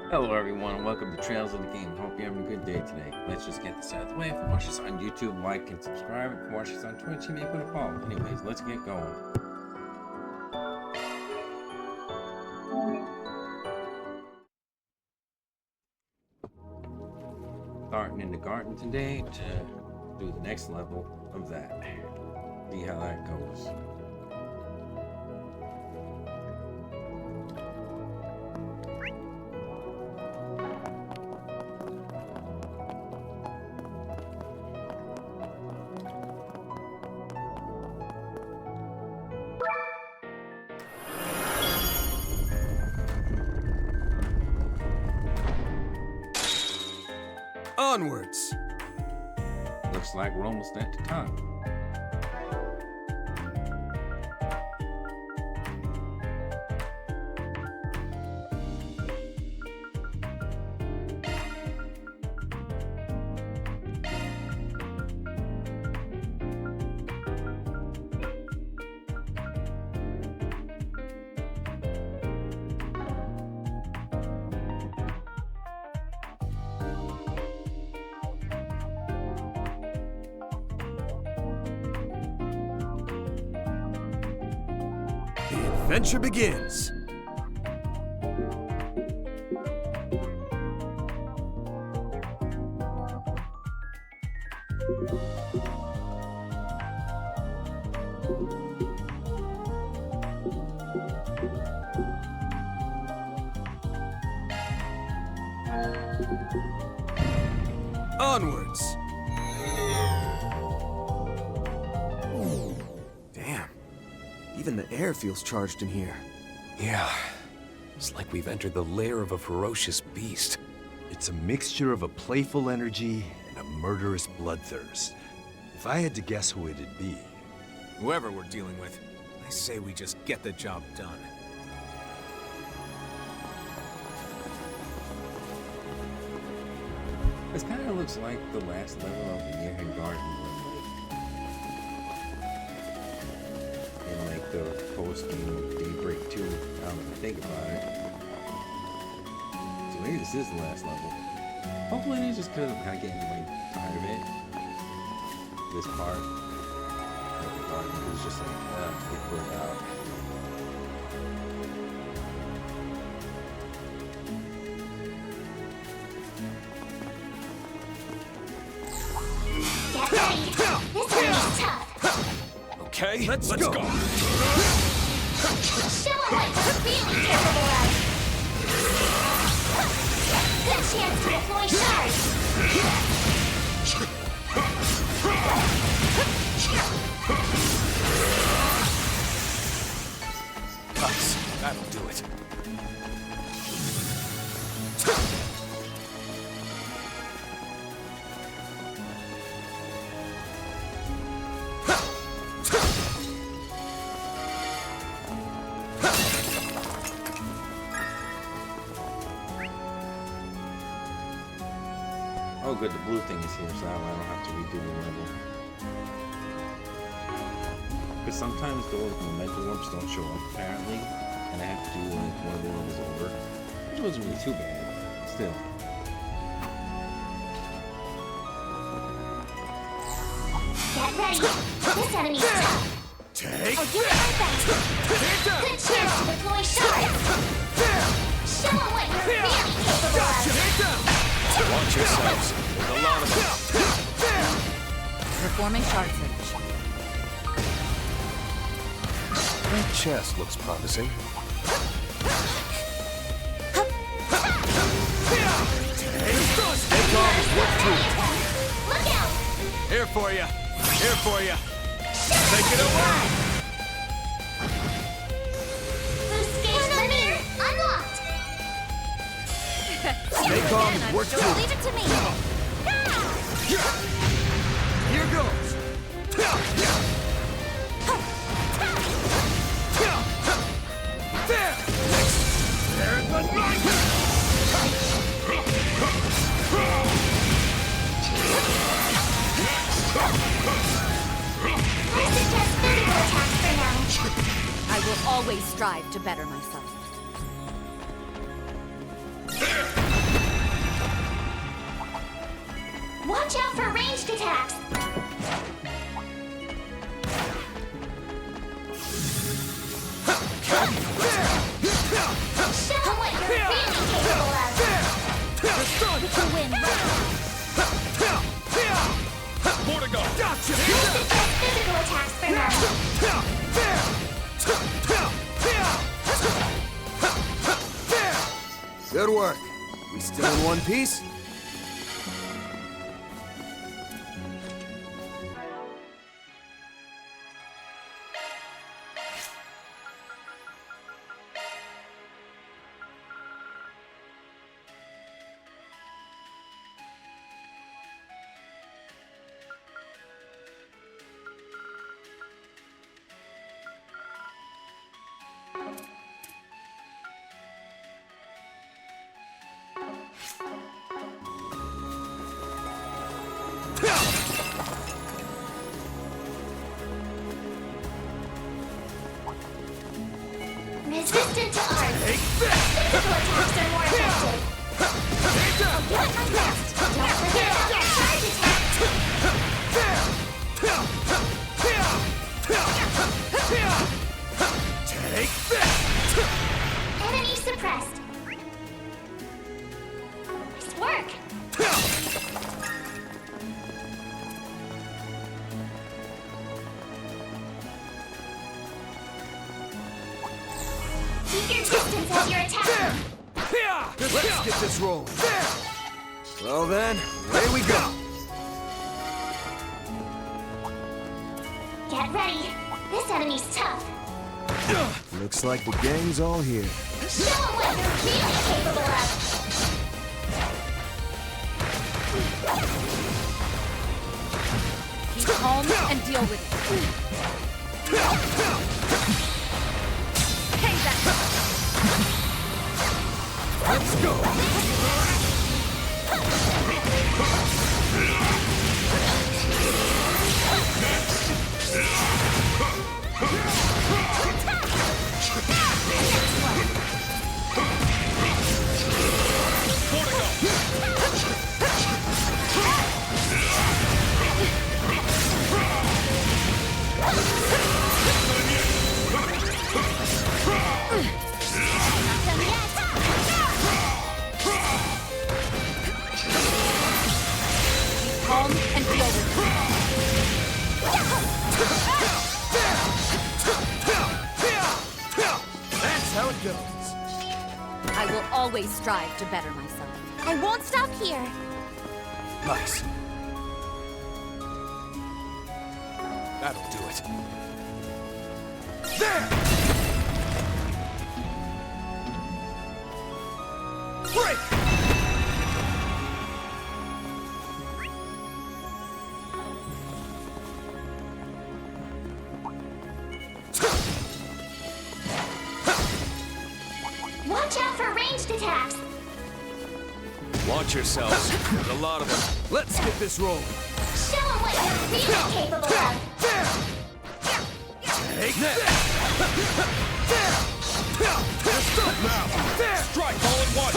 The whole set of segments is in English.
Hello everyone, and welcome to Trails of the Game. Hope you're having a good day today. Let's just get this out of the way. If you watch us on YouTube, like and subscribe. If you watch us on Twitch, you may put a follow. Anyways, let's get going. Starting in the garden today to do the next level of that. See how that goes. Onwards! Looks like we're almost at the top. The adventure begins! Onwards! Damn. Even the air feels charged in here. Yeah. It's like we've entered the lair of a ferocious beast. It's a mixture of a playful energy and a murderous bloodthirst. If I had to guess who it'd be... Whoever we're dealing with, I say we just get the job done. This kind of looks like the last level of the Yearhead Garden. In like the post-game Daybreak 2, now that I think about it. So maybe this is the last level. Hopefully it is, just because I'm kind of getting like tired of it. This part of the garden is just like, get put out. Get ready! This enemy's tough! Okay, Let's go. Show them what you're really capable of! Good chance to deploy shards! Nice. That'll do it. Oh good, the blue thing is here, so I don't have to redo the level. Because sometimes those momentum warps don't show up, apparently, and I have to do like one of the levels over. Which wasn't really too bad, still. Get ready! This enemy's tough! Take I'll give it my best! Good chance to deploy shards! Show them what you're really capable of! Watch yourselves. There's a lot of them. Performing shard search. that chest looks promising. Take off, work through. Look out! Here for you. Here for you. Take it away. Boost gauge limiter unlocked! Stay calm, work through. Leave it to me! Here goes. There. There's the knife. I suggest physical attacks for now. I will always strive to better myself. Good work. We still in one piece? Resistant to arts. Physical attacks are more effective. I'll give it my best. Don't forget about your charge attack. Take this! Enemy suppressed. Nice work. Keep your distance as you're attacking. Let's get this rolling. Well then, away we go. Get ready. This enemy's tough. Looks like the gang's all here. Show them what you're really capable of. Keep calm and deal with it. Payback! Let's go. Calm and deal with it. That's how it goes. I will always strive to better myself. I won't stop here. Nice. That'll do it. There! Break! Watch out for ranged attacks. Watch yourselves. There's a lot of them. Let's get this rolling. Show them what you're really capable of. Take that! Now! Strike all at once.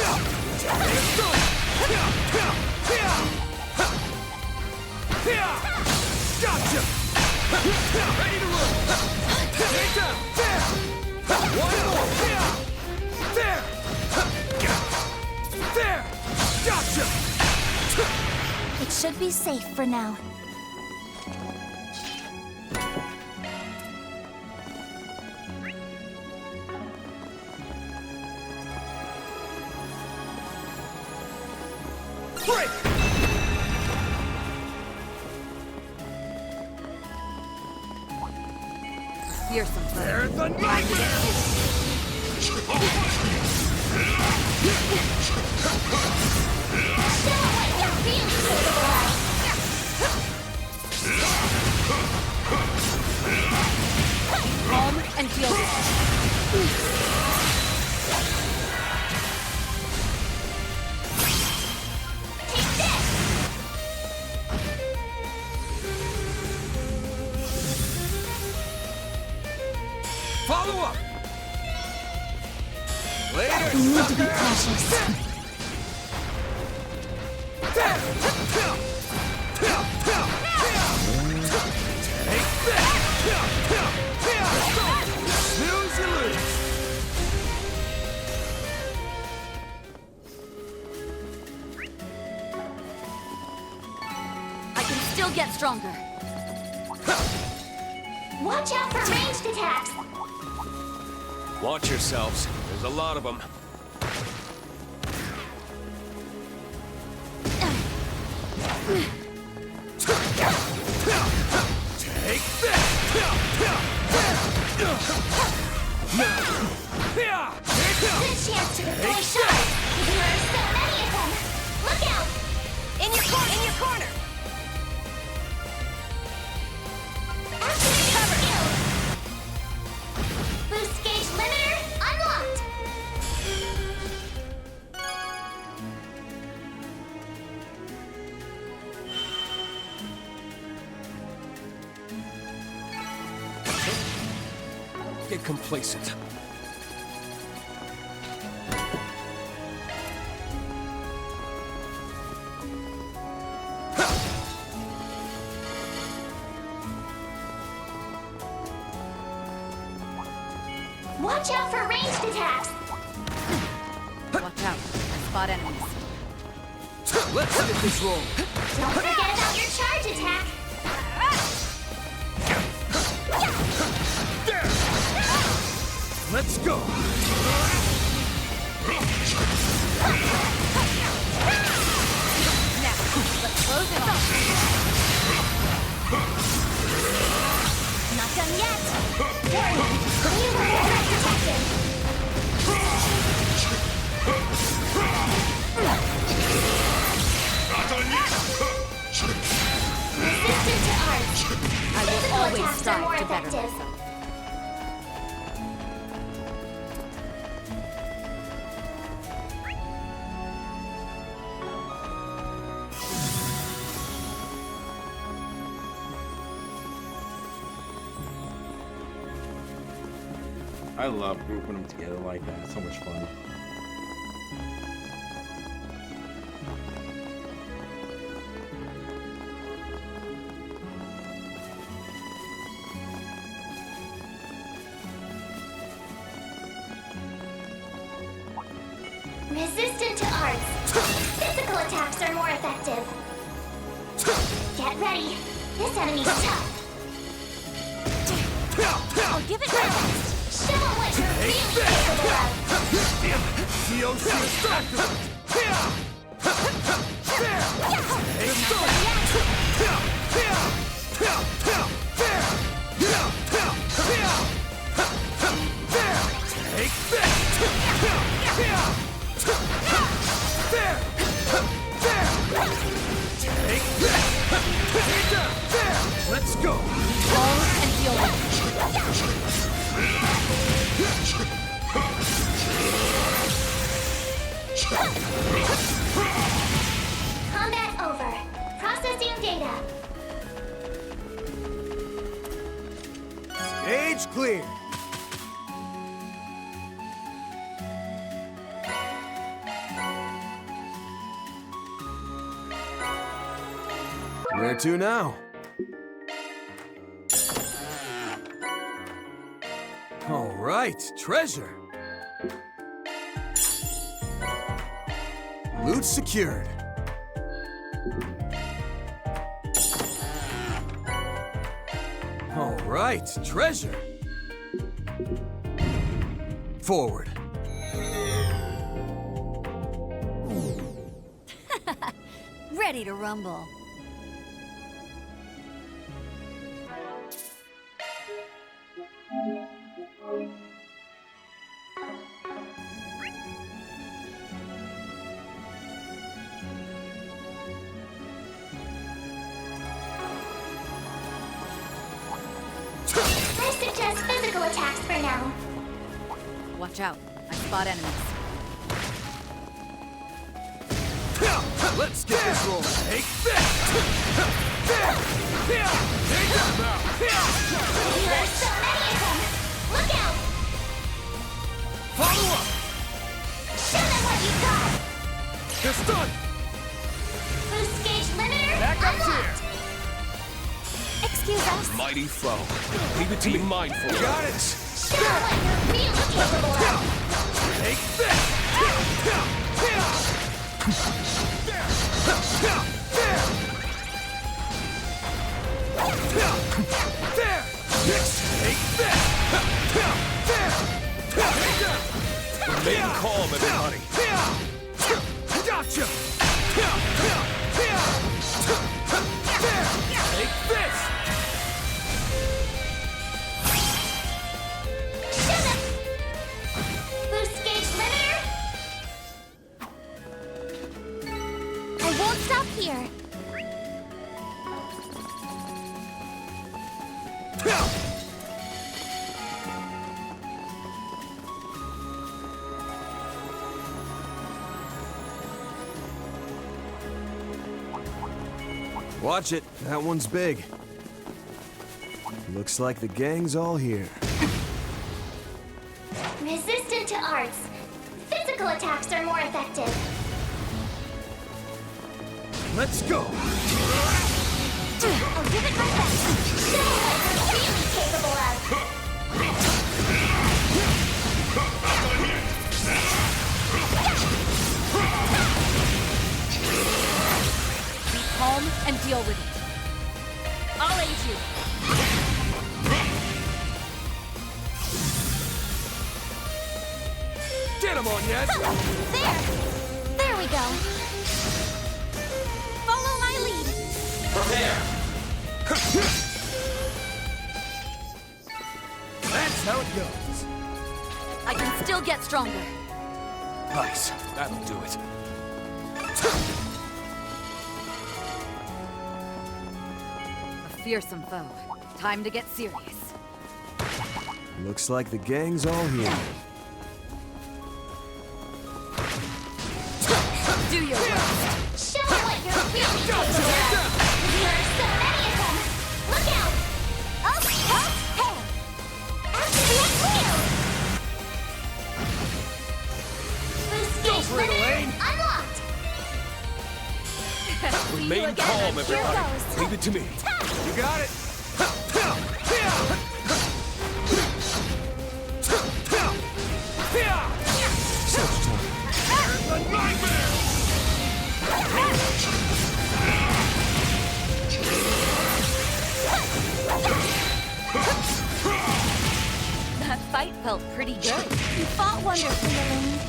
Gotcha! Ready to roll! Take down! One more! There! There! Gotcha! It should be safe for now. Break! Here's some fun. There's the nightmare! Show them what you're really capable of. Calm and deal with it. Take this. Follow up! Later, We need to be sucker! cautious. Take that! Snooze you lose! I can still get stronger. Watch out for ranged attacks. Watch yourselves. There's a lot of them. Take this! Good chance to deploy shards. There are so many of them. Look out! In your corner! In your corner! Activate skill. Boost gauge limiter unlocked. Get complacent. Watch out for ranged attacks. Watch out. I spot enemies. Let's get this rolling. Don't forget about your charge attack. Let's go. Now, let's close it off. Not done yet. Warning, you will be protected. Resistant to arts. I will Physical always attacks are more strive to better effective. myself. I love grouping them together like that. It's so much fun. Resistant to arts. Physical attacks are more effective. Get ready. This enemy's tough. I'll give it my best. Show 'em what you're really capable of. COC activate. Take this! Take this! Let's go! All and deal with Combat over. Processing data. Stage clear! Where to now? All right, treasure. Loot secured. All right, treasure. Forward. ready to rumble. I suggest physical attacks for now. Watch out. I spot enemies. Let's get this rolling. Take this! Take that now! There are so many of them! Look out! Follow up! Show them what you got! It's done! Boost gauge limiter Backup's unlocked! Excuse us. Mighty foe. Leave it to be mindful. Got it! Show them what you're really capable of! Take this! There! Take this! Remain calm, everybody. Gotcha! won't stop here. Watch it. That one's big. Looks like the gang's all here. Resistant to arts. Physical attacks are more effective. Let's go! I'll give it my best. Show what you're really capable of. Be calm and deal with it. I'll aid you. Get him on, Yet! There we go. Follow my lead. That's how it goes. I can still get stronger. Nice. That'll do it. A fearsome foe. Time to get serious. Looks like the gang's all here. Do your worst. Show what you're really capable of. There are so many of them. Look out. Up, hey. Activate wheel. Boost gauge limiter unlocked. See you Remain again. calm, Here everybody. goes. Leave it to me. You got it! Such time. That fight felt pretty good. You fought wonderfully, Elaine.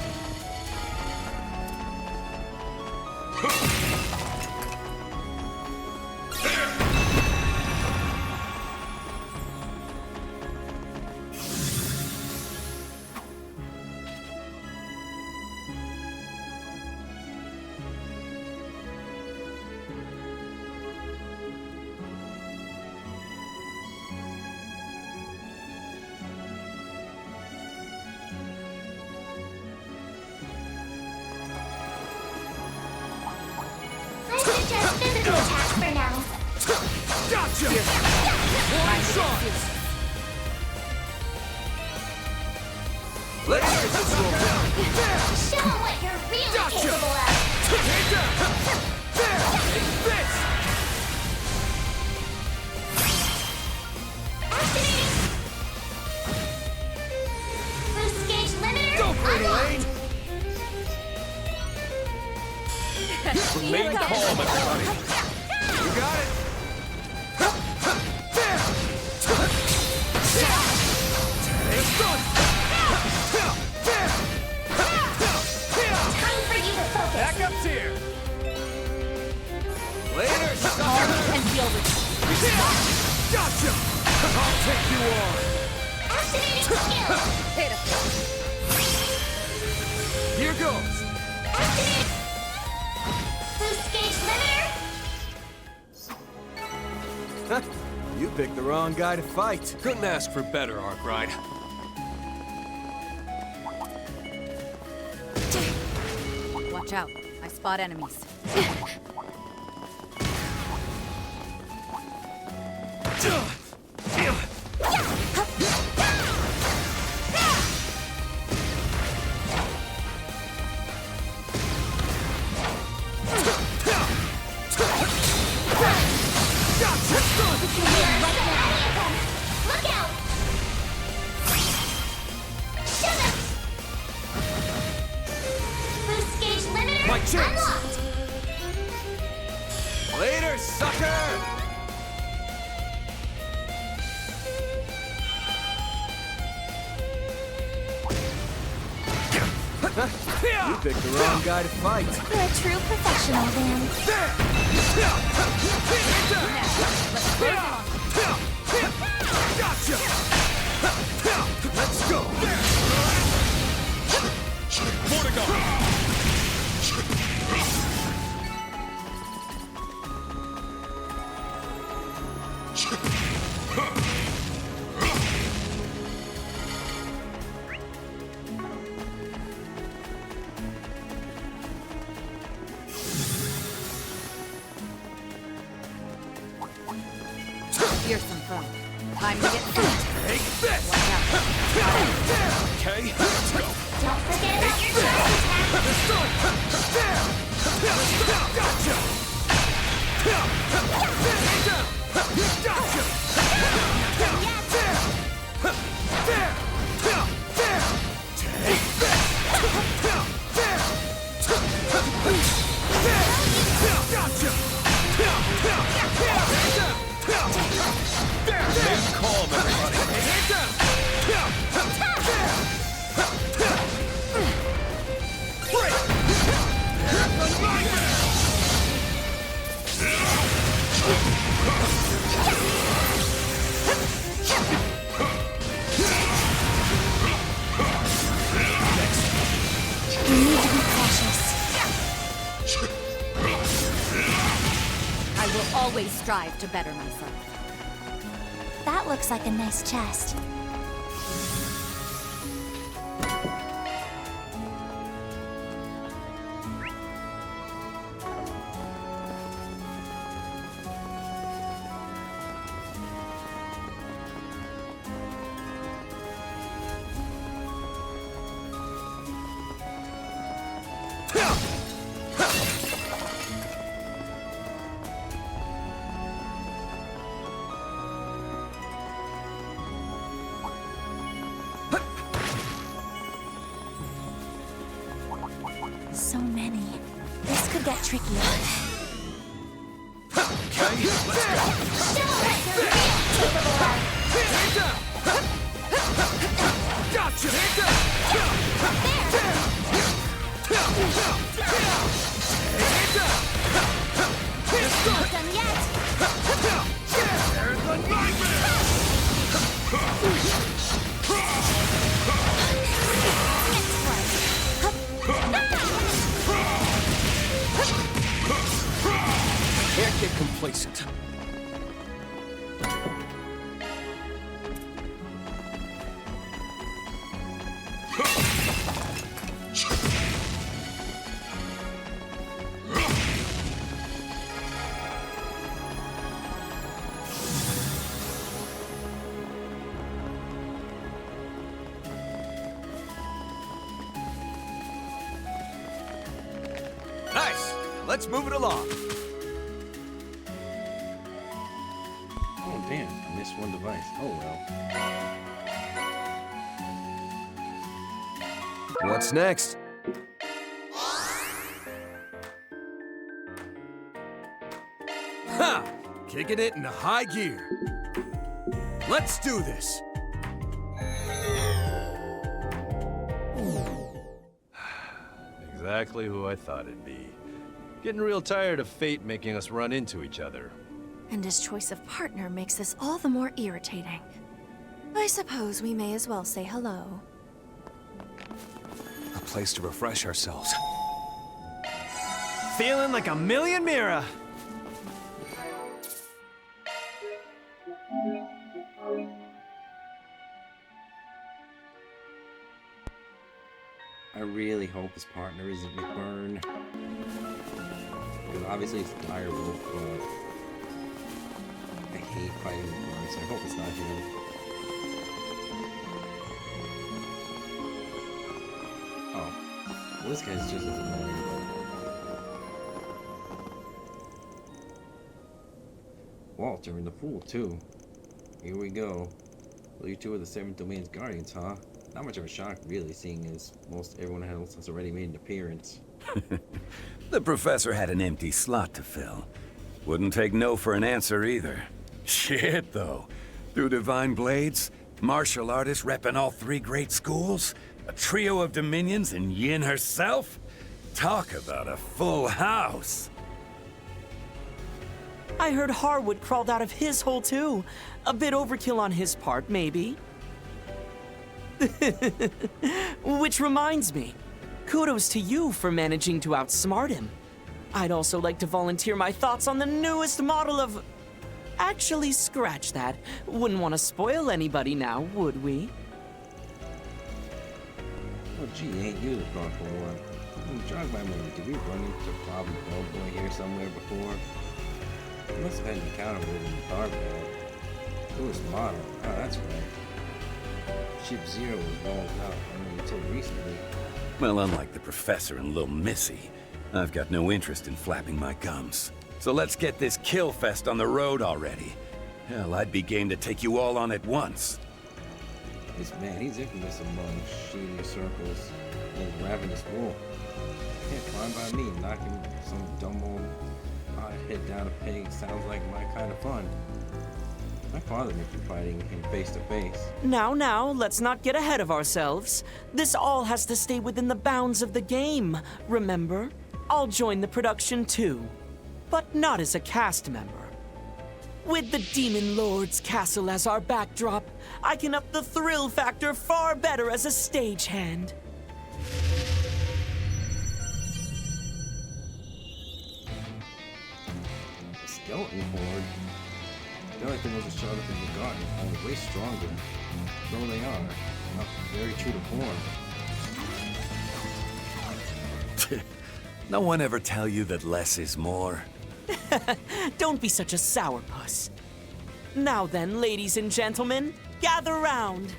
I suggest physical attack for now. Gotcha! Time to shot. get serious. Let's get this roll. Show 'em what you're really capable of. Take that! There! This! Activating. Boost gauge limiter Go for it, unlocked. Elaine! See you Remain again. calm, everybody. You got it! There! It's done! There! Time for you to focus. Backup's here! Later, Calm sucker! and deal with it. Gotcha! I'll take you on! Activating skill. Pitiful. Here goes! Activating. Boost gauge limiter. You picked the wrong guy to fight. Couldn't ask for better, Arkride. Watch out. I spot enemies. Look out! Shoot 'em! Boost gauge limiter My chance. unlocked. Later, sucker! You picked the wrong guy to fight. You're a true professional, Van. Gotcha! Let's go! More to go. form. Time to get serious. Take this! Watch out. Okay, let's go. Don't forget about your charge attack! Gotcha! Stay calm, everybody. You need to be cautious. I will always strive to better myself. That looks like a nice chest. So many. This could get trickier. Okay, let's go. Gotcha! Not done yet. There's the nightmare! Can't get complacent. Nice! Let's move it along. Oh damn, I missed one device. Oh well. What's next? Ha! Kicking it into high gear. Let's do this. Exactly who I thought it'd be. Getting real tired of fate making us run into each other. And his choice of partner makes this all the more irritating. I suppose we may as well say hello. A place to refresh ourselves. Feeling like a million Mira. I really hope his partner isn't McBurn. Because obviously it's Direwolf, but I hate fighting McBurn, so I hope it's not him. Oh. Well, this guy's just as annoying. Walter and the Fool, too. Here we go. Well, you two are the Seventh Domain's guardians, huh? Not much of a shock, really, seeing as most everyone else has already made an appearance. The professor had an empty slot to fill. Wouldn't take no for an answer either. Shit, though. Through Divine Blades, martial artists repping all three great schools, a trio of Dominions, and Yin herself? Talk about a full house. I heard Harwood crawled out of his hole too. A bit overkill on his part, maybe. Which reminds me, kudos to you for managing to outsmart him. I'd also like to volunteer my thoughts on the newest model of... Actually, scratch that. Wouldn't want to spoil anybody now, would we? Oh gee, ain't you the thoughtful one. Jog my memory, did we run into Bobby Bellboy here somewhere before? We must have had an encounter with him in Tharbad. coolest model. Oh, that's right. Ship Zero was rolled out only until recently. Well, unlike the Professor and Lil Missy, I've got no interest in flapping my gums. So let's get this kill fest on the road already. Hell, I'd be game to take you all on at once. This man, he's infamous among shady circles. Like ravenous wolf. Yeah, fine by me. Knocking some dumb old head down a peg sounds like my kind of fun. My father would be fighting him face to face. Now, let's not get ahead of ourselves. This all has to stay within the bounds of the game, remember? I'll join the production too, but not as a cast member. With the Demon Lord's castle as our backdrop, I can up the thrill factor far better as a stagehand. A skeleton horde? They're like the ones that showed up in the garden, only way stronger. So they are. Not very true to form. No one ever tell you that less is more? Don't be such a sourpuss. Now then, ladies and gentlemen, gather round.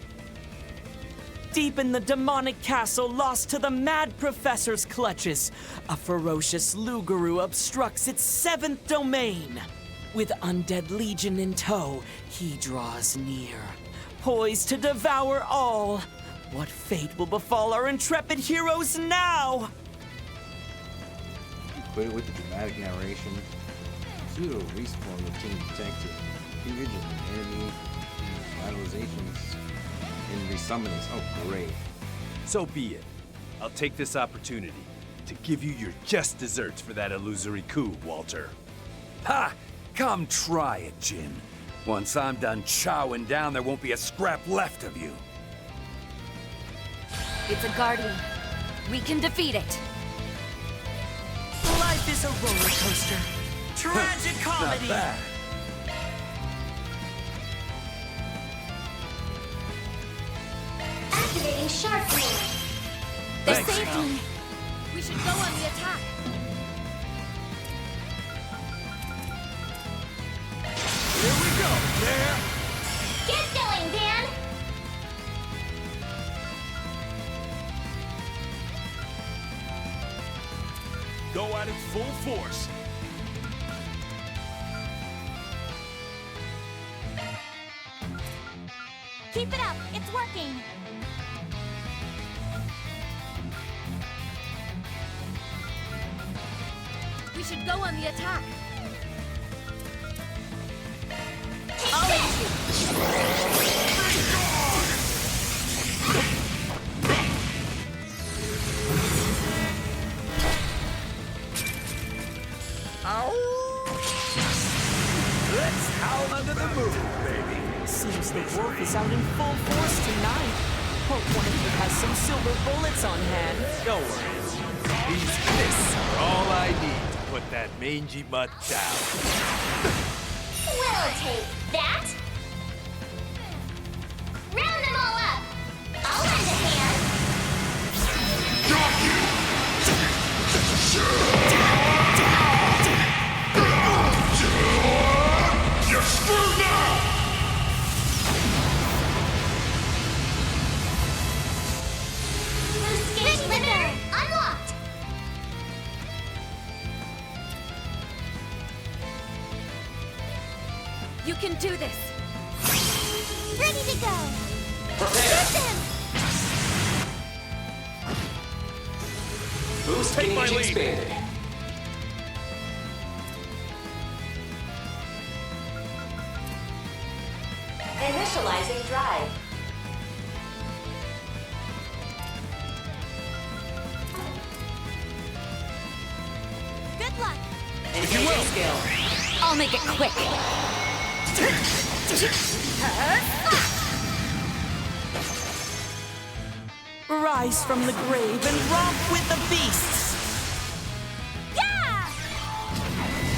Deep in the demonic castle lost to the mad professor's clutches, a ferocious Lugaru obstructs its 7th domain. With undead legion in tow, he draws near, poised to devour all. What fate will befall our intrepid heroes now? Quit it with the dramatic narration. Pseudo respawn the team detective. Be vigilant, enemy, vitalizations, and resummonings. Oh, great. So be it. I'll take this opportunity to give you your just desserts for that illusory coup, Walter. Ha! Come try it, Jin. Once I'm done chowing down, there won't be a scrap left of you. It's a guardian. We can defeat it. Life is a roller coaster. Tragic comedy. Not bad. Activating Shark Ray. They Thanks, saved Al. me. We should go on the attack. Here we go. There. Get going, Dan. Go at it full force. Keep it up. It's working. We should go on the attack. Let's howl under the moon, baby. Seems the wolf is out in full force tonight. Hope one of you has some silver bullets on hand. Don't worry. These fists are all I need to put that mangy mutt down. We'll take that. Round them all up. I'll lend a hand. You're screwed now! Boost gauge limiter unlocked. You can do this. Ready to go. Listen. Boost gauge expanded. Initializing drive. Good luck. If you will. Skill. I'll make it quick. Rise from the grave and romp with the beasts. Yeah!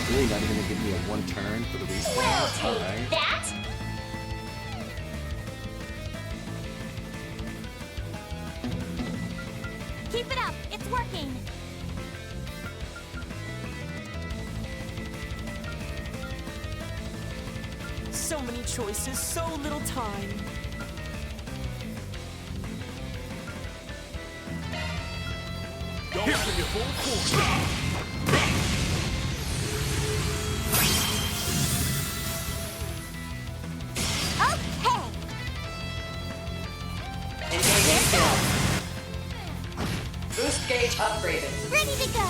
Really not even gonna give me a one turn for the respawn? We'll take Alright. that. Keep it up. It's working. So many choices, so little time. Go to your full force. Okay. Engaging skill. Boost gauge upgraded. Ready to go.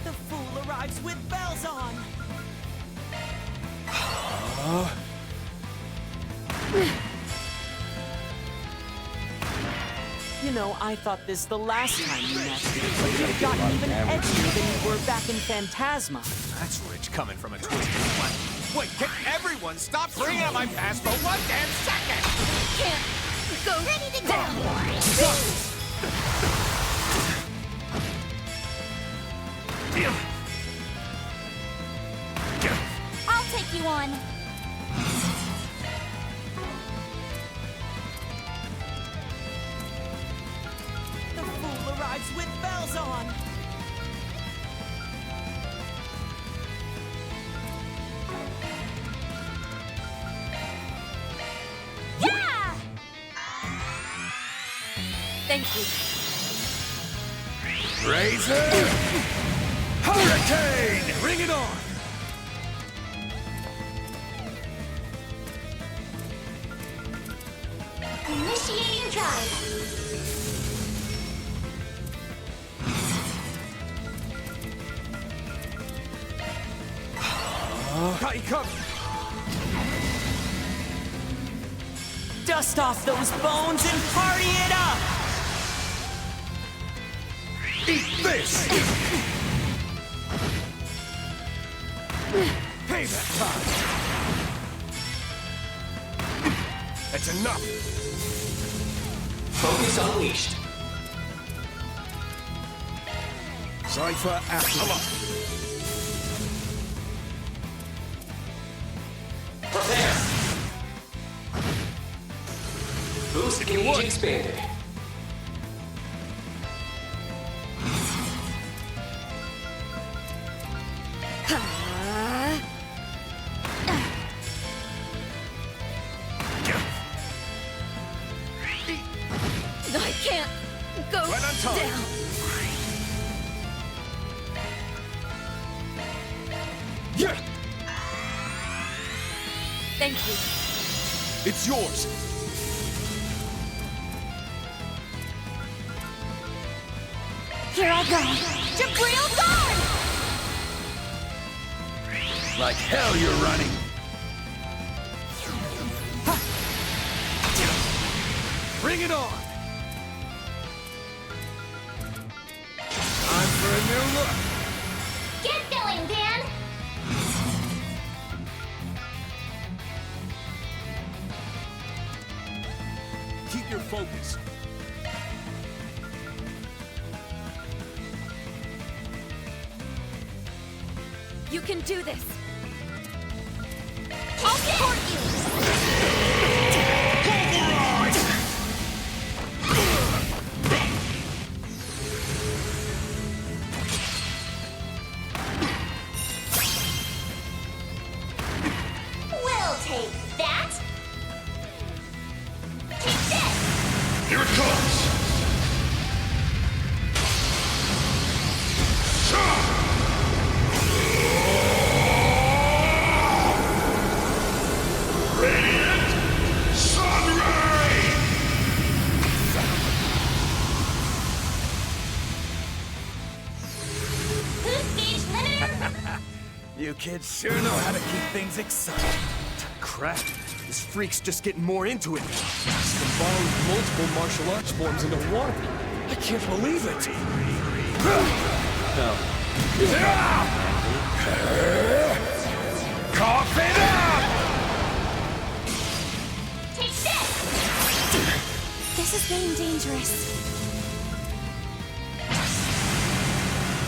The fool arrives with bells on. You know, I thought this the last time you met, but you've gotten even edgier than you were back in Phantasma. That's rich coming from a twisted planet. Wait, can everyone stop bringing up my past for 1 damn second? Can't go. Ready to go. I'll take you on. The fool arrives with bells on. Yeah! Thank you. Razor! Hurricane! Bring it on! Initiating drive. Got you covered. Dust off those bones and party it up! Eat this! Payback time! That's enough! Focus unleashed. Cypher active. Prepare. Boost gauge expanded. I can't go Right on time. down. Yeah! Thank you. It's yours! Here I go. Jabril guard! Like hell you're running! Bring it on! Time for a new look! Get going, Dan! Keep your focus. You can do this. I'll support you! We'll take that! Take this! Here it comes! Radiant Sunray! Boost gauge limiter! You kids sure know how to keep things exciting. Crap, this freak's just getting more into it. He's combined multiple martial arts forms into one. I can't believe it. Cough it up! Take this! This is getting dangerous.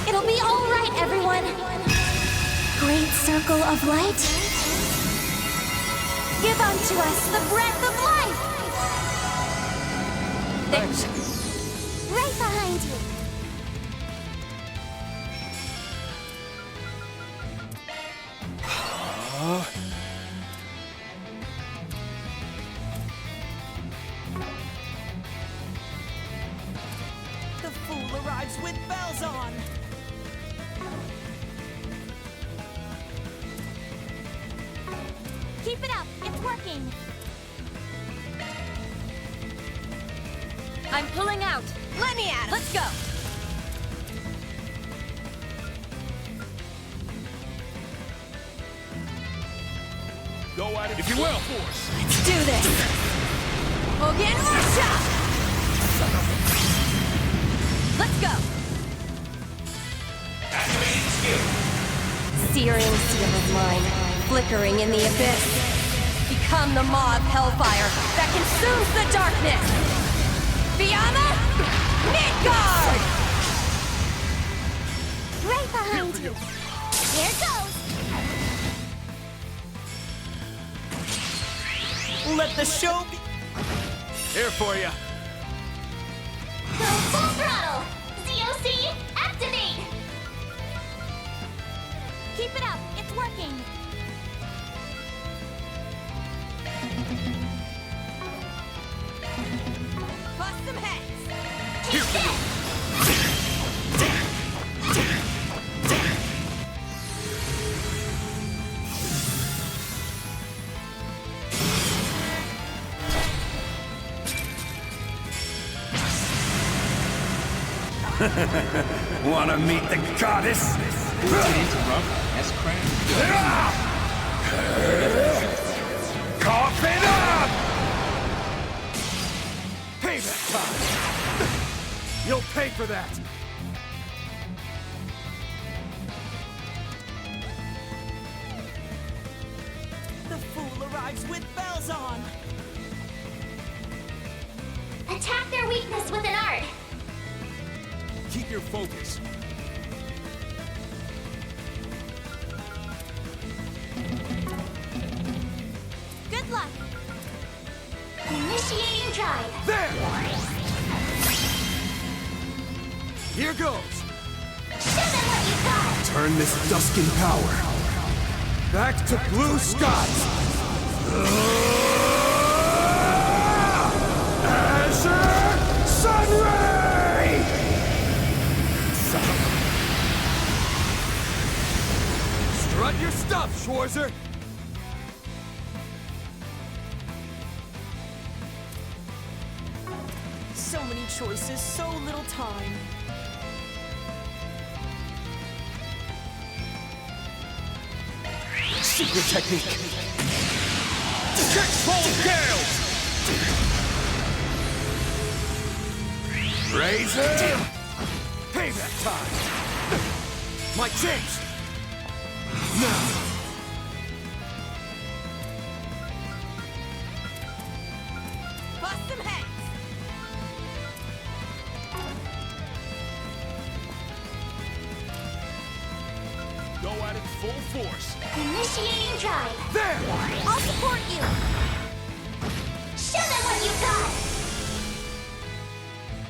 It'll be all right, everyone. Great circle of light. Give unto us the breath of life. Thanks. Right behind you. arrives with bells on! Keep it up. It's working. I'm pulling out. Let me at it. Let's go. Go at it if you will, Force. Let's do this. Hogan Marsha! Let's go. Activating skill. Searing seal of mine, flickering in the abyss. Become the maw of hellfire that consumes the darkness. Fiamma, Midgard! Right behind you. Here goes. Let the show be. Here for you. Go full throttle. ZOC, activate. Keep it up. It's working. Bust some heads. Here for you. Wanna meet the goddess? Who did interrupt? S-Craft? Cough it up! Payback time. You'll pay for that. The fool arrives with bells on! Attack their weakness with an art. Keep your focus. Good luck. Initiating drive. There! Here goes. Show them what you got. Turn this dusk in power. Back to blue skies. Azure Sunray! Strut your stuff, Schwarzer. So many choices, so little time. Secret technique. Six-fold gales! Razor! Payback time! My chance! Now! Bust some heads. Go at it full force. Initiating drive. There! I'll support you. Show them what you got.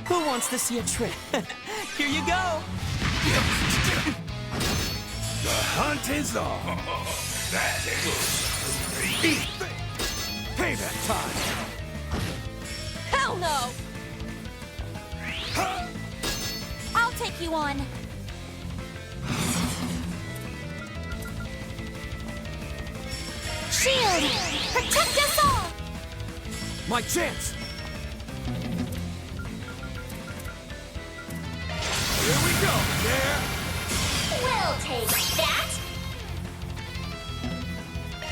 Who wants to see a trick? Here you go! The hunt is on. That's it. Eat! Payback time! Hell no. I'll take you on. Shield! Protect us all! My chance! Here we go! There! We'll take that!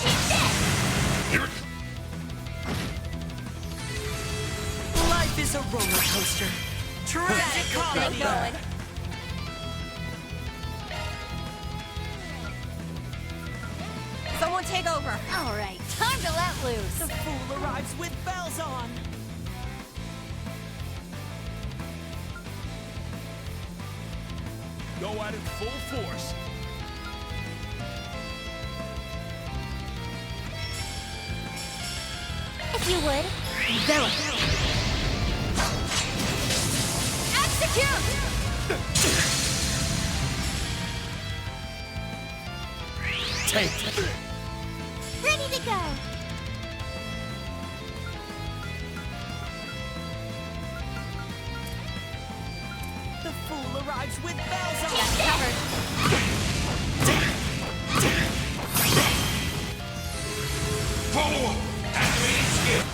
Take this! Life is a roller coaster. Tragic comedy. Going. Someone take over. All right, time to let loose. The fool arrives with bells on. Go at it full force. If you would. Envelop. Execute! Take it. Ready to go. The fool arrives with bells on. Got covered. Follow up. Activating skill.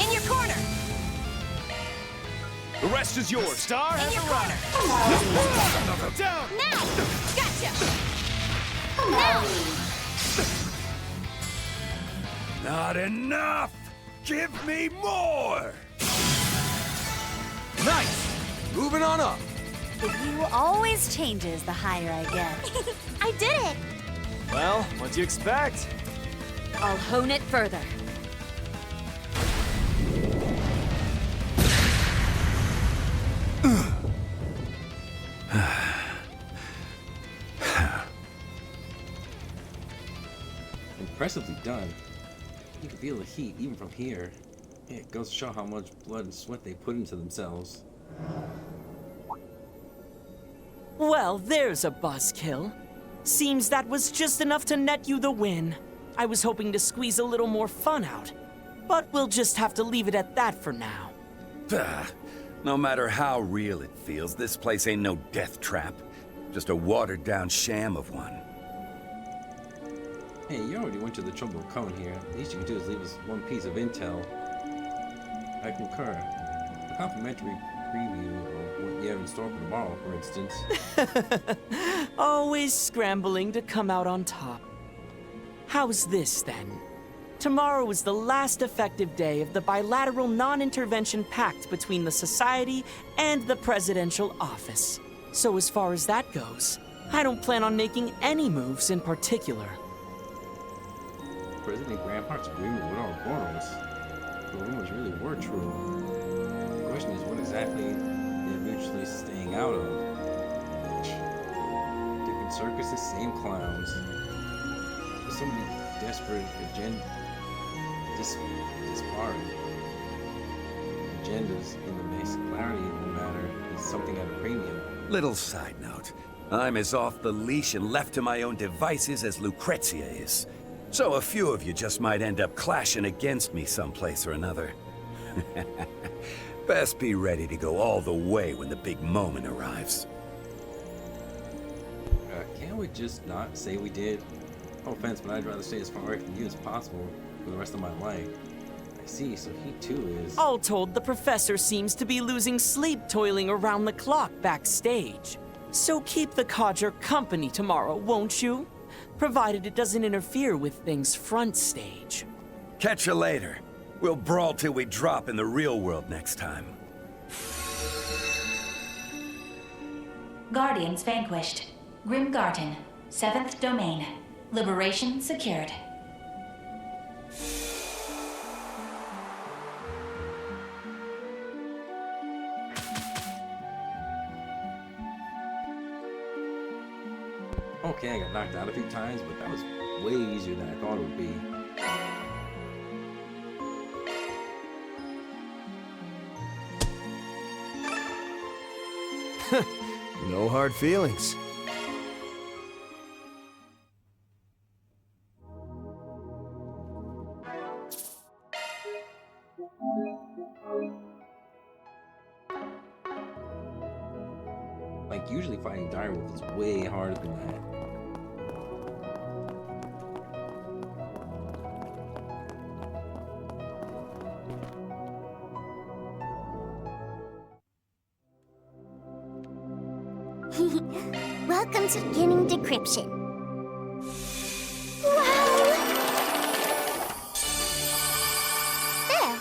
In your corner! The rest is yours. Star In has your arrived. corner! Down. Now! Gotcha! Now! Not enough! Give me more! Nice. Moving on up. The view always changes the higher I get. I did it! Well, what do you expect? I'll hone it further. Impressively done. You can feel the heat even from here. Yeah, it goes to show how much blood and sweat they put into themselves. Well, there's a buzzkill. Seems that was just enough to net you the win. I was hoping to squeeze a little more fun out, but we'll just have to leave it at that for now. No matter how real it feels, this place ain't no death trap. Just a watered-down sham of one. Hey, you already went to the trouble of coming here. The least you can do is leave us one piece of intel. I concur. A complimentary preview of what you have in store for tomorrow, for instance. Always scrambling to come out on top. How's this, then? Tomorrow is the last effective day of the bilateral non-intervention pact between the Society and the Presidential Office. So as far as that goes, I don't plan on making any moves in particular. President Gramhart's agreement with our portals. The rumors really were true. The question is, what exactly they're mutually staying out of? Different circuses, same clowns. There's so many desperate agendas in the mix. Clarity in the matter is something at a premium. Little side note. I'm as off the leash and left to my own devices as Lucrezia is. So a few of you just might end up clashing against me someplace or another. Best be ready to go all the way when the big moment arrives. Can't we just not say we did? No offense, but I'd rather stay as far away from you as possible for the rest of my life. I see, so he too is... All told, the professor seems to be losing sleep toiling around the clock backstage. So keep the codger company tomorrow, won't you? Provided it doesn't interfere with things front stage. Catch you later. We'll brawl till we drop in the real world next time. Guardians vanquished. Grimgarten, 7th domain. Liberation secured. Okay, I got knocked out a few times, but that was way easier than I thought it would be. No hard feelings. Like, usually fighting Direwolf is way harder than that. Welcome to beginning decryption. Wow! There.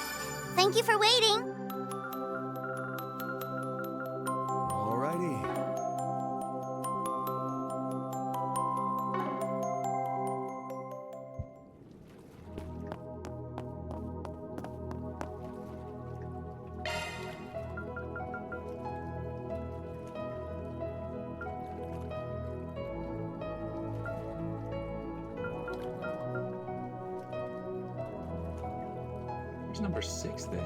Thank you for waiting. Alrighty. Where's number 6 then?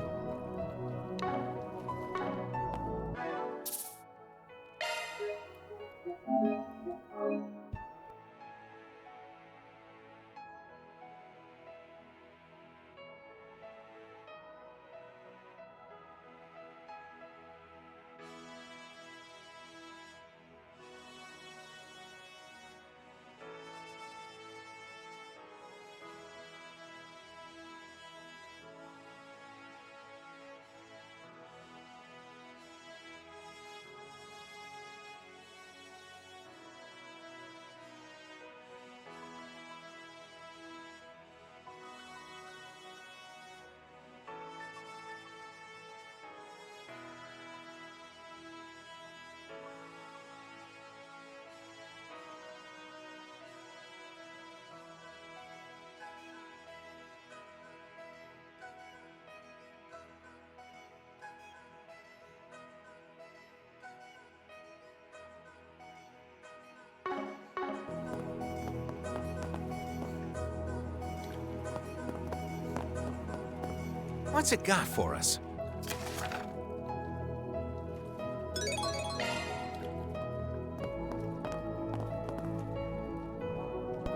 What's it got for us?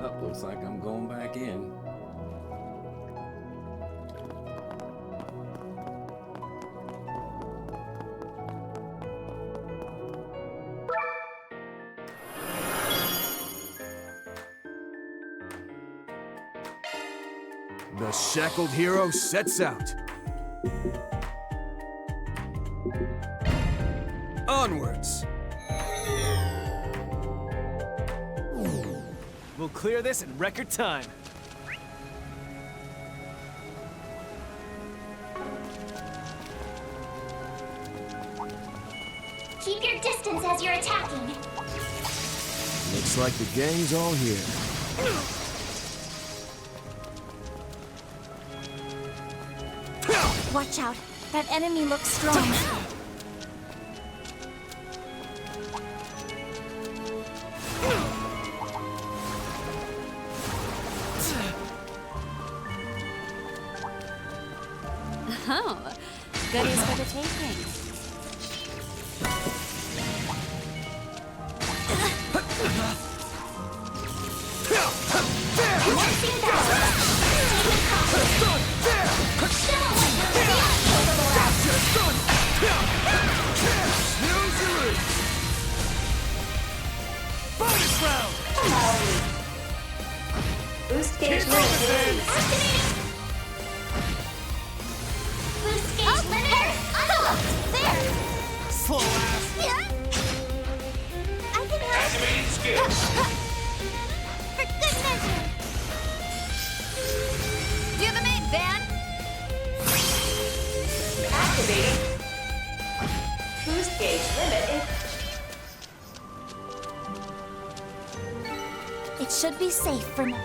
Oh, looks like I'm going back in. The shackled hero sets out. Onwards. We'll clear this in record time. Keep your distance as you're attacking. Looks like the gang's all here. Watch out. That enemy looks strong. Oh, goodies for the taking. Bonus round! Boost gauge limit. Boost gauge limiter unlocked. There. Slow ass. Yeah. I can help. Activating skills. For good measure. Do the main, Van! Activating. Boost gauge limit. It should be safe for now.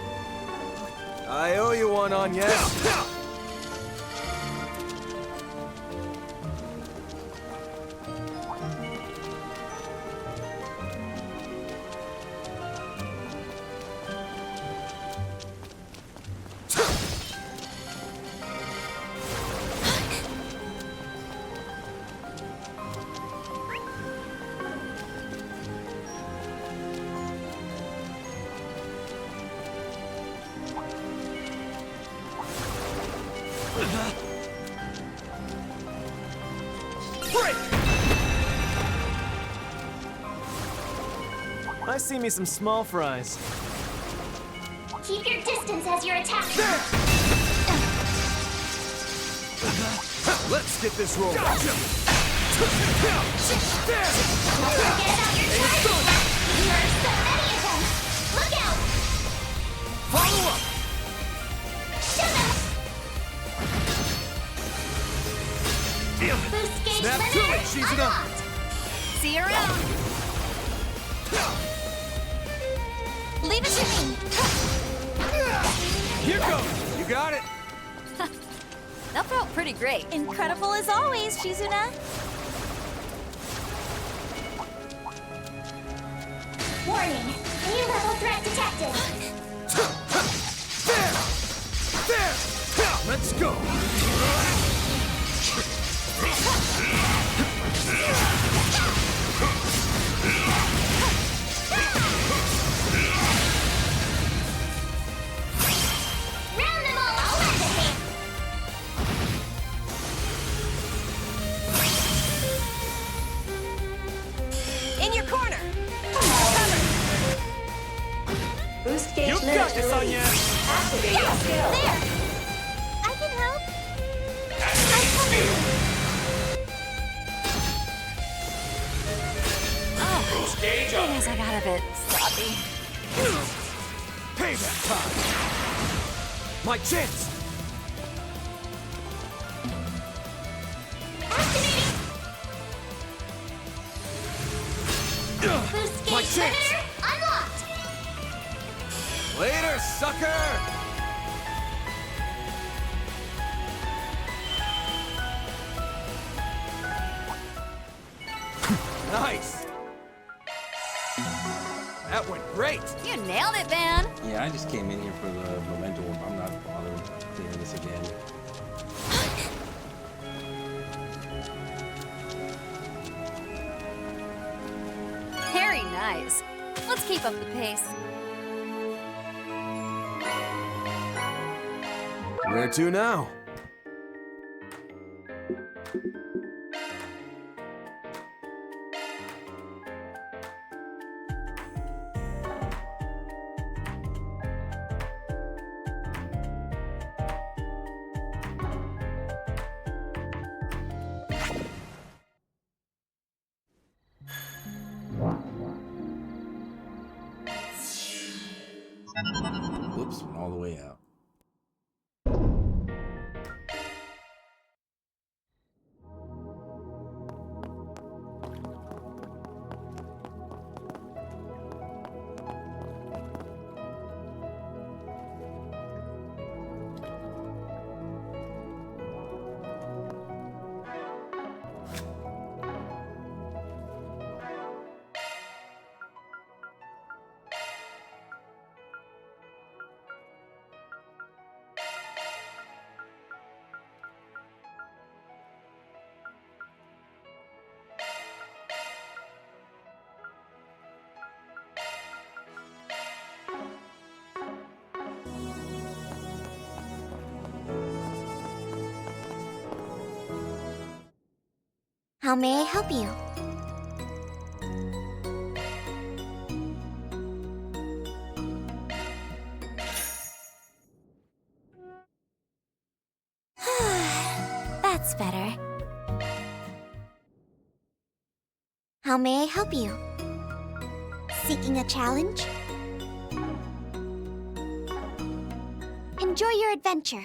I owe you one, Agnes. I see me some small fries. Keep your distance as you're attacking. Let's get this rolling. Don't forget about your target. There are so many of them. Look out. Follow up. Boost gauge Snap to limiter it, Shizuna. unlocked. See you around! Leave it to me. Here goes. You got it. That felt pretty great. Incredible as always, Shizuna. Warning. A-level threat detected. There. Let's go. Round them all. I'll lend a hand. In your corner! Boost gauge You limit. got this, Anya. Activating skill. There. I can help. Activating skill. Boost gauge up. Guess I got a bit sloppy. Payback time. My chance. Activating. Boost My gauge chance. limiter unlocked. Later, sucker. Nice. That went great. You nailed it, Van! Yeah, I just came in here for the memento. I'm not bothered clearing this again. eyes. Let's keep up the pace. Where to now? Whoops, went all the way out. How may I help you? That's better. How may I help you? Seeking a challenge? Enjoy your adventure.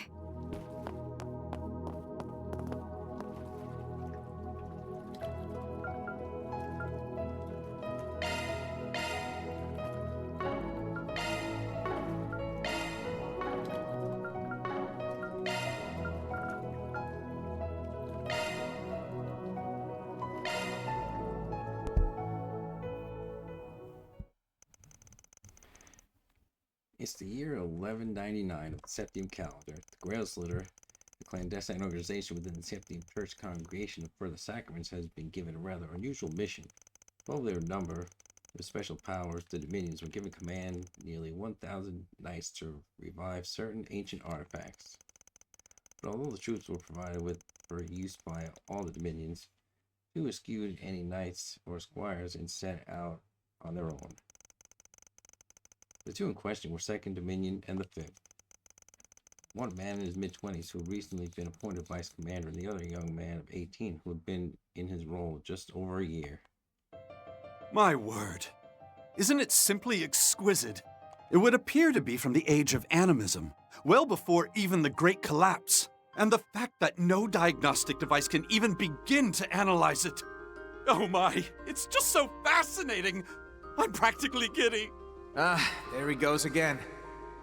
It's the year 1199 of the Septium calendar. The Grail Slitter, the clandestine organization within the Septium Church Congregation of Further Sacraments, has been given a rather unusual mission. 12 of their number, with special powers, the Dominions were given command nearly 1,000 knights to revive certain ancient artifacts. But although the troops were provided with for use by all the Dominions, two eschewed any knights or squires and set out on their own. The two in question were Second Dominion and the Fifth. One man in his mid-20s who had recently been appointed vice commander, and the other young man of 18 who had been in his role just over a year. My word. Isn't it simply exquisite? It would appear to be from the age of animism, well before even the Great Collapse. And the fact that no diagnostic device can even begin to analyze it. Oh my, it's just so fascinating. I'm practically giddy. There he goes again.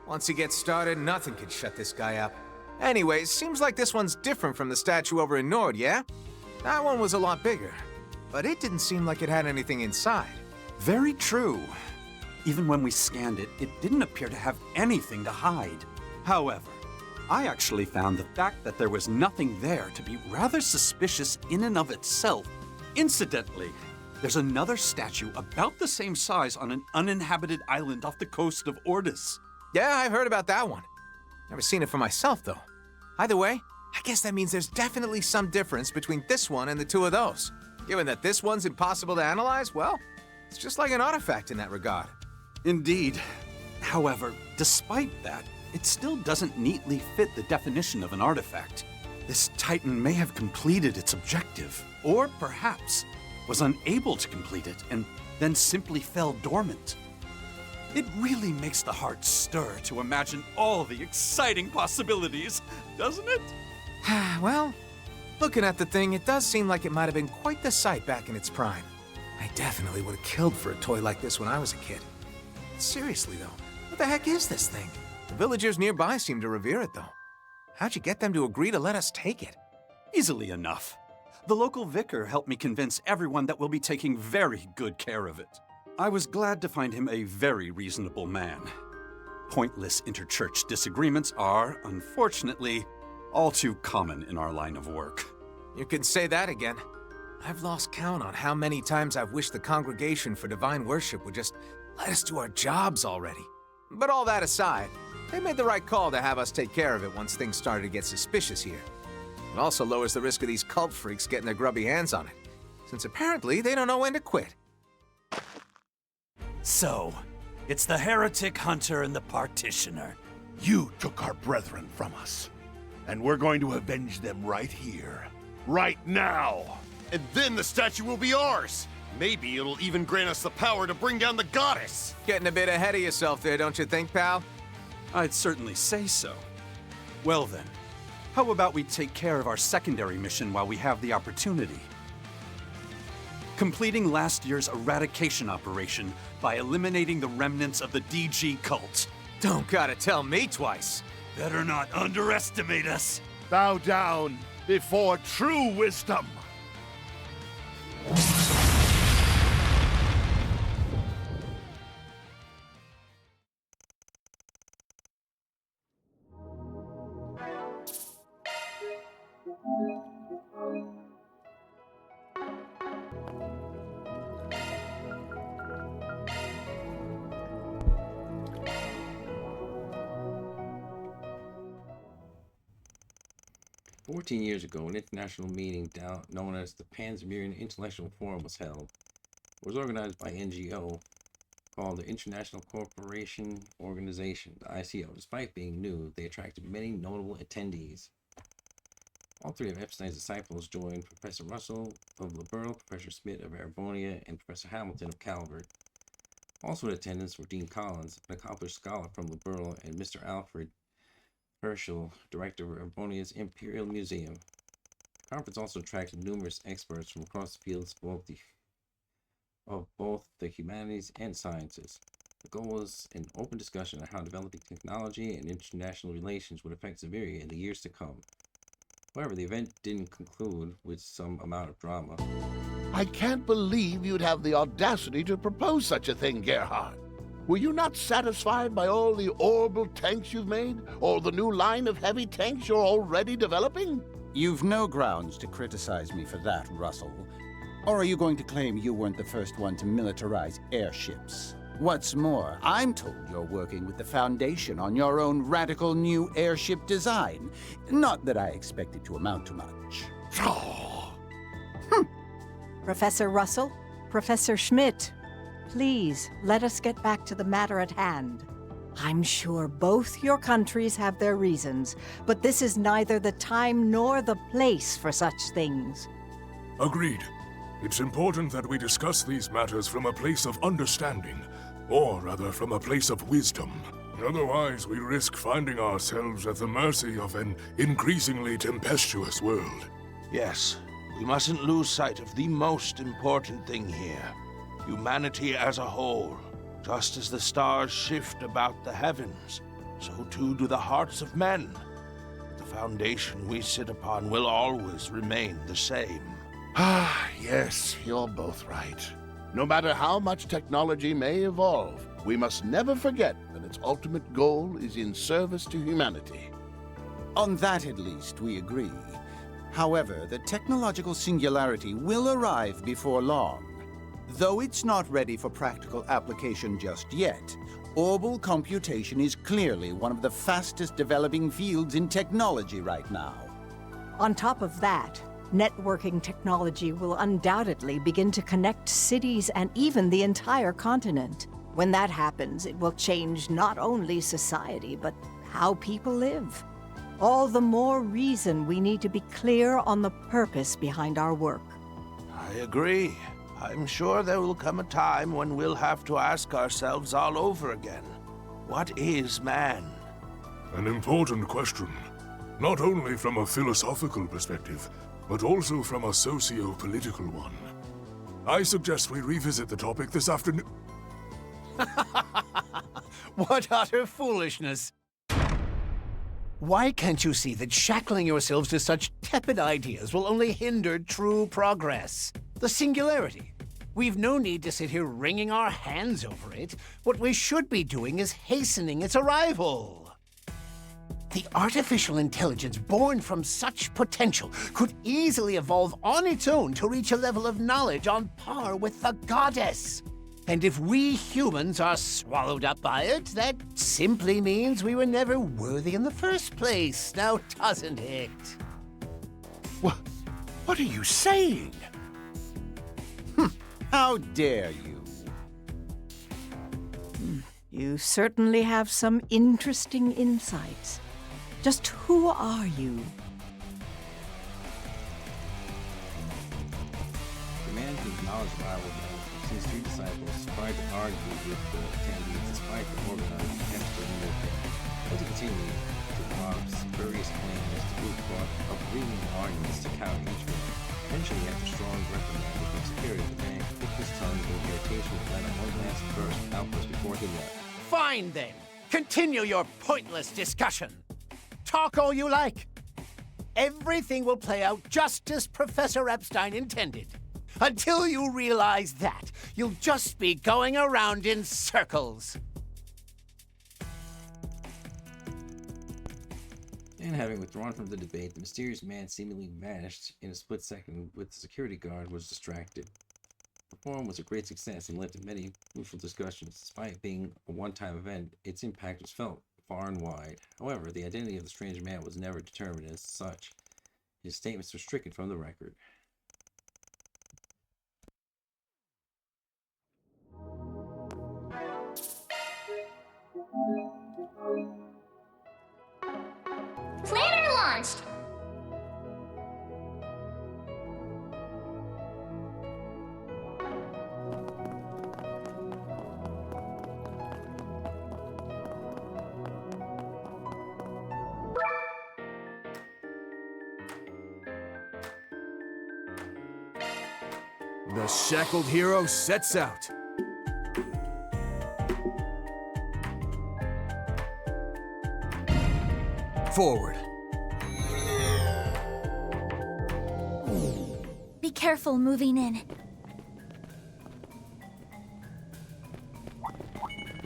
Once he gets started, nothing can shut this guy up. Anyways, seems like this one's different from the statue over in Nord, yeah? That one was a lot bigger, but it didn't seem like it had anything inside. Very true. Even when we scanned it, it didn't appear to have anything to hide. However, I actually found the fact that there was nothing there to be rather suspicious in and of itself. Incidentally, there's another statue about the same size on an uninhabited island off the coast of Ordis. Yeah, I've heard about that one. Never seen it for myself, though. Either way, I guess that means there's definitely some difference between this one and the two of those. Given that this one's impossible to analyze, well, it's just like an artifact in that regard. Indeed. However, despite that, it still doesn't neatly fit the definition of an artifact. This Titan may have completed its objective, or perhaps was unable to complete it and then simply fell dormant. It really makes the heart stir to imagine all the exciting possibilities, doesn't it? Well, looking at the thing, it does seem like it might have been quite the sight back in its prime. I definitely would have killed for a toy like this when I was a kid. Seriously, though, what the heck is this thing? The villagers nearby seem to revere it, though. How'd you get them to agree to let us take it? Easily enough. The local vicar helped me convince everyone that we'll be taking very good care of it. I was glad to find him a very reasonable man. Pointless interchurch disagreements are, unfortunately, all too common in our line of work. You can say that again. I've lost count on how many times I've wished the Congregation for Divine Worship would just let us do our jobs already. But all that aside, they made the right call to have us take care of it once things started to get suspicious here. It also lowers the risk of these cult freaks getting their grubby hands on it, since apparently they don't know when to quit. So, it's the heretic hunter and the partitioner. You took our brethren from us, and we're going to avenge them right here, right now. And then the statue will be ours. Maybe it'll even grant us the power to bring down the goddess. Getting a bit ahead of yourself there, don't you think, pal? I'd certainly say so. Well then, how about we take care of our secondary mission while we have the opportunity? Completing last year's eradication operation by eliminating the remnants of the DG cult. Don't gotta tell me twice. Better not underestimate us. Bow down before true wisdom. "14 years ago, an international meeting known as the Pan-Siberian Intellectual Forum was held. It was organized by NGO called the International Cooperation Organization, the ICO. Despite being new, they attracted many notable attendees. All three of Epstein's disciples joined: Professor Russell of Liberl, Professor Schmidt of Erebonia, and Professor Hamilton of Calvert. Also in attendance were Dean Collins, an accomplished scholar from Liberl, and Mr. Alfred Herschel, director of Erebonia's Imperial Museum. The conference also attracted numerous experts from across the fields of both the humanities and sciences. The goal was an open discussion on how developing technology and international relations would affect Siberia in the years to come. However, the event didn't conclude with some amount of drama. I can't believe you'd have the audacity to propose such a thing, Gerhard. Were you not satisfied by all the orbital tanks you've made? Or the new line of heavy tanks you're already developing? You've no grounds to criticize me for that, Russell. Or are you going to claim you weren't the first one to militarize airships? What's more, I'm told you're working with the Foundation on your own radical new airship design. Not that I expect it to amount to much. Professor Russell, Professor Schmidt, please let us get back to the matter at hand. I'm sure both your countries have their reasons, but this is neither the time nor the place for such things. Agreed. It's important that we discuss these matters from a place of understanding, or rather from a place of wisdom. Otherwise, we risk finding ourselves at the mercy of an increasingly tempestuous world. Yes, we mustn't lose sight of the most important thing here. Humanity as a whole. Just as the stars shift about the heavens, so too do the hearts of men. The foundation we sit upon will always remain the same. Ah, yes, you're both right. No matter how much technology may evolve, we must never forget that its ultimate goal is in service to humanity. On that, at least, we agree. However, the technological singularity will arrive before long. Though it's not ready for practical application just yet, orbital computation is clearly one of the fastest developing fields in technology right now. On top of that, networking technology will undoubtedly begin to connect cities and even the entire continent. When that happens, it will change not only society, but how people live. All the more reason we need to be clear on the purpose behind our work. I agree. I'm sure there will come a time when we'll have to ask ourselves all over again. What is man? An important question. Not only from a philosophical perspective, but also from a socio-political one. I suggest we revisit the topic this afternoon. What utter foolishness! Why can't you see that shackling yourselves to such tepid ideas will only hinder true progress? The singularity. We've no need to sit here wringing our hands over it. What we should be doing is hastening its arrival. The artificial intelligence born from such potential could easily evolve on its own to reach a level of knowledge on par with the goddess. And if we humans are swallowed up by it, that simply means we were never worthy in the first place, now doesn't it? What are you saying? How dare you? You certainly have some interesting insights. Just who are you? The man whose knowledge rivaled his three disciples tried to argue with the attendees despite the organized attempts to remove him. As he continued to Bob's spurious claims, the group brought up reaming arguments to counter each one. Eventually, after strong reprimand from security, the man clicked his tongue in irritation and let out one last outburst before he left. Fine then. Continue your pointless discussion. Talk all you like. Everything will play out just as Professor Epstein intended. Until you realize that, you'll just be going around in circles. And having withdrawn from the debate, the mysterious man seemingly vanished in a split second when the security guard was distracted. The forum was a great success and led to many fruitful discussions. Despite being a one-time event, its impact was felt far and wide. However, the identity of the strange man was never determined as such. His statements were stricken from the record. Planner launched! The shackled hero sets out. Forward. Be careful moving in.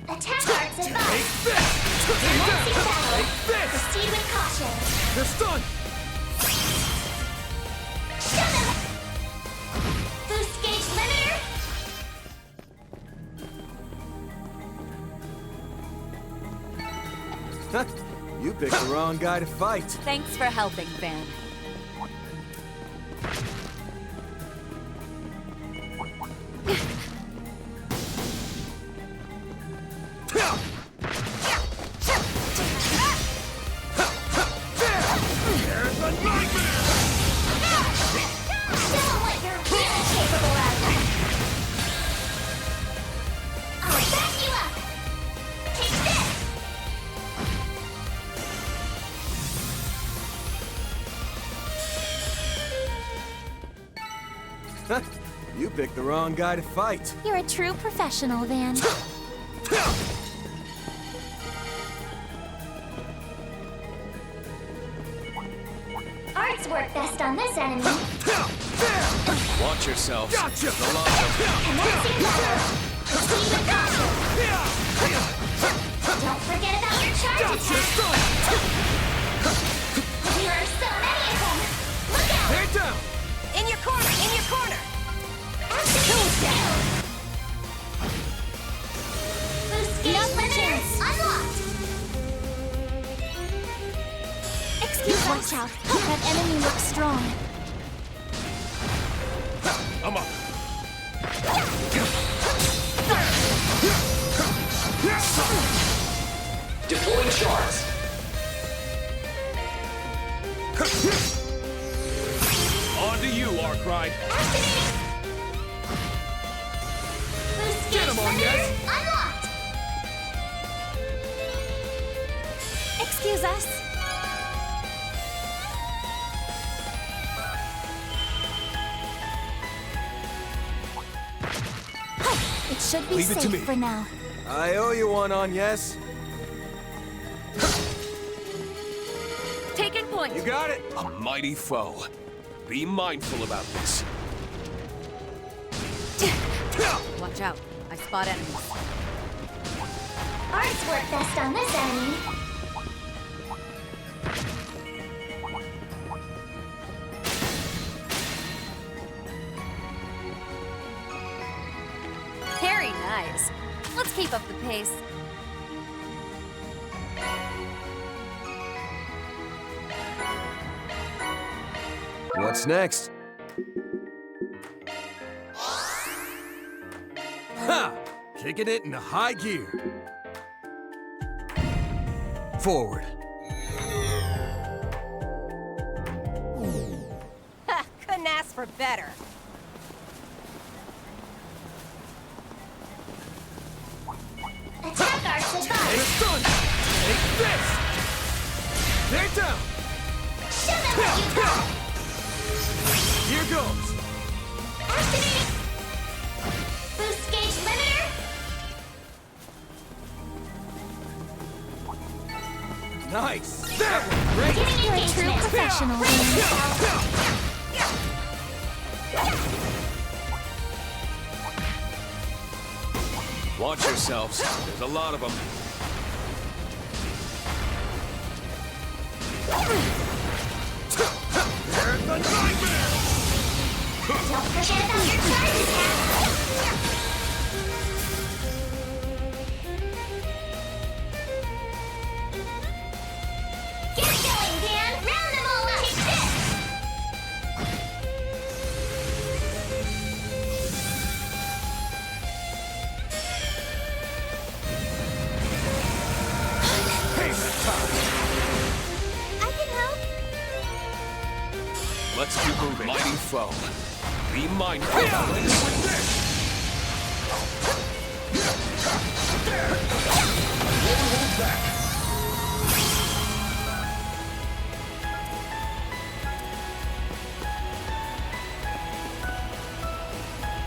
Attack arts advance! Commencing battle! Proceed with caution! They're stunned! Boost gauge limiter! You picked the wrong guy to fight. Thanks for helping, Van. You picked the wrong guy to fight. You're a true professional, Van. Arts work best on this enemy. Watch yourself. Gotcha! The lava. Commencing battle. Proceed with caution. Don't forget about your charge attack. There are so many of them. Look out! Head down. In your corner! In your corner! Boost gauge limiter unlocked. Excuse us. Watch out. That enemy looks strong. I'm up. Deploying shards. On to you, Arkwright. Boost Get gauge him on, limiter yes. unlocked. Excuse us. It should be Leave it to me. safe for now. I owe you one on yes. Taking point. You got it. A mighty foe. Be mindful about this. Watch out. I spot enemies. Arts work best on this enemy. eyes. Let's keep up the pace. What's next? Ha! Kicking it into high gear. Forward. Ha! Couldn't ask for better. Attack our survive. It's done! Take this! They're down! Show them what you got. Here goes! Activating. Boost gauge limiter. Nice! That was great! Giving You're a true engagement. professional. Watch yourselves. There's a lot of them. There's the nightmare! Don't forget about your charge attack. Get going, Dan. Round them all up. Take this. I can help. Let's keep moving. Mighty foe. Be mindful about it with this! Never hold back.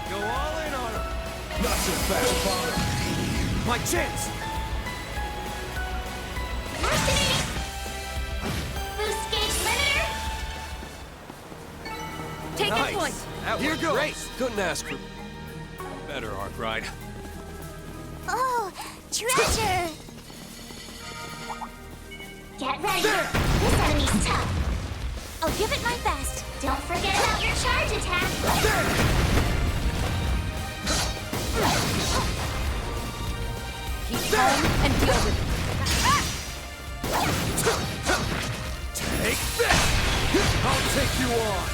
Go all in on him. Not so fast, father. My chance! Activating. Boost gauge limiter. Take Nice. it point. That Here was goes. great. Couldn't ask for better, Arkwright. Oh, treasure! Get ready. This enemy's tough. I'll give it my best. Don't forget about your charge attack. Keep calm and deal with it. Take this! I'll take you on!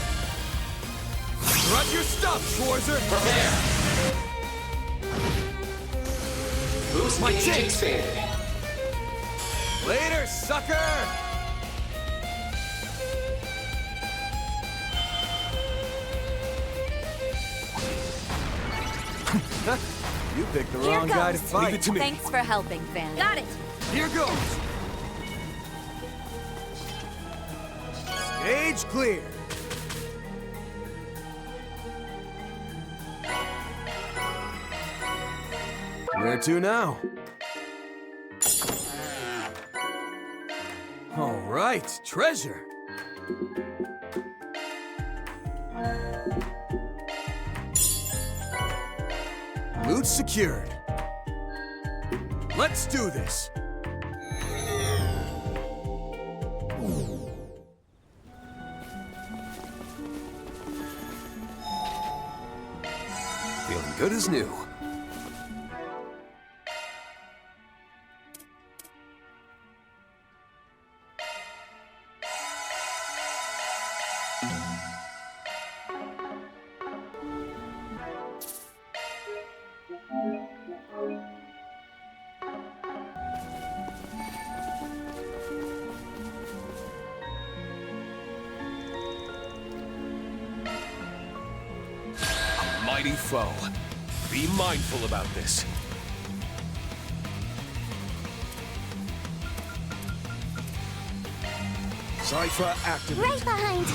Strut your stuff, Schwarzer! Prepare. Boost My gauge chance. expanded. Later, sucker! You picked the Here wrong guy to goes. fight. Leave it to me. Thanks for helping, Van. Got it. Here goes! Stage clear! Where to now? All right, treasure! Loot secured. Let's do this! Feeling good as new. A mighty foe. Be mindful about this. Cypher activated. Right behind you.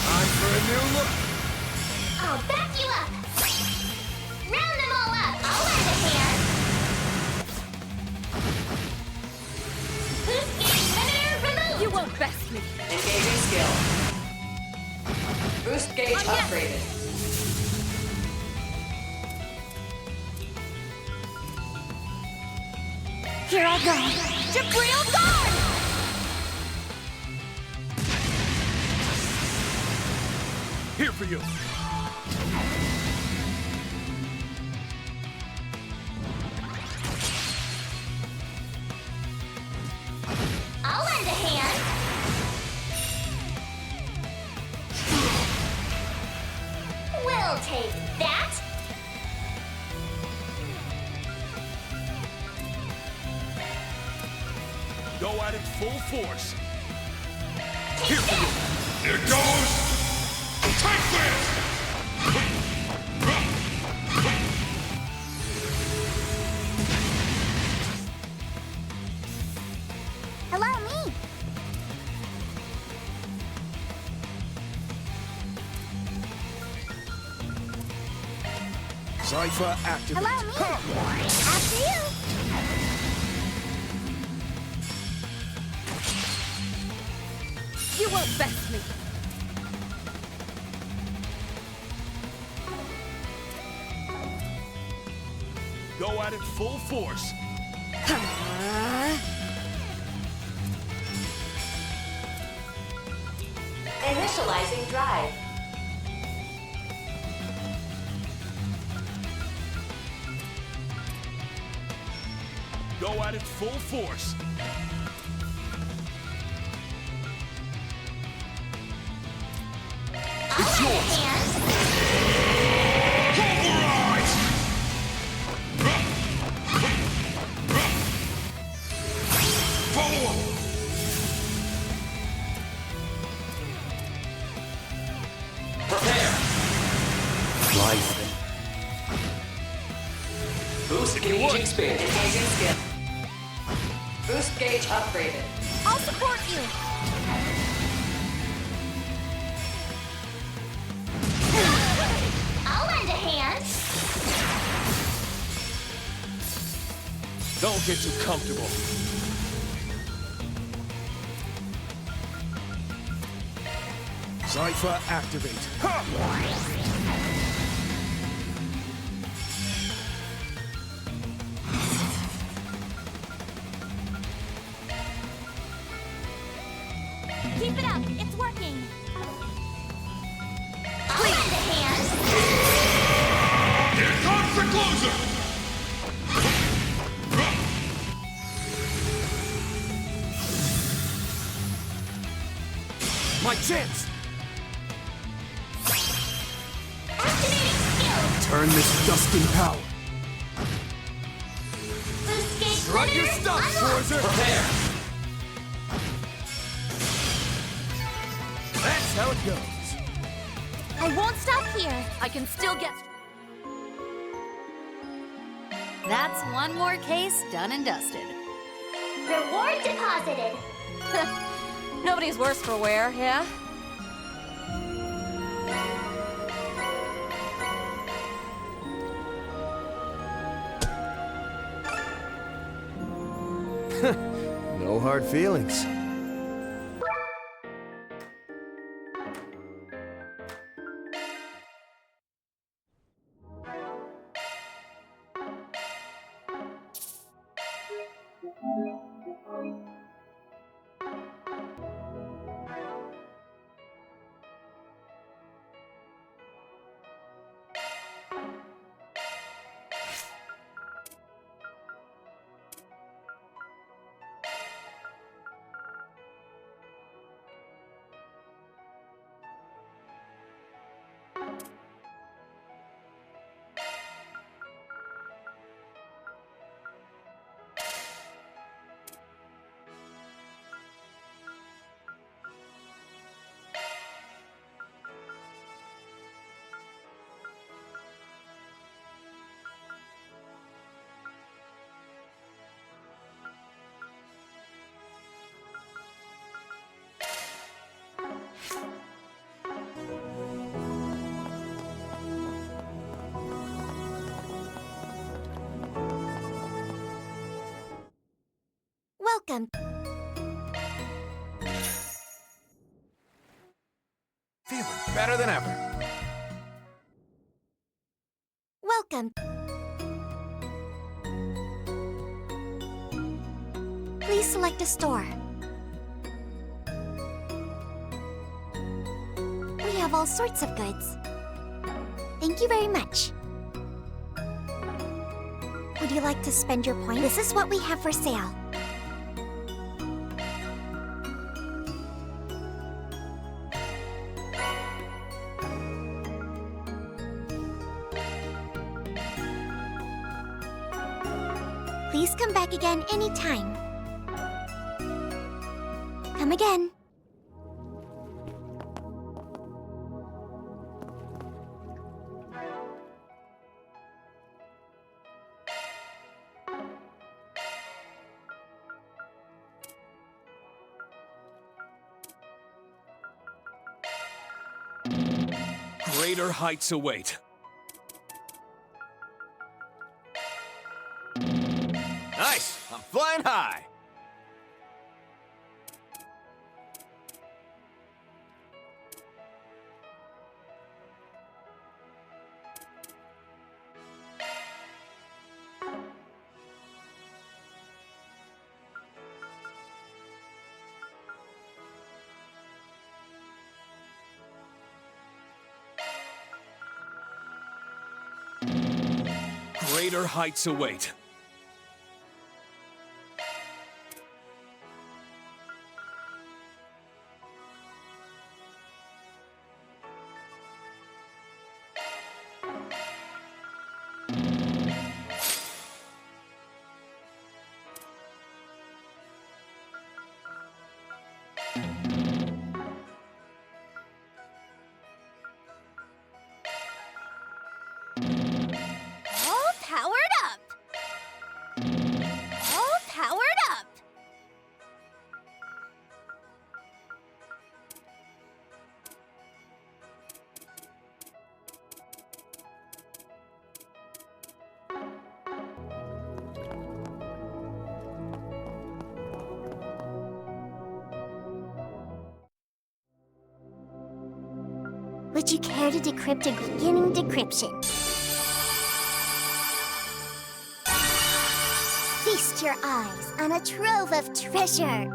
Time for a new look. I'll back you up. Round them all up. I'll lend a hand. Boost gauge limiter removed. You won't best me. Engaging skill. Boost gauge upgraded. Here I go. Jabril gone! Here for you. Go at it full force. Here goes! Take this! Allow me. Cypher activate. Allow me. After you. You won't best me. Go at it full force. Initializing drive. Go at it full force. It's yours. Follow up! Prepare! Life. Boost gauge expanded. Engaging skill. Boost gauge upgraded. I'll support you. I'll lend a hand. Don't get too comfortable. Cypher activate. Keep it up. It's working. I'll lend a hand. Here comes the closer! My chance! Activating skill. Turn this dust in power. Boost gauge Strut your limiter stuff, unlocked. Schwarzer! Prepare! That's how it goes. I won't stop here. I can still get... That's one more case done and dusted. Reward deposited. Nobody's worse for wear, yeah? No hard feelings. Welcome. Feeling better than ever. Welcome. Please select a store. We have all sorts of goods. Thank you very much. Would you like to spend your points? This is what we have for sale. Please come back again anytime. Come again. Greater heights await. Nice! I'm flying high! Greater heights await. All powered up. All powered up. Would you care to decrypt a beginning decryption? Feast your eyes on a trove of treasure.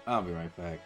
I'll be right back.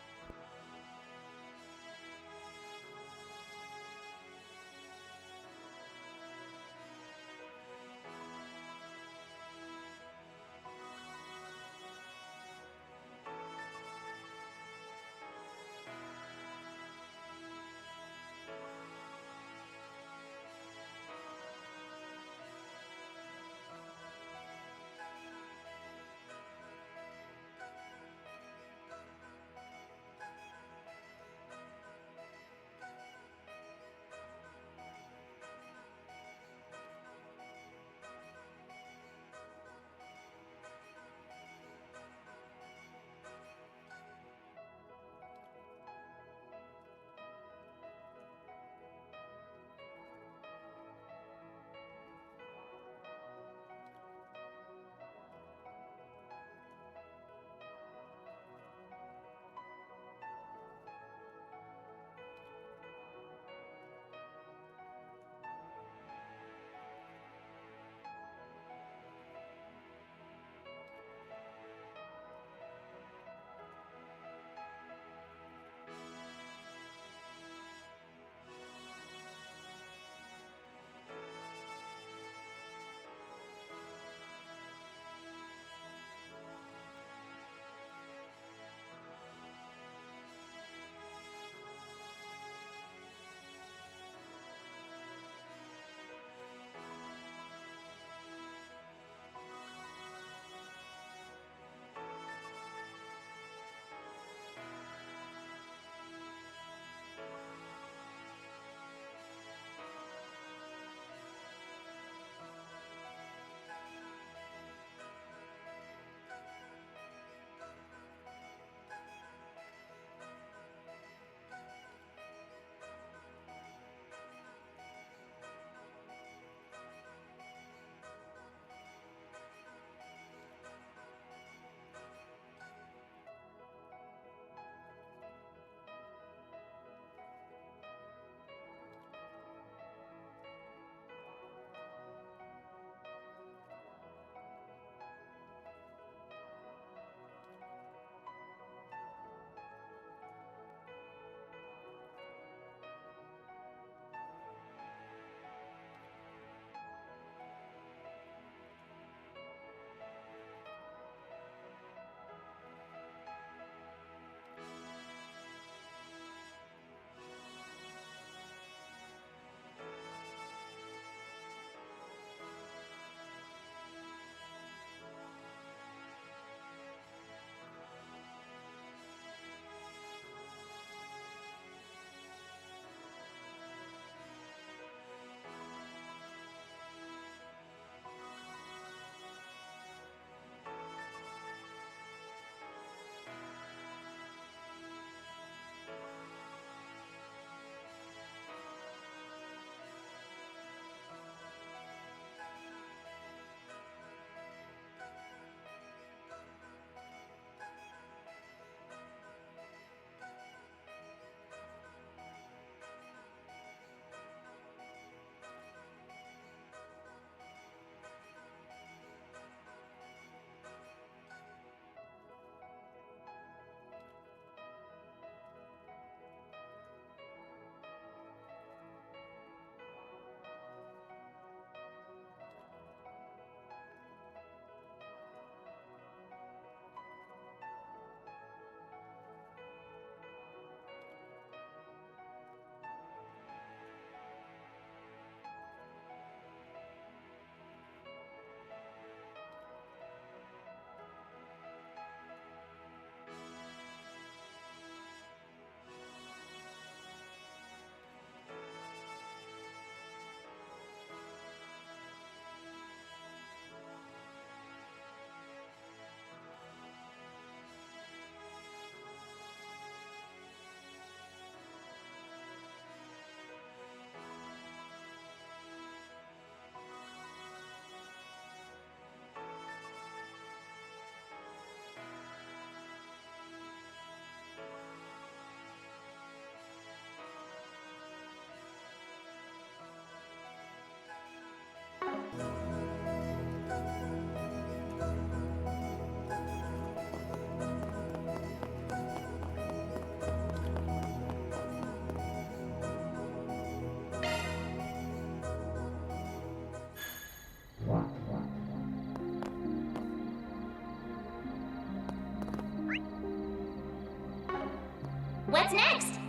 What's next?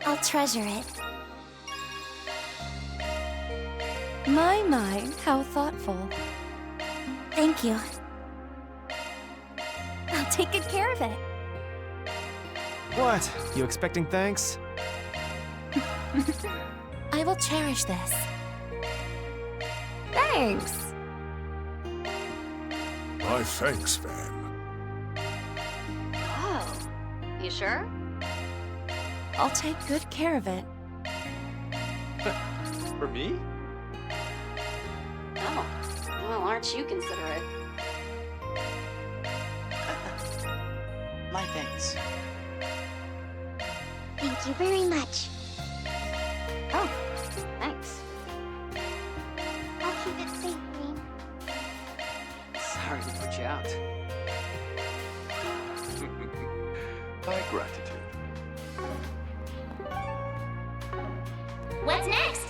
I'll treasure it. My, how thoughtful. Thank you. I'll take good care of it. What? You expecting thanks? I will cherish this. Thanks. My thanks, Van. Oh, you sure? I'll take good care of it. For me? Oh, well, aren't you considerate? My thanks. Thank you very much. Oh, thanks. I'll keep it safe, Green. Sorry to put you out. My gratitude. What's next?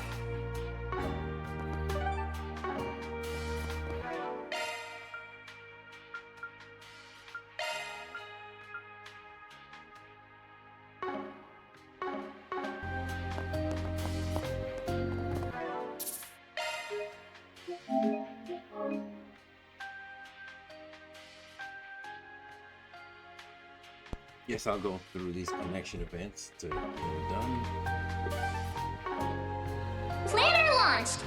Guess I'll go through these connection events to get it done. Planner launched!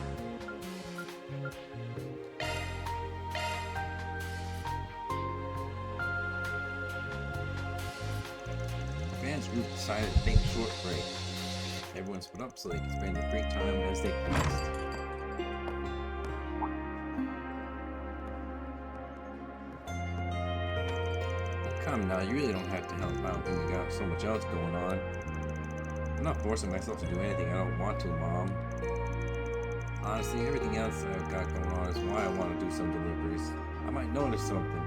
Van's group decided to take a short break. Everyone split up so they can spend their free time as they pleased. Come now, you really don't have to help out when you got so much else going on. I'm not forcing myself to do anything I don't want to, Mom. Honestly, everything else I've got going on is why I want to do some deliveries. I might notice something.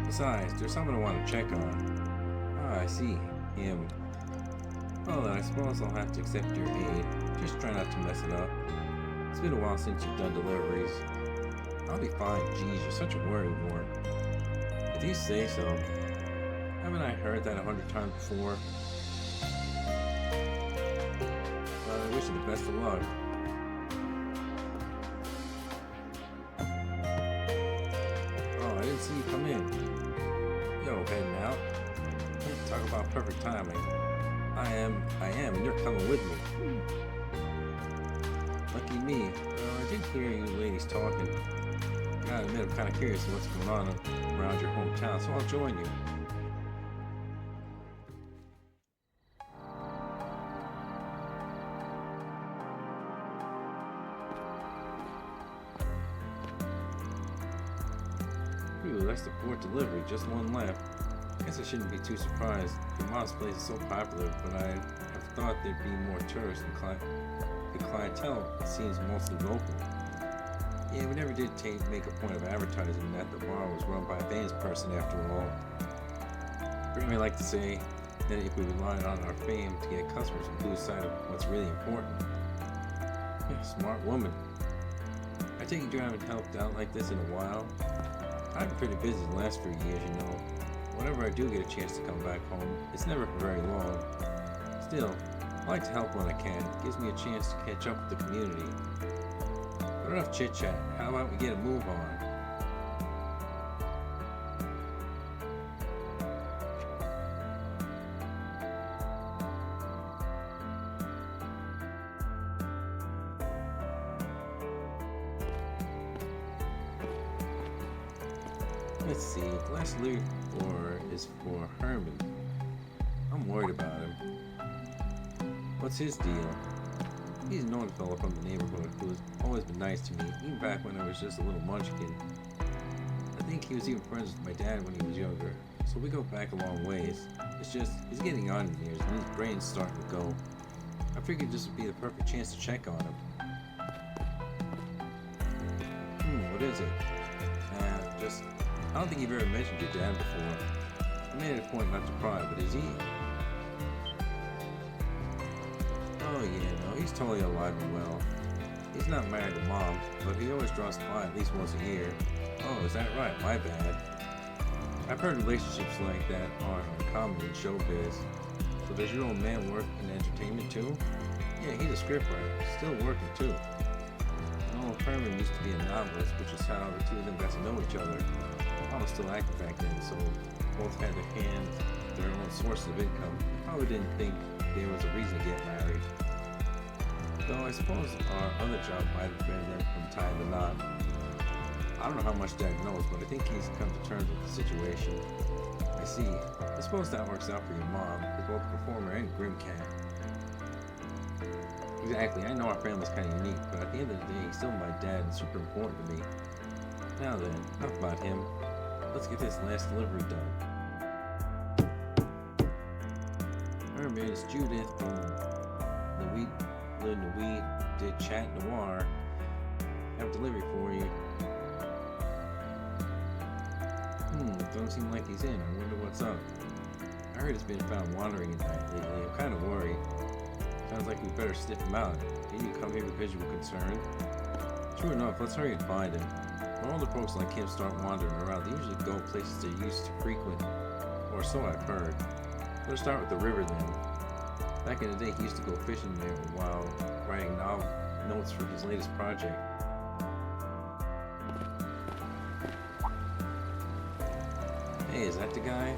Besides, there's someone I want to check on. Ah, I see. Him. Well then, I suppose I'll have to accept your aid. Just try not to mess it up. It's been a while since you've done deliveries. I'll be fine. Geez, you're such a worrywart. If you say so. Haven't I heard that 100 times before? Well, I wish you the best of luck. Oh, I didn't see you come in. Yo, heading out? Talk about perfect timing. I am, and you're coming with me. Lucky me. I did hear you ladies talking. Gotta admit, I'm kind of curious what's going on around your hometown, so I'll join you. Ooh, that's the fourth delivery, just one left. I guess I shouldn't be too surprised. Your mom's place is so popular, but I have thought there'd be more tourists and the clientele seems mostly local. Yeah, we never did make a point of advertising that the bar was run by a famous person after all. Bring me like to say that if we relied on our fame to get customers, we lose sight of what's really important. Yeah, smart woman. I take it you haven't helped out like this in a while. I've been pretty busy the last few years, you know. Whenever I do get a chance to come back home, it's never for very long. Still, I like to help when I can. It gives me a chance to catch up with the community. But enough chit-chat. How about we get a move on? Let's see, the last loot is for Herman. I'm worried about him. What's his deal? He's a known fellow from the neighborhood who's always been nice to me, even back when I was just a little munchkin. I think he was even friends with my dad when he was younger, so we go back a long ways. It's just, he's getting on in years and his brain's starting to go. I figured this would be the perfect chance to check on him. What is it? I don't think you've ever mentioned your dad before. I made it a point not to pry, but is he? Oh yeah, no, he's totally alive and well. He's not married to Mom, but he always draws by at least once a year. Oh, is that right? My bad. I've heard relationships like that are uncommon in showbiz. So does your old man work in entertainment too? Yeah, he's a scriptwriter, still working too. Nolan Perlman used to be a novelist, which is how the two of them got to know each other. Mom was still active back then, so both had their own sources of income. Probably didn't think there was a reason to get married. Though I suppose our other job might have been them from tying the knot. I don't know how much Dad knows, but I think he's come to terms with the situation. I see. I suppose that works out for your mom, who's both a performer and Grimcat. Exactly, I know our family's kind of unique, but at the end of the day, he's still my dad and super important to me. Now then, enough about him. Let's get this last delivery done. Herman, it's Judith from Le Nuit de Chat Noir. I have a delivery for you. Don't seem like he's in. I wonder what's up. I heard he's been found wandering at night lately. I'm kind of worried. Sounds like we better sniff him out. Didn't you come here because you were concerned? True enough, let's hurry and find him. When older folks like him start wandering around, they usually go places they used to frequent. Or so I've heard. Let's start with the river then. Back in the day, he used to go fishing there while writing notes for his latest project. Hey, is that the guy?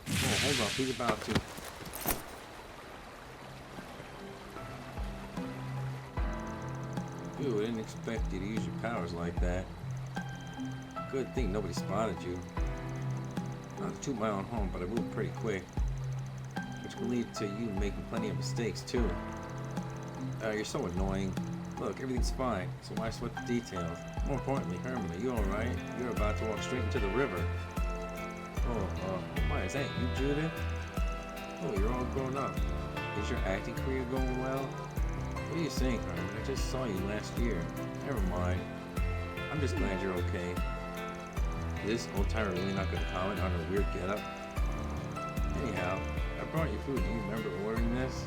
Oh, hold up, he's about to. Ooh, I didn't expect you to use your powers like that. Good thing nobody spotted you. Not to toot my own home, but I moved pretty quick. Which can lead to you making plenty of mistakes, too. You're so annoying. Look, everything's fine, so why sweat the details? More importantly, Herman, are you alright? You're about to walk straight into the river. Why is that you, Judith? Oh, you're all grown up. Is your acting career going well? What are you saying, Herman? I just saw you last year. Never mind. I'm just glad you're okay. Is this old timer really not going to comment on her weird getup? Anyhow, I brought you food. Do you remember ordering this?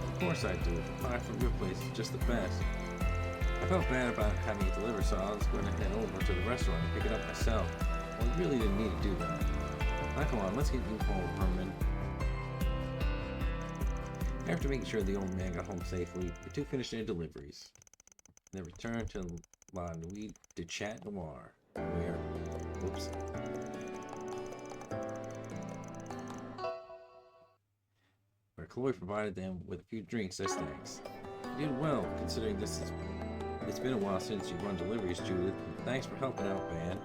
Of course I do. The pie from your place is just the best. I felt bad about having it delivered, so I was going to head over to the restaurant and pick it up myself. Well, you really didn't need to do that. Now come on, let's get you home, Herman. After making sure the old man got home safely, the two finished their deliveries. They returned to La Nuit de Chat Noir, where Chloe provided them with a few drinks as thanks. You did well, considering it's been a while since you run deliveries, Judith. Thanks for helping out, man.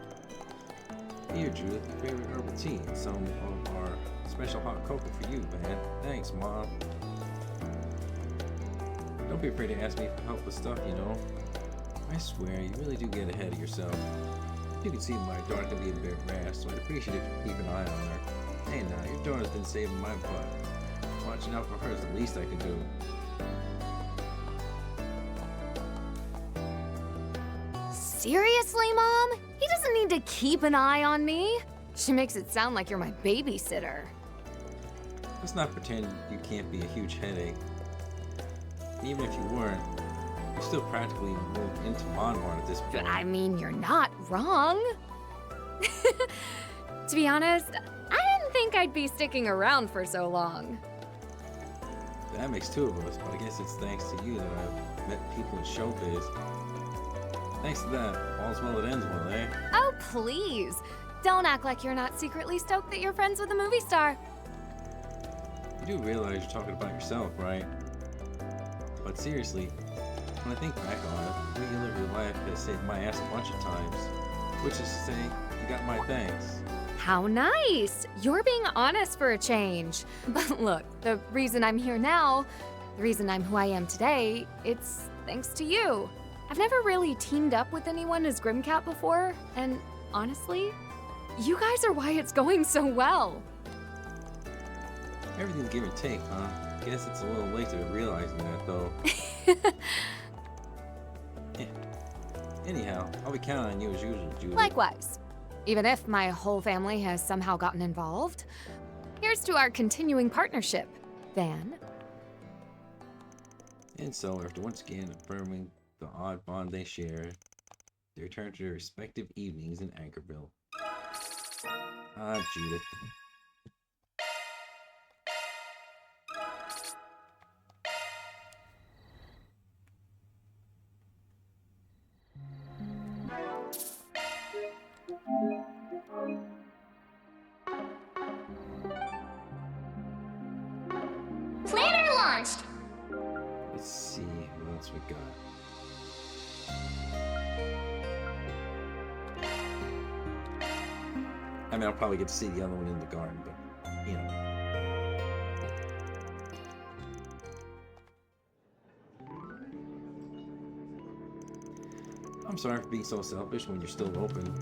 Here, Judith, your favorite herbal tea and some of our special hot cocoa for you, man. Thanks, Mom. Don't be afraid to ask me for help with stuff, you know. I swear, you really do get ahead of yourself. You can see my daughter can be a bit rash, so I'd appreciate it if you keep an eye on her. Hey now, your daughter's been saving my butt. Watching out for her is the least I can do. Seriously, Mom? He doesn't need to keep an eye on me. She makes it sound like you're my babysitter. Let's not pretend you can't be a huge headache. Even if you weren't, you still practically moved into Monmart at this point. I mean, you're not wrong. To be honest, I didn't think I'd be sticking around for so long. That makes two of us, but I guess it's thanks to you that I've met people in showbiz. Thanks to that, all's well that ends well, eh? Oh, please. Don't act like you're not secretly stoked that you're friends with a movie star. You do realize you're talking about yourself, right? But seriously, when I think back on it, the way you live your life has saved my ass a bunch of times. Which is to say, you got my thanks. How nice! You're being honest for a change. But look, the reason I'm here now, the reason I'm who I am today, it's thanks to you. I've never really teamed up with anyone as Grimcat before, and honestly, you guys are why it's going so well. Everything's give and take, huh? Guess it's a little late to realizing that, though. Yeah. Anyhow, I'll be counting on you as usual, Julie. Likewise. Even if my whole family has somehow gotten involved, here's to our continuing partnership, Van. And so, after once again affirming the odd bond they shared, They return to their respective evenings in Anchorville. Ah, Judith. Planner launched! Let's see what else we got. I mean, I'll probably get to see the other one in the garden, but, you know. I'm sorry for being so selfish when you're still open.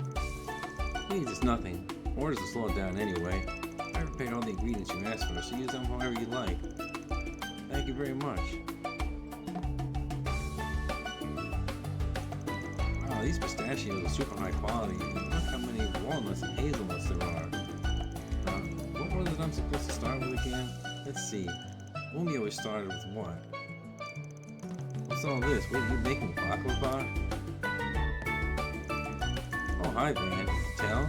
Please, it's nothing. Orders will slow it down anyway. I prepared all the ingredients you asked for, so use them however you like. Thank you very much. Wow, these pistachios are super high quality. Look how many walnuts and hazelnuts there are. What was it I'm supposed to start with again? Let's see. Umi always started with what? What's all this? What are you making, baklava? Oh, hi, Van. Tell?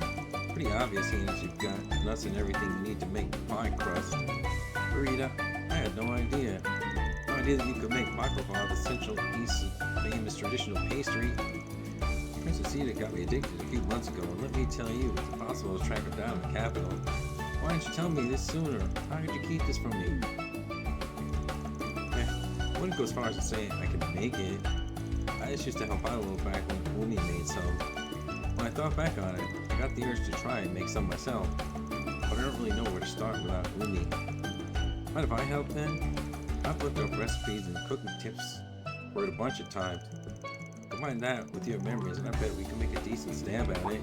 Pretty obvious, seeing as you've got nuts and everything you need to make pie crust. Burrito? I had no idea. No idea that you could make baklava, the Central East's famous traditional pastry. Princess Edith got me addicted a few months ago, and let me tell you, it's impossible to track her down in the capital. Why didn't you tell me this sooner? How could you keep this from me? I wouldn't go as far as to say I could make it. I just used to help out a little back when Umi made some. When I thought back on it, I got the urge to try and make some myself, but I don't really know where to start without Umi. Mind if I help then? I've looked up recipes and cooking tips for it a bunch of times. Combine that with your memories, and I bet we can make a decent stab at it.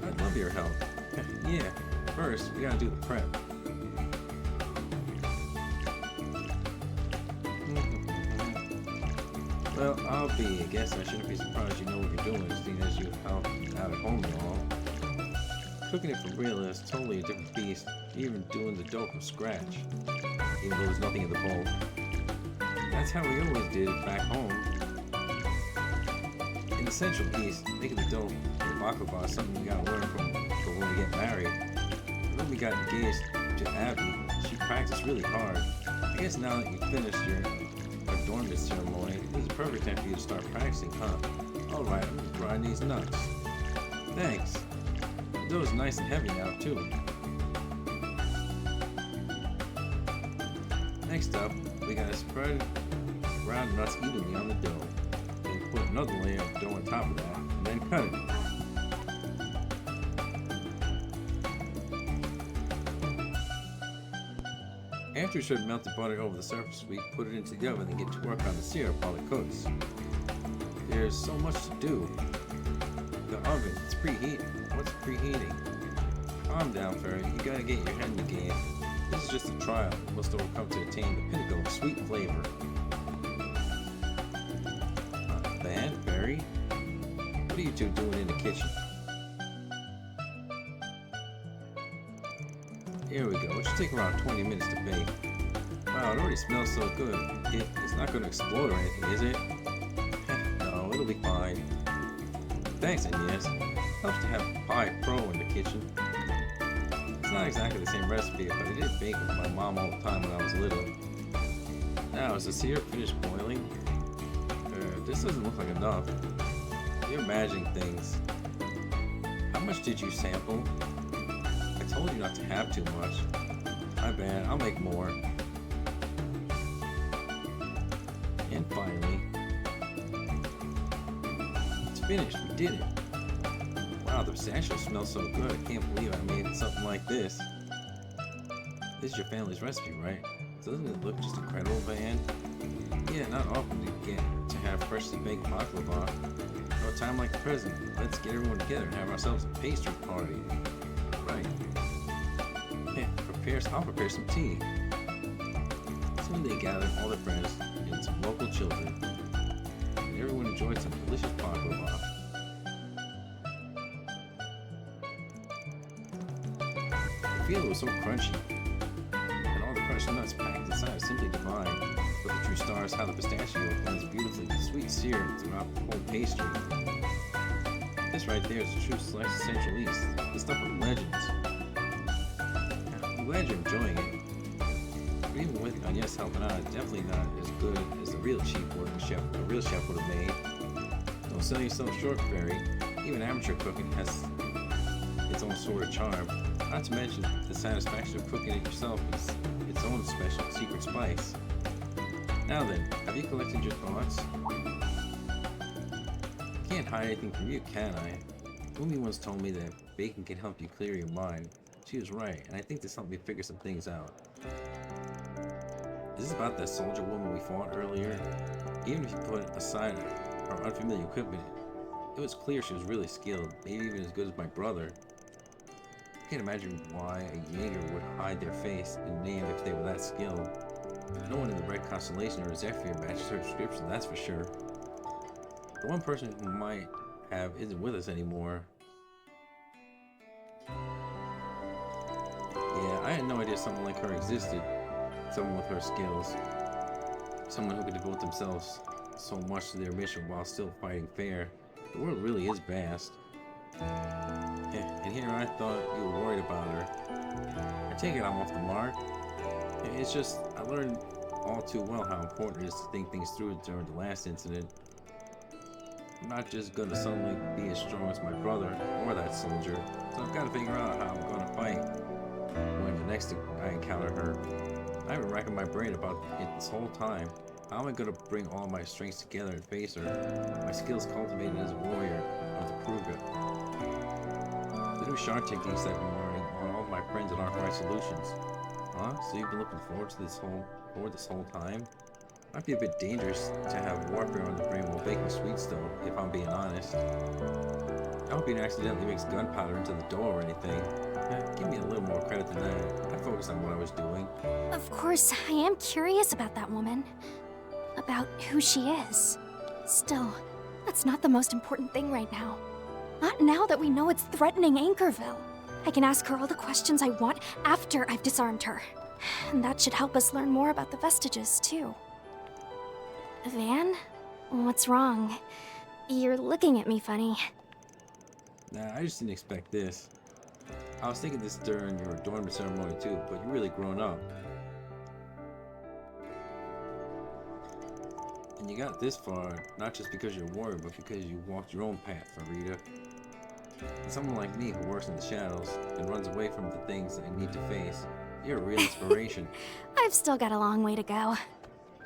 I'd love your help. Yeah, first, we gotta do the prep. Well, I'll be. I guess I shouldn't be surprised you know what you're doing, seeing as you help out at home and all. Cooking it for real is totally a different beast, even doing the dough from scratch, even though there's nothing in the bowl. That's how we always did it back home. In the Central East, making the dough for baklava is something we gotta learn from for when we get married. When we got engaged to Abby, she practiced really hard. I guess now that you've finished your adornment ceremony, this is a perfect time for you to start practicing, huh? Alright, I'm just grinding these nuts. Thanks. The dough is nice and heavy now, too. Next up, we gotta spread ground nuts evenly on the dough. Then put another layer of dough on top of that, and then cut it. After we should melt the butter over the surface, we put it into the oven and get to work on the syrup while it cooks. There's so much to do. The oven, it's preheating. What's preheating? Calm down, Fairy. You gotta get your head in the game. This is just a trial. You must overcome to attain the pinnacle of sweet flavor. Van, Fairy? What are you two doing in the kitchen? Here we go. It should take around 20 minutes to bake. Wow, it already smells so good. It's not going to explode or anything, is it? No, it'll be fine. Thanks, Inez. Helps to have Pie Pro in the kitchen. It's not exactly the same recipe, but I did bake with my mom all the time when I was little. Now, is the syrup finished boiling? This doesn't look like enough. You're imagining things. How much did you sample? I told you not to have too much. My bad, I'll make more. And finally, it's finished, we did it. Wow, the pistachio smells so good, I can't believe I made something like this. This is your family's recipe, right? Doesn't it look just incredible, Van? Yeah, not often do you get to have freshly baked baklava. No time like the present. Let's get everyone together and have ourselves a pastry party. Right. Yeah, I'll prepare some tea. Soon they gathered all their friends and some local children, and everyone enjoyed some delicious baklava. The feel was so crunchy, and all the crushed nuts packed inside was simply divine. But the true star is how the pistachio blends beautifully with sweet syrup throughout the whole pastry. This right there is a true slice of Central East. The stuff of legends. I'm glad you're enjoying it. But even with Agnes helping out, it's definitely not as good as the real cheap work a real chef would have made. Don't sell yourself short, Fairy. Even amateur cooking has its own sort of charm. Not to mention the satisfaction of cooking it yourself is its own special secret spice. Now then, have you collected your thoughts? Can't hide anything from you, can I? Umi once told me that baking can help you clear your mind. She was right, and I think this helped me figure some things out. Is this about that soldier woman we fought earlier? Even if you put aside our unfamiliar equipment, it was clear she was really skilled, maybe even as good as my brother. I can't imagine why a Jaeger would hide their face and name if they were that skilled. No one in the Red Constellation or Zephyr matches her description, that's for sure. The one person who might have isn't with us anymore. Yeah, I had no idea someone like her existed. Someone with her skills. Someone who could devote themselves so much to their mission while still fighting fair. The world really is vast. And here I thought you were worried about her. I take it I'm off the mark. It's just, I learned all too well how important it is to think things through during the last incident. I'm not just gonna suddenly be as strong as my brother or that soldier, so I've got to figure out how I'm gonna fight when the next I encounter her. I've been racking my brain about it this whole time. How am I gonna bring all my strengths together and face her? My skills cultivated as a warrior of the Kruger. The new shard techniques that I've been learning on all of my friends at Arkwright Solutions. Huh? So you've been looking forward to this whole time? Might be a bit dangerous to have warfare on the brain while baking sweets though, if I'm being honest. I hope you didn't accidentally mix gunpowder into the dough or anything. Give me a little more credit than that. I focused on what I was doing. Of course, I am curious about that woman. About who she is. Still, that's not the most important thing right now. Not now that we know it's threatening Anchorville. I can ask her all the questions I want after I've disarmed her. And that should help us learn more about the vestiges, too. Van? What's wrong? You're looking at me funny. Nah, I just didn't expect this. I was thinking this during your adornment ceremony too, but you're really grown up. And you got this far, not just because you're a warrior, but because you walked your own path, Farida. And someone like me who works in the shadows and runs away from the things that I need to face, you're a real inspiration. I've still got a long way to go.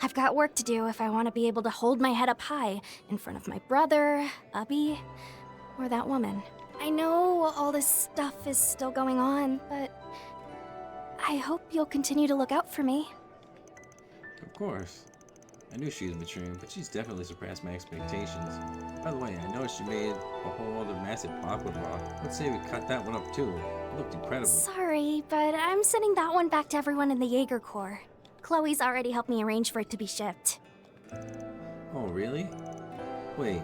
I've got work to do if I want to be able to hold my head up high in front of my brother, Ubby, or that woman. I know all this stuff is still going on, but I hope you'll continue to look out for me. Of course. I knew she was maturing, but she's definitely surpassed my expectations. By the way, I noticed you made a whole other massive baklava. Let's say we cut that one up too. It looked incredible. Sorry, but I'm sending that one back to everyone in the Jaeger Corps. Chloe's already helped me arrange for it to be shipped. Oh, really? Wait.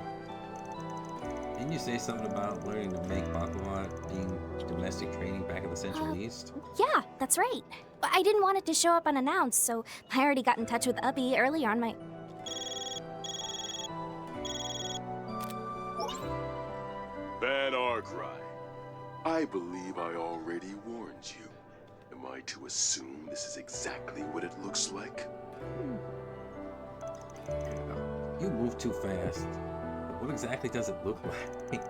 Didn't you say something about learning to make baklava being domestic training back in the Central East? Yeah, that's right. But I didn't want it to show up unannounced, so I already got in touch with Ubby earlier on my... Van Arkwright, I believe I already warned you. Am I to assume this is exactly what it looks like? You move too fast. What exactly does it look like?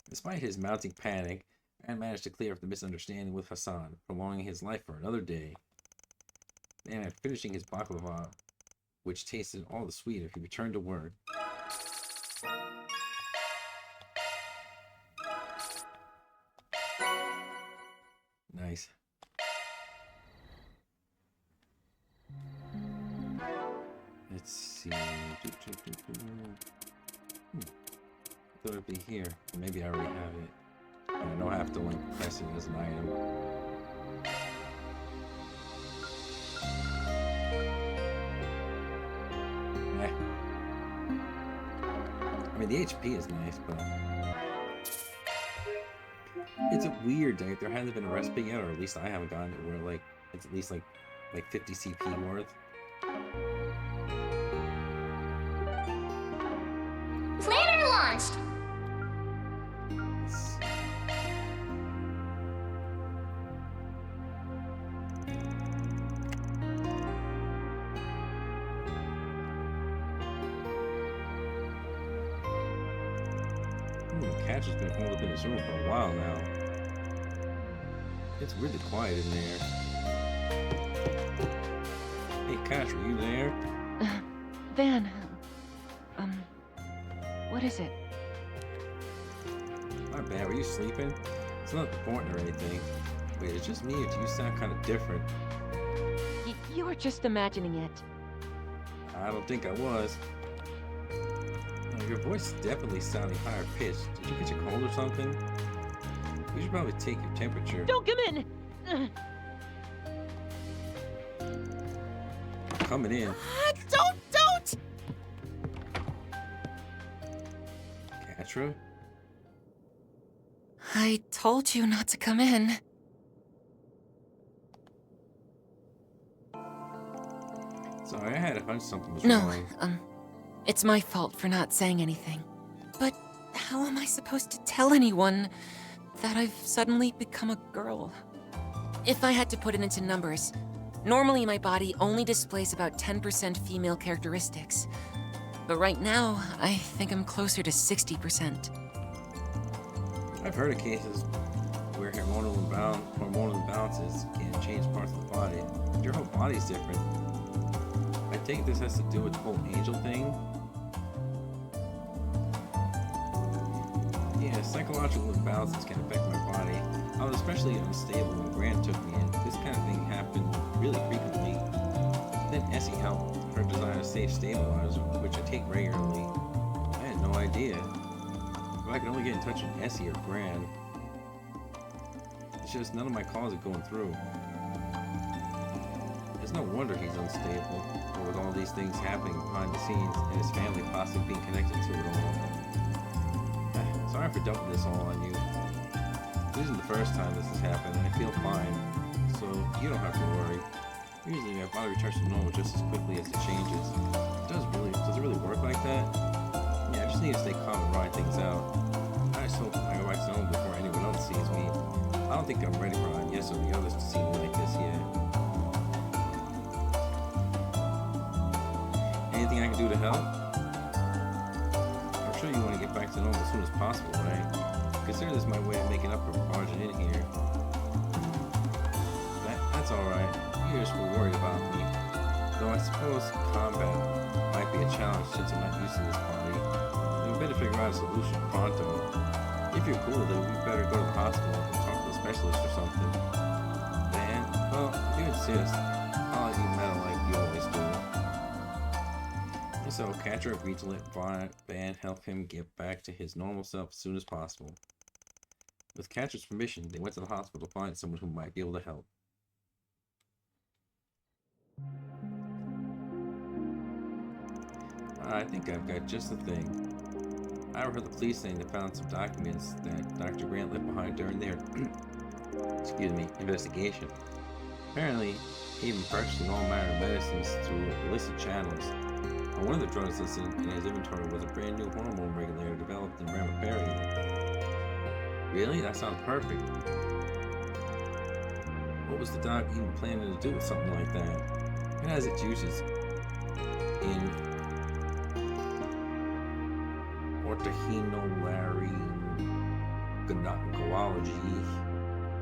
Despite his mounting panic, Van managed to clear up the misunderstanding with Hassan, prolonging his life for another day. Then, after finishing his baklava, which tasted all the sweeter, he returned to work. Nice. Let's see. Thought it'd be here. Maybe I already have it. I don't have to like press it as an item. I mean, the HP is nice, but it's weird that there hasn't been a recipe yet, or at least I haven't gotten it where like it's at least like like 50 CP worth. Planner launched! Catch has been holed up in this room for a while now. It's really quiet in there. Hey, Catch, are you there? Van, what is it? My bad, were you sleeping? It's not important or anything. Wait, it's just me or do you sound kind of different? You were just imagining it. I don't think I was. Your voice is definitely sounding higher pitched. Did you catch a cold or something? We should probably take your temperature. Don't come in! Coming in. Don't! Catra? I told you not to come in. Sorry, I had a hunch something was No, wrong. It's my fault for not saying anything. But how am I supposed to tell anyone that I've suddenly become a girl? If I had to put it into numbers, normally my body only displays about 10% female characteristics. But right now, I think I'm closer to 60%. I've heard of cases where hormonal imbalances can change parts of the body. Your whole body's different. I think this has to do with the whole angel thing. Yeah, psychological imbalances can affect my body. I was especially unstable when Grant took me in. This kind of thing happened really frequently. Then Essie helped her design a safe stabilizer, which I take regularly. I had no idea. If I could only get in touch with Essie or Gran. It's just none of my calls are going through. It's no wonder he's unstable, or with all these things happening behind the scenes, and his family possibly being connected to it all. Sorry for dumping this all on you. This isn't the first time this has happened, and I feel fine, so you don't have to worry. Usually my body returns to normal just as quickly as it changes. Does it really work like that? Yeah, I just need to stay calm and ride things out. I just hope I go back home before anyone else sees me. I don't think I'm ready for Agnes or the others to see me like this yet. Anything I can do to help? I'm sure you want to get back to normal as soon as possible, right? Consider this my way of making up for barging in here. That's alright. You're just worried about me. Though I suppose combat might be a challenge since I'm not used to this body. We better figure out a solution pronto. If you're cool with it, we better go to the hospital and talk to a specialist or something. Man, well, if you insist, I'll let you meddle like you always do. So Catra agreed to let Van help him get back to his normal self as soon as possible. With Catra's permission, they went to the hospital to find someone who might be able to help. I think I've got just the thing. I overheard the police saying they found some documents that Dr. Grant left behind during their investigation. Apparently, he even purchased all manner of medicines through illicit channels. And one of the drugs listed in his inventory was a brand new hormone regulator developed in Ramaparia. Really? That sounds perfect. What was the doc even planning to do with something like that? It has its uses in orthohinolaryngology,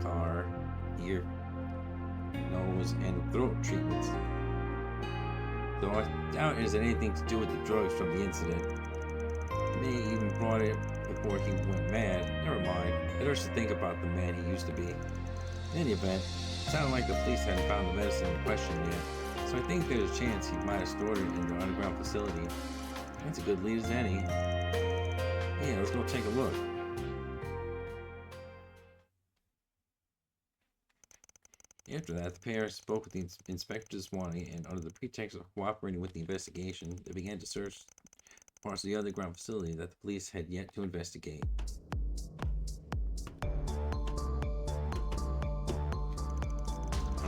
car, ear, nose, and throat treatments. Though I doubt it has anything to do with the drugs from the incident. May even brought it before he went mad. Never mind. It hurts to think about the man he used to be. In any event, it sounded like the police hadn't found the medicine in question yet, so I think there's a chance he might have stored it in the underground facility. That's a good lead as any. Yeah, let's go take a look. After that, the pair spoke with the Inspector Zwanni, and under the pretext of cooperating with the investigation, they began to search parts of the underground facility that the police had yet to investigate.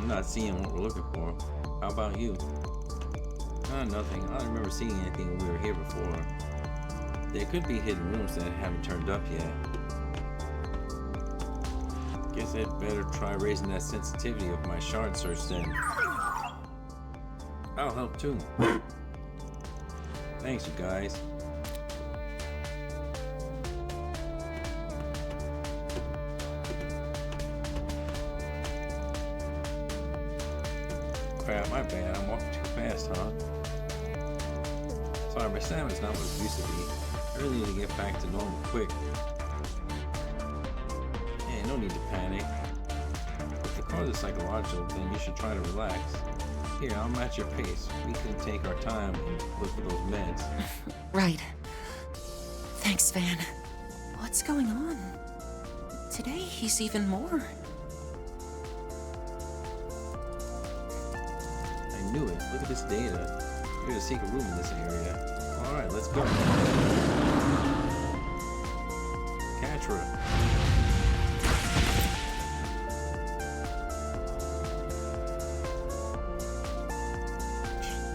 I'm not seeing what we're looking for. How about you? Nothing. I don't remember seeing anything when we were here before. There could be hidden rooms that haven't turned up yet. Guess I'd better try raising that sensitivity of my shard search then. That'll help too. Thanks, you guys. Crap, my bad. I'm walking too fast, huh? Sorry, my stamina's not what it used to be. I really need to get back to normal quick. Hey, no need to panic. If the cause is psychological, then you should try to relax. Here, I'll match your pace. We can take our time and look for those meds. Right. Thanks, Van. What's going on? Today, he's even more. I knew it. Look at this data. There's a secret room in this area. Alright, let's go. Catra.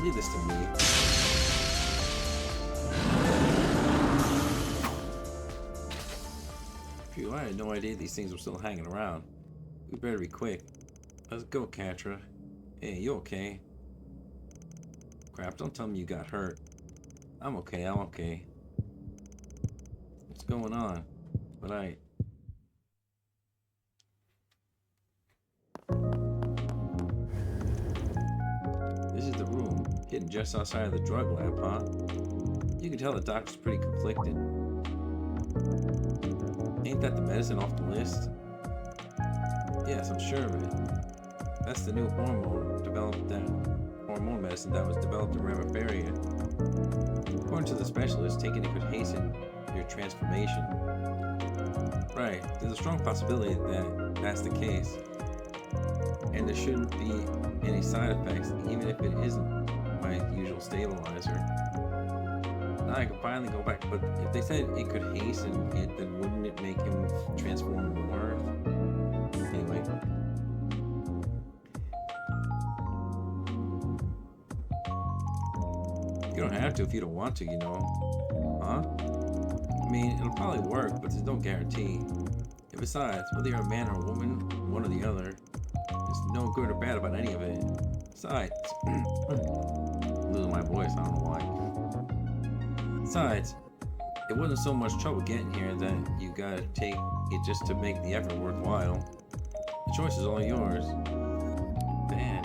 Leave this to me. Phew, I had no idea these things were still hanging around. We better be quick. Let's go, Catra. Hey, you okay? Crap, don't tell me you got hurt. I'm okay, I'm okay. What's going on? But This is the room, hidden just outside of the drug lab, huh? You can tell the doctor's pretty conflicted. Ain't that the medicine off the list? Yes, I'm sure of it. That's the new hormone medicine that was developed in Ramifaria. According to the specialist, taking it could hasten your transformation. Right, there's a strong possibility that that's the case. And there shouldn't be any side effects, even if it isn't my usual stabilizer. Now I can finally go back, but if they said it could hasten it, then wouldn't it make him transform more? Anyway. You don't have to if you don't want to, you know. Huh? I mean, it'll probably work, but there's no guarantee. And besides, whether you're a man or a woman, one or the other, there's no good or bad about any of it. Besides, I'm losing my voice, I don't know why. Besides, it wasn't so much trouble getting here that you gotta take it just to make the effort worthwhile. The choice is all yours. Man.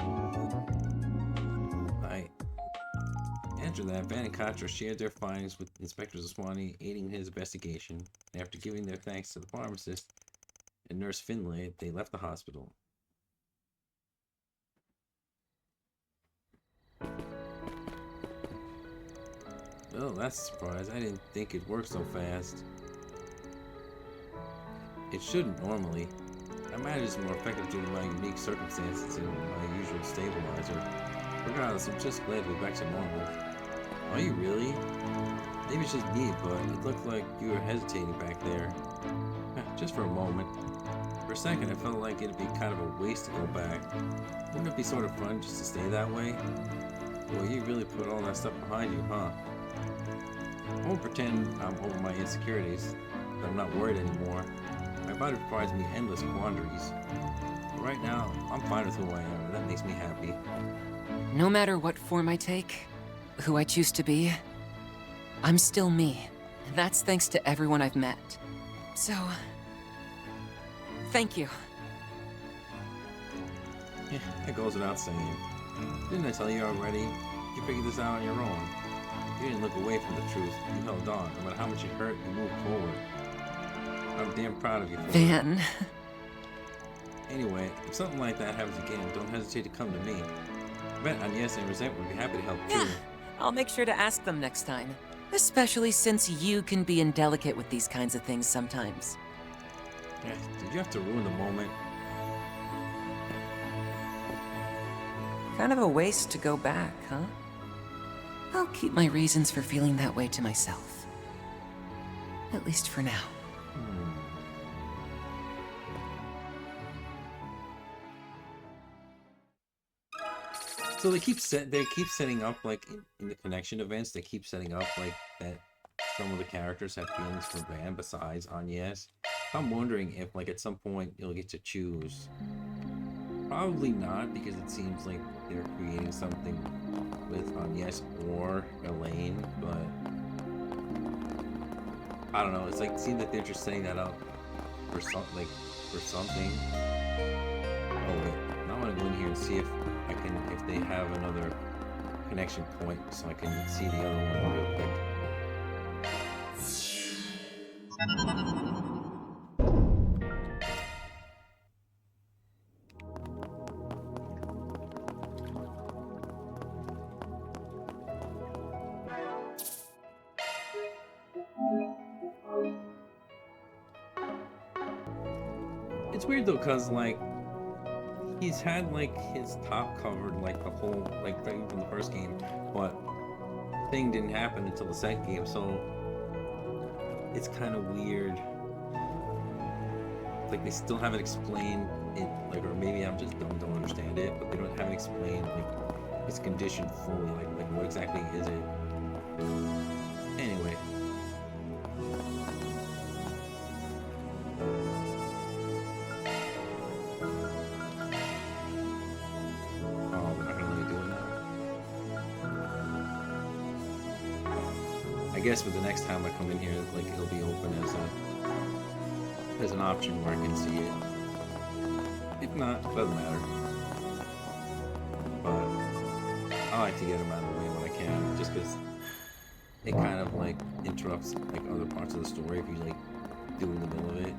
After that, Van and Catra shared their findings with Inspector Zaswani, aiding his investigation. And after giving their thanks to the pharmacist and Nurse Finlay, they left the hospital. Well, that's a surprise. I didn't think it worked so fast. It shouldn't normally. I imagine it's more effective due to my unique circumstances than my usual stabilizer. Regardless, I'm just glad to be back to normal. Are you really? Maybe it's just me, but it looked like you were hesitating back there. Just for a moment. For a second, I felt like it'd be kind of a waste to go back. Wouldn't it be sort of fun just to stay that way? Well, you really put all that stuff behind you, huh? I won't pretend I'm over my insecurities, that I'm not worried anymore. My body provides me endless quandaries. But right now, I'm fine with who I am, and that makes me happy. No matter what form I take, who I choose to be, I'm still me. And that's thanks to everyone I've met. So, thank you. Yeah, that goes without saying. Didn't I tell you already? You figured this out on your own. You didn't look away from the truth. You held on. No matter how much it hurt, you moved forward. I'm damn proud of you for Van. it. Anyway, if something like that happens again, don't hesitate to come to me. I bet Agnes and Rosette would be happy to help too. Yeah, I'll make sure to ask them next time. Especially since you can be indelicate with these kinds of things sometimes. Yeah, did you have to ruin the moment? Kind of a waste to go back, huh? I'll keep my reasons for feeling that way to myself. At least for now. So they keep setting up like in the connection events. They keep setting up like that some of the characters have feelings for Van besides Agnes. I'm wondering if like at some point you'll get to choose. Probably not, because it seems like they're creating something with Agnes or Elaine, but I don't know. It's like it seems like they're just setting that up for something. Oh wait, now I'm gonna go in here and see if they have another connection point, so I can see the other one real quick. It's weird though, cause like he's had like his top covered like the whole like thing from the first game, but thing didn't happen until the second game, so it's kind of weird. Like they still haven't explained it, like, or maybe I'm just dumb, don't understand it, but they haven't explained like his condition fully, like what exactly is it. Anyway. I guess for the next time I come in here, like it'll be open as an option where I can see it. If not, it doesn't matter. But I like to get them out of the way when I can, just because it kind of like interrupts like other parts of the story if you like do in the middle of it.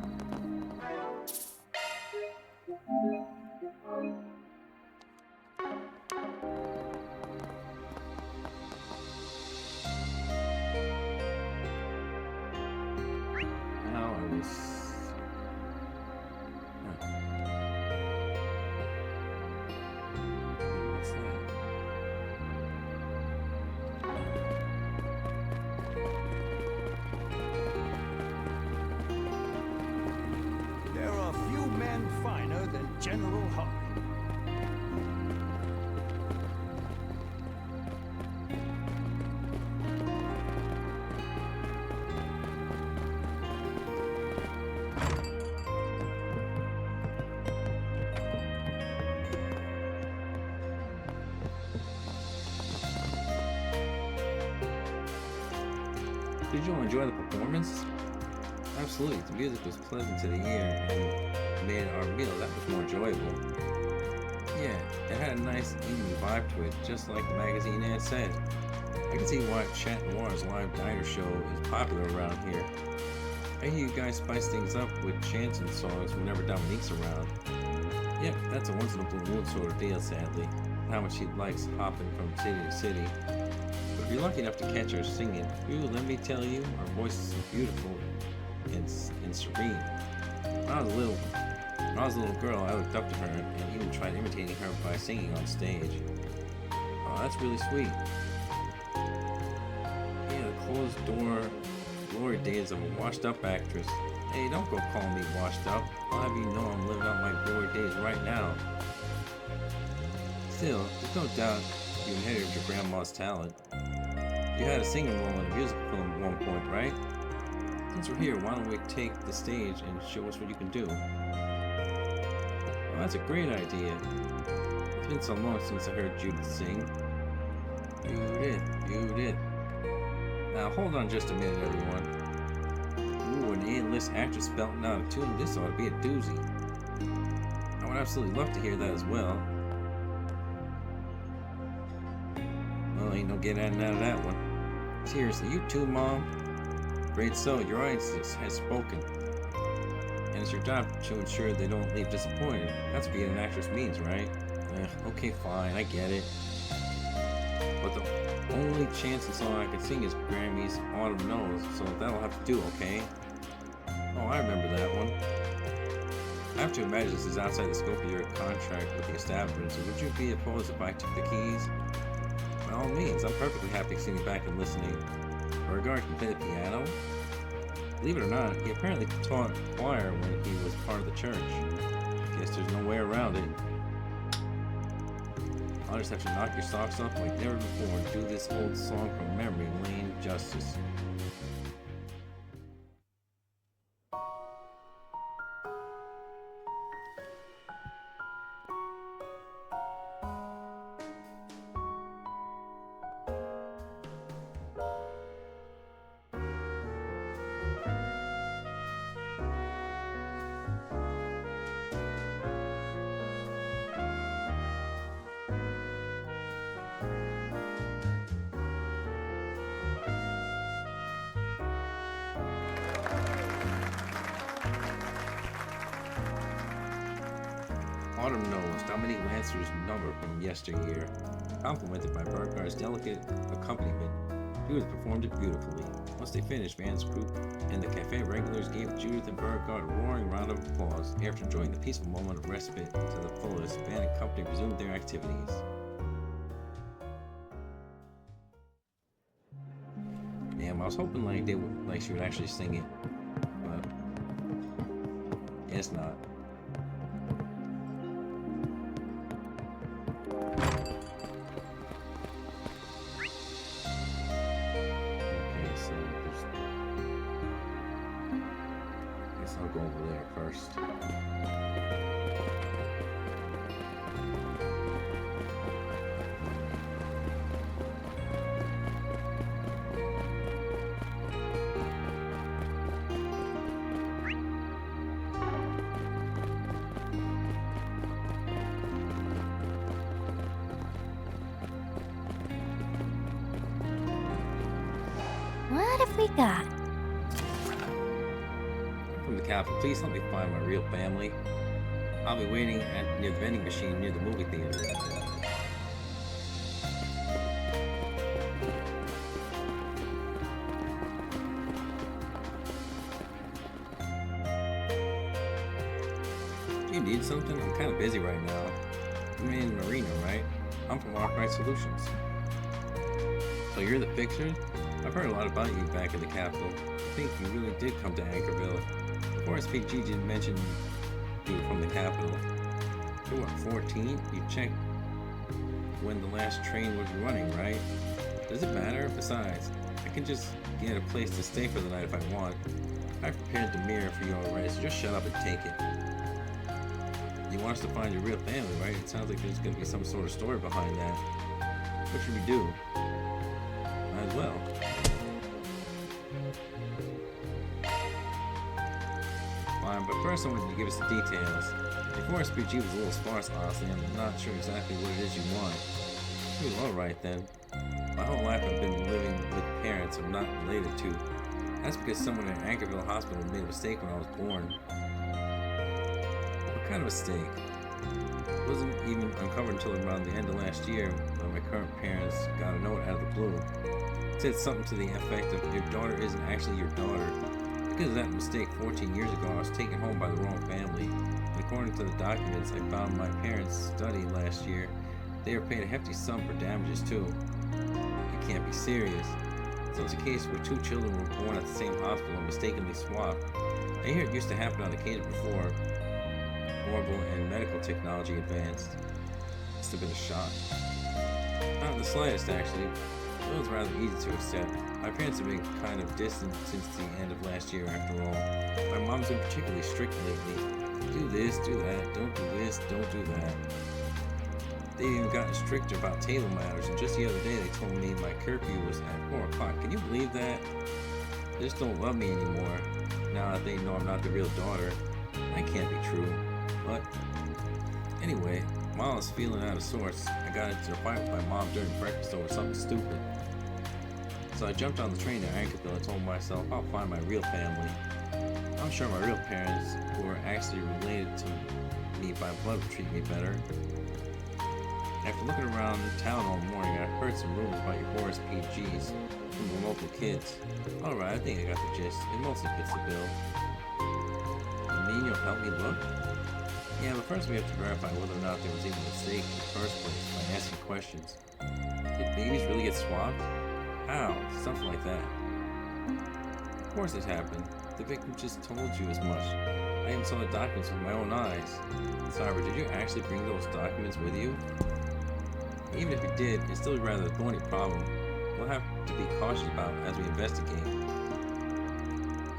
General Hawk. Did you enjoy the performance? Absolutely, the music was pleasant to the ear and made our meal that much more enjoyable. Yeah, it had a nice evening vibe to it, just like the magazine ad said. I can see why Chat Noir's live diner show is popular around here. I hear you guys spice things up with chants and songs whenever Dominique's around. Yep, that's a once in a blue moon sort of deal, sadly. How much she likes hopping from city to city. But if you're lucky enough to catch her singing, ooh, let me tell you, her voice is beautiful and serene. When I was a little girl, I looked up to her and even tried imitating her by singing on stage. Oh, that's really sweet. Yeah, the closed door glory days of a washed up actress. Hey, don't go calling me washed up. I'll have you know I'm living out my glory days right now. Still, there's no doubt you inherited your grandma's talent. You had a singing role in a music film at one point, right? Since we're here, why don't we take the stage and show us what you can do? Well, that's a great idea. It's been so long since I heard Judith sing. Judith. Now hold on just a minute, everyone. Ooh, an A-list actress belting out a tune. This ought to be a doozy. I would absolutely love to hear that as well. Well, ain't no getting out of that one. Seriously, you too, Mom? Great, so your audience has spoken. And it's your job to ensure they don't leave disappointed. That's what being an actress means, right? Okay, fine, I get it. But the only chance and song I could sing is Grammy's Autumn Knows, so that'll have to do, okay? Oh, I remember that one. I have to imagine this is outside the scope of your contract with the establishment, so would you be opposed if I took the keys? By all means, I'm perfectly happy sitting back and listening. Beauregard can play the piano. Believe it or not, he apparently taught choir when he was part of the church. Guess there's no way around it. I'll just have to knock your socks off like never before and do this old song from memory lane justice. Autumn knows Dominique Lancer's number from yesteryear, complemented by Burghar's delicate accompaniment. Judith performed it beautifully. Once they finished, Van's group and the cafe regulars gave Judith and Burghart a roaring round of applause. After enjoying the peaceful moment of respite to the fullest, Van and company resumed their activities. Damn, I was hoping she would actually sing it, but guess not. I'll go over there first. What have we got? From the capital, please let me find my real family. I'll be waiting near the vending machine near the movie theater. Do you need something? I'm kind of busy right now. I'm in Marina, right? I'm from Arkwright Solutions. So you're the fixer? I've heard a lot about you back in the capital. I think you really did come to Anchorville. Before I speak, Gigi didn't mention you were from the capital. You're what, 14? You checked when the last train was running, right? Does it matter? Besides, I can just get a place to stay for the night if I want. I prepared the mirror for you already, so just shut up and take it. You want us to find your real family, right? It sounds like there's going to be some sort of story behind that. What should we do? Might as well. Fine, but first I want you to give us the details. Before I speak, G was a little sparse, honestly. I'm not sure exactly what it is you want. Ooh, alright then. My whole life I've been living with parents I'm not related to. That's because someone in Anchorville Hospital made a mistake when I was born. What kind of mistake? It wasn't even uncovered until around the end of last year when my current parents got a note out of the blue. It said something to the effect of, your daughter isn't actually your daughter. Because of that mistake 14 years ago, I was taken home by the wrong family. And according to the documents I found in my parents' study last year, they were paid a hefty sum for damages too. It can't be serious. So it's a case where two children were born at the same hospital and mistakenly swapped. I hear it used to happen on occasion before mobile and medical technology advanced. It's a bit of shock. Not the slightest, actually. It was rather easy to accept. My parents have been kind of distant since the end of last year, after all. My mom's been particularly strict lately. Do this, do that, don't do this, don't do that. They've even gotten stricter about table matters, and just the other day they told me my curfew was at 4 o'clock. Can you believe that? They just don't love me anymore, now that they know I'm not the real daughter. That can't be true. But anyway, while I was feeling out of sorts, I got into a fight with my mom during breakfast over something stupid. So I jumped on the train to Anchorville and told myself I'll find my real family. I'm sure my real parents, who are actually related to me by blood, would treat me better. After looking around town all morning, I heard some rumors about your Horace PGs from the local kids. Alright, I think I got the gist. It mostly fits the bill. You mean you'll help me look? Yeah, but first we have to verify whether or not there was even a mistake in the first place by asking questions. Did babies really get swapped? How? Something like that. Of course it happened. The victim just told you as much. I even saw the documents with my own eyes. Sorry, but did you actually bring those documents with you? Even if it did, it's still a rather thorny problem we'll have to be cautious about as we investigate.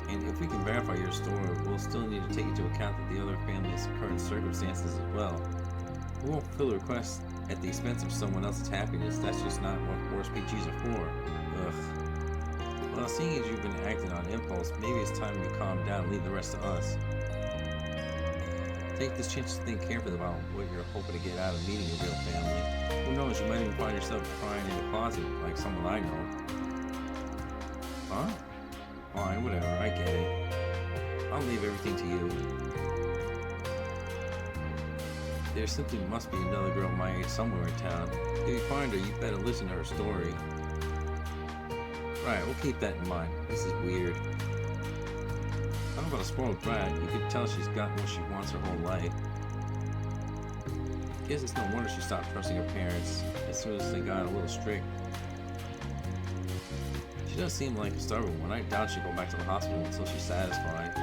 And if we can verify your story, we'll still need to take into account that the other family's current circumstances as well. We won't fulfill a request at the expense of someone else's happiness. That's just not what Force PGs are for. Ugh. Well, seeing as you've been acting on impulse, maybe it's time we calm down and leave the rest to us. Take this chance to think carefully about what you're hoping to get out of meeting a real family. Who knows, you might even find yourself crying in the closet like someone I know. Huh? Fine, whatever, I get it. I'll leave everything to you. There simply must be another girl my age somewhere in town. If you find her, you better listen to her story. Right, we'll keep that in mind. This is weird. Talk about a spoiled brat, you could tell she's gotten what she wants her whole life. Guess it's no wonder she stopped trusting her parents as soon as they got a little strict. She does seem like a stubborn one. I doubt she'll go back to the hospital until she's satisfied.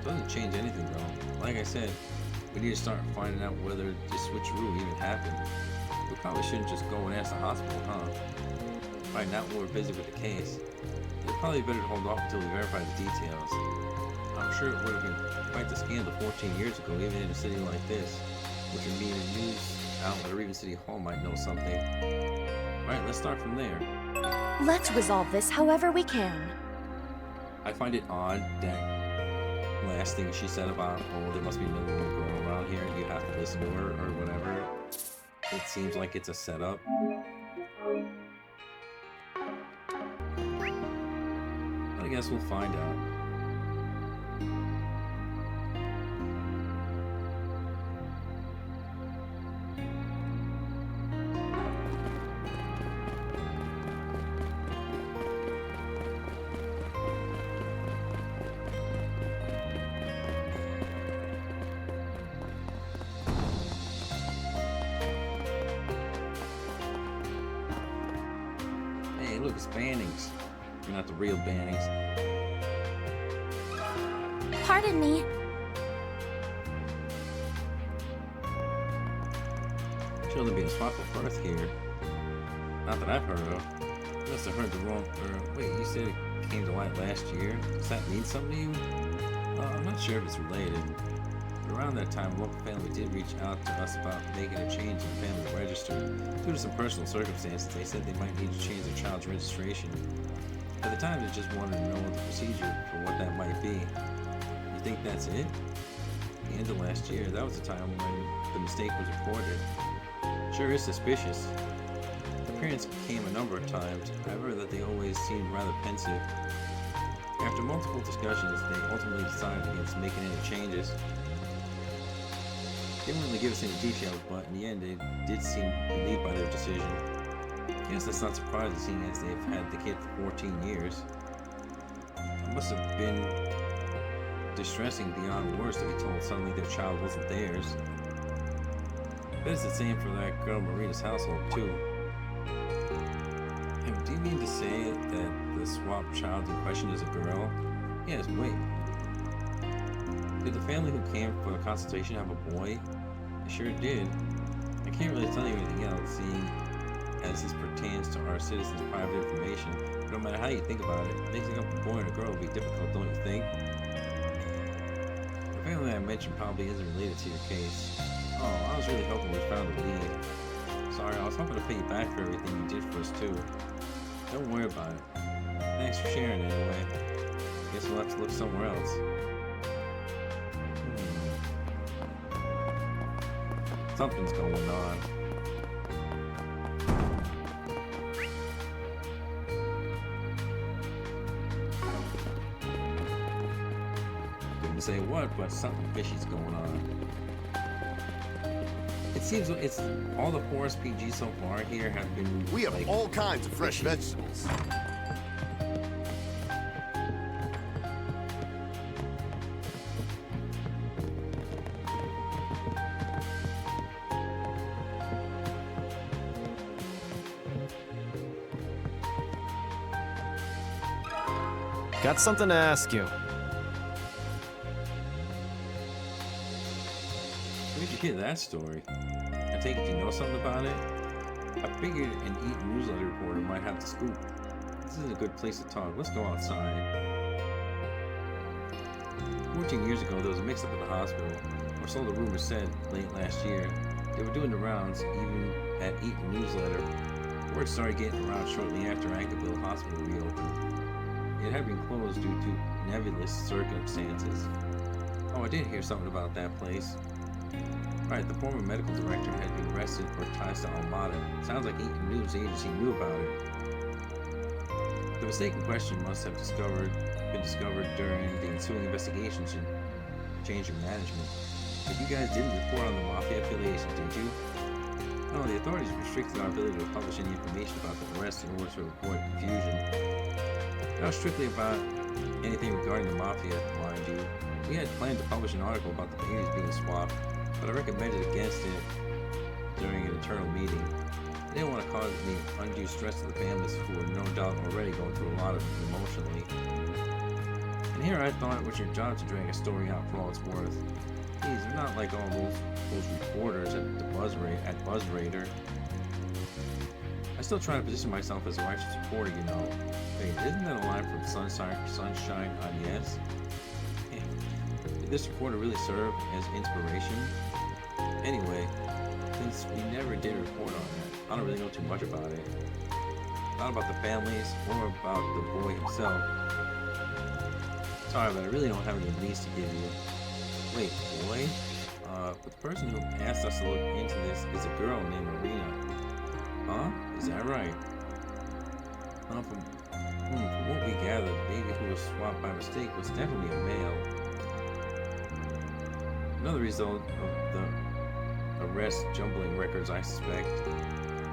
Doesn't change anything though. Like I said, we need to start finding out whether this switcheroo even happened. We probably shouldn't just go and ask the hospital, huh? Right now we're busy with the case. It's probably better to hold off until we verify the details. I'm sure it would have been quite the scandal 14 years ago, even in a city like this, which would mean a news outlet or even City Hall might know something. Right, let's start from there. Let's resolve this however we can. I find it odd that last thing she said about, oh, there must be another little girl around here and you have to listen to her or whatever. It seems like it's a setup. But I guess we'll find out. Hey, look, it's Bannings. You're not the real Bannings. Pardon me. Children being swapped at birth here. Not that I've heard of. You must have heard the wrong. Wait, you said it came to light last year. Does that mean something to you? I'm not sure if it's related. But around that time, a local family did reach out to us about making a change in the family register. Due to some personal circumstances, they said they might need to change their child's registration. At the time, they just wanted to know the procedure for what that might be. You think that's it? At the end of last year, that was the time when the mistake was reported. Sure is suspicious. The parents came a number of times, however that they always seemed rather pensive. After multiple discussions, they ultimately decided against making any changes. They didn't really give us any details, but in the end, they did seem relieved by their decision. I guess that's not surprising, seeing as they've had the kid for 14 years. It must have been distressing beyond words to be told suddenly their child wasn't theirs. But it's the same for that girl Marina's household, too. And do you mean to say that the swapped child in question is a girl? Yes, wait. Did the family who came for the consultation have a boy? They sure did. I can't really tell you anything else, seeing as this pertains to our citizens' private information. But no matter how you think about it, mixing up a boy and a girl would be difficult, don't you think? The family I mentioned probably isn't related to your case. Oh, I was really hoping we found a lead. Sorry, I was hoping to pay you back for everything you did for us too. Don't worry about it. Thanks for sharing anyway. Guess we'll have to look somewhere else. Something's going on. Didn't say what, but something fishy's going on. It seems it's all the Forest PG so far here have been. We have all kinds of fresh vegetables. Got something to ask you. Where did you hear that story? I take it you know something about it? I figured an Eaton newsletter reporter might have the scoop. This is a good place to talk. Let's go outside. 14 years ago, there was a mix-up at the hospital, or so the rumor said late last year. They were doing the rounds, even at Eaton newsletter. Word started getting around shortly after Anchorville Hospital reopened. It had been closed due to nebulous circumstances. Oh, I did hear something about that place. Right, the former medical director had been arrested for ties to Almada. Sounds like Eaton News Agency knew about it. The mistake in question must have been discovered during the ensuing investigation to change in management. But you guys didn't report on the Mafia affiliation, did you? No, the authorities restricted our ability to publish any information about the arrest in order to avoid confusion. That was strictly about anything regarding the Mafia, mind you. We had planned to publish an article about the babies being swapped, but I recommended against it during an internal meeting. I didn't want to cause any undue stress to the families who were no doubt already going through a lot of it emotionally. And here I thought it was your job to drag a story out for all it's worth. Please, they're not like all those reporters at BuzzRaider. I still try to position myself as a righteous reporter, you know. Wait, isn't that a line from Sunshine on Yes? Hey, did this reporter really serve as inspiration? Anyway, since we never did report on it, I don't really know too much about it. Not about the families or about the boy himself. Sorry, but I really don't have any leads to give you. Wait, boy? But the person who asked us to look into this is a girl named Marina. Huh? Is that right? From what we gathered, the baby who was swapped by mistake was definitely a male. Another result of the arrest jumbling records, I suspect.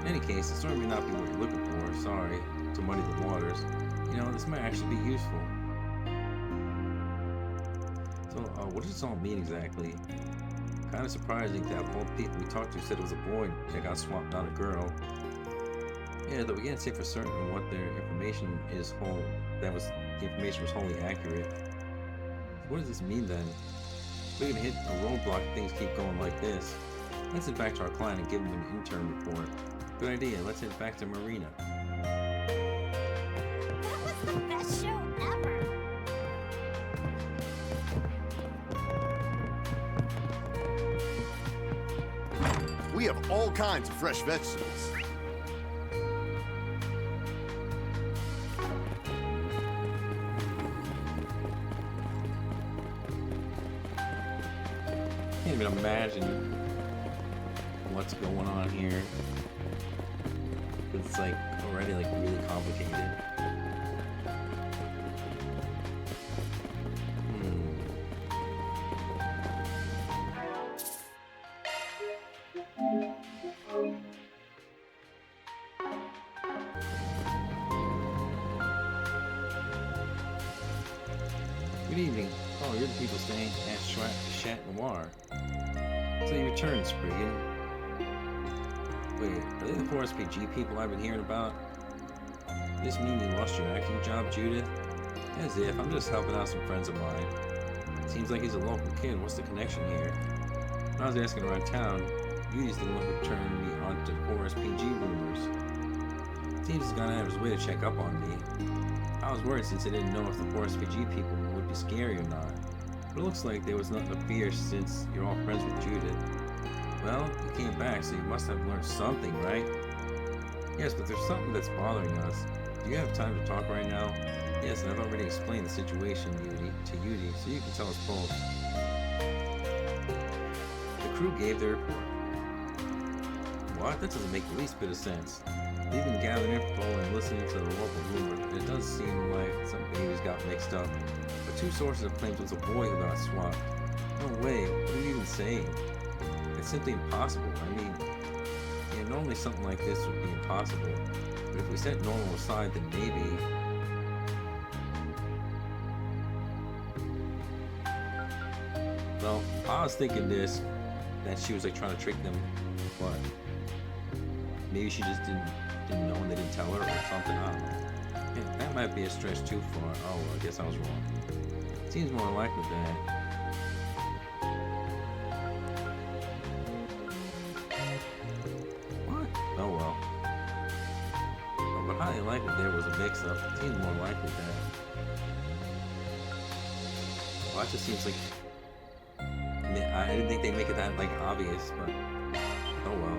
In any case, the story may not be what you're looking for. Sorry to muddy the waters. You know, this might actually be useful. So, what does this all mean exactly? Kind of surprising that all the people we talked to said it was a boy that got swapped, not a girl. Yeah, though we can't say for certain what their information is the information was wholly accurate. What does this mean then? We're gonna hit a roadblock if things keep going like this. Let's head back to our client and give him an intern report. Good idea, let's head back to Marina. That was the best show ever! We have all kinds of fresh vegetables. Can't even imagine what's going on here. It's like already like really complicated. Good evening. Oh, you're the people staying at Chat Noir. So you returned, Spriggan. Wait, are they the 4SPG people I've been hearing about? Does this mean you lost your acting job, Judith? As if. I'm just helping out some friends of mine. Seems like he's a local kid. What's the connection here? When I was asking around town, Yudi's the one who turned me on to 4SPG rumors. Seems he's gone out of his way to check up on me. I was worried since I didn't know if the 4SPG people would be scary or not. But it looks like there was nothing to fear since you're all friends with Judith. Well, you came back, so you must have learned something, right? Yes, but there's something that's bothering us. Do you have time to talk right now? Yes, and I've already explained the situation to Yudi, so you can tell us both. The crew gave their report. What? That doesn't make the least bit of sense. They've been gathering info and listening to the local rumor, and it does seem like some babies got mixed up. But two sources have claimed it was a boy who got swapped. No way, what are you even saying? It's simply impossible. I mean, yeah, normally something like this would be impossible. But if we set normal aside, then maybe... Well, I was thinking this, that she was like trying to trick them, but maybe she just didn't know and they didn't tell her or something, I don't know. Yeah, that might be a stretch too far. Oh, well, I guess I was wrong. Seems more likely that... What? Oh well. likely there was a mix-up. It seems more likely that. Well, it just seems like I didn't think they'd make it that like obvious, but oh well.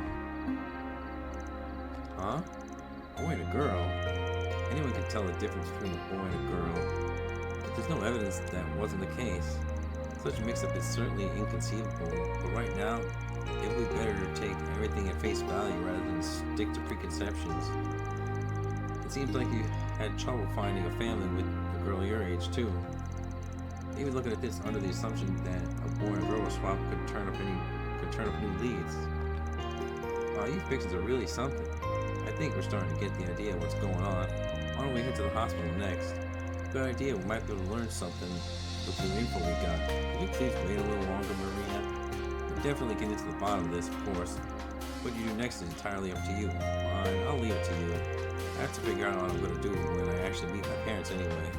Huh? A boy and a girl? Anyone can tell the difference between a boy and a girl. But there's no evidence that wasn't the case. Such a mix-up is certainly inconceivable, but right now, it would be better to take everything at face value rather than stick to preconceptions. It seems like you had trouble finding a family with a girl your age, too. Even looking at this under the assumption that a boy and girl swap could turn up new leads. Wow, you fixins are really something. I think we're starting to get the idea of what's going on. Why don't we head to the hospital next? Good idea, we might be able to learn something with the info we got. Could you please wait a little longer, Marina? We're definitely getting to the bottom of this, of course. What you do next is entirely up to you. Fine, I'll leave it to you. I have to figure out what I'm going to do when I actually meet my parents anyway.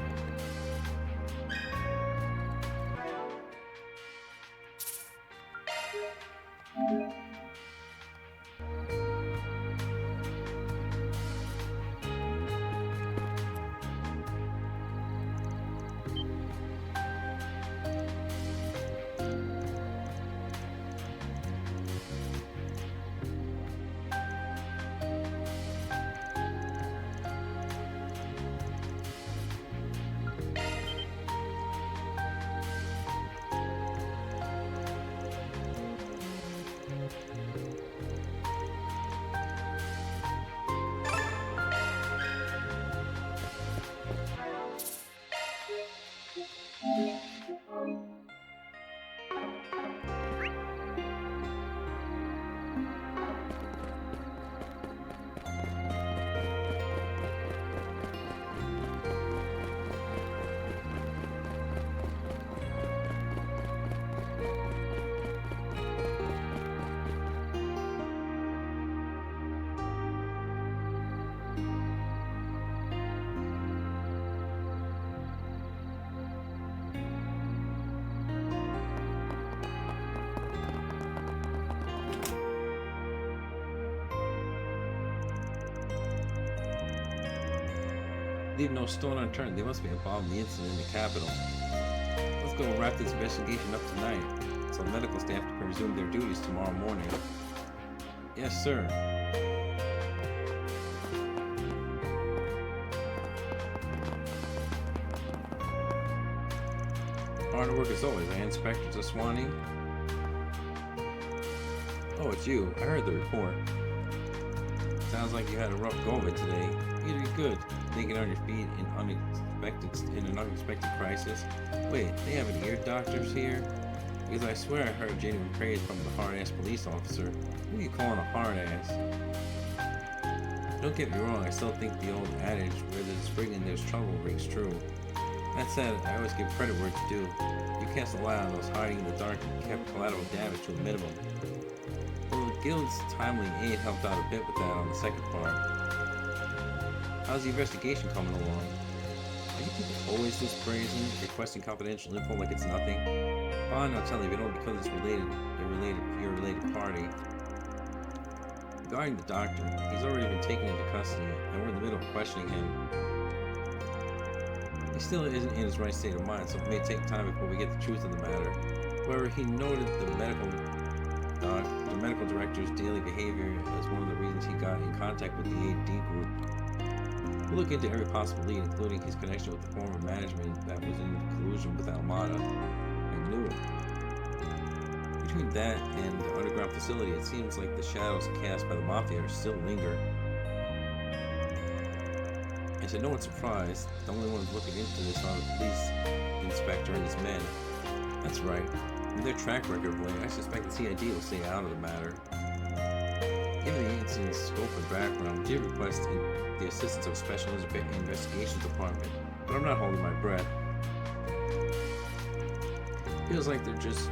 Leave no stone unturned. They must be involved in the incident in the capital. Let's go wrap this investigation up tonight, so medical staff can resume their duties tomorrow morning. Yes, sir. Hard work as always, eh, Inspector Zaswani? Oh, it's you. I heard the report. Sounds like you had a rough go of it today. You did good. Thinking on your feet in an unexpected crisis. Wait, they have any ear doctors here? Because I swear I heard genuine praise from the hard-ass police officer. Who are you calling a hard-ass? Don't get me wrong, I still think the old adage, where there's spring there's trouble, rings true. That said, I always give credit where it's due. You cast a light on those hiding in the dark and kept collateral damage to a minimum. Well, the Guild's timely aid helped out a bit with that on the second part. How's the investigation coming along? Are you people always this brazen, requesting confidential info like it's nothing? Fine, I'll tell you, but only because it's you're a related party. Regarding the doctor, he's already been taken into custody, and we're in the middle of questioning him. He still isn't in his right state of mind, so it may take time before we get the truth of the matter. However, he noted the medical director's daily behavior as one of the reasons he got in contact with the AD group. We'll look into every possible lead, including his connection with the former management that was in collusion with Almada. I knew it. Between that and the underground facility, it seems like the shadows cast by the Mafia still linger. And to no one's surprise, the only ones looking into this are the police inspector and his men. That's right. With their track record of late, I suspect the CID will stay out of the matter. Given the incident's scope and background, we did request the assistance of a Special Investigations Department, but I'm not holding my breath. Feels like they're just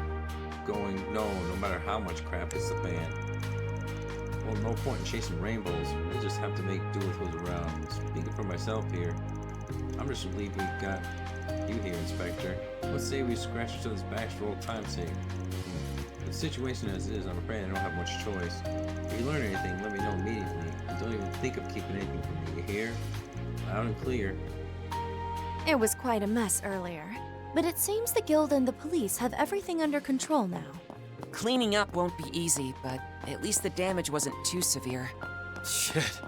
going, no matter how much crap hits the fan. Well, no point in chasing rainbows. We'll just have to make do with who's around. Speaking for myself here, I'm just relieved we got you here, Inspector. Let's say we scratch each other's backs for old time's sake. With the situation as it is, I'm afraid I don't have much choice. If you learn anything, let me know immediately. And don't even think of keeping anything from me, you hear? Loud and clear. It was quite a mess earlier, but it seems the Guild and the police have everything under control now. Cleaning up won't be easy, but at least the damage wasn't too severe. Shit.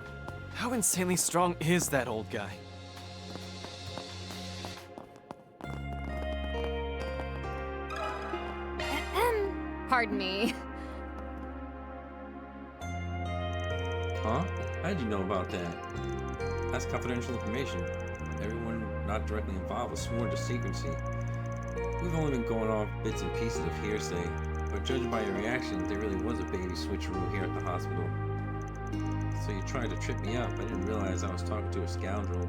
How insanely strong is that old guy? Pardon me. Huh? How'd you know about that? That's confidential information. Everyone not directly involved was sworn to secrecy. We've only been going off bits and pieces of hearsay, but judging by your reaction, there really was a baby switcheroo here at the hospital. So you tried to trip me up. I didn't realize I was talking to a scoundrel.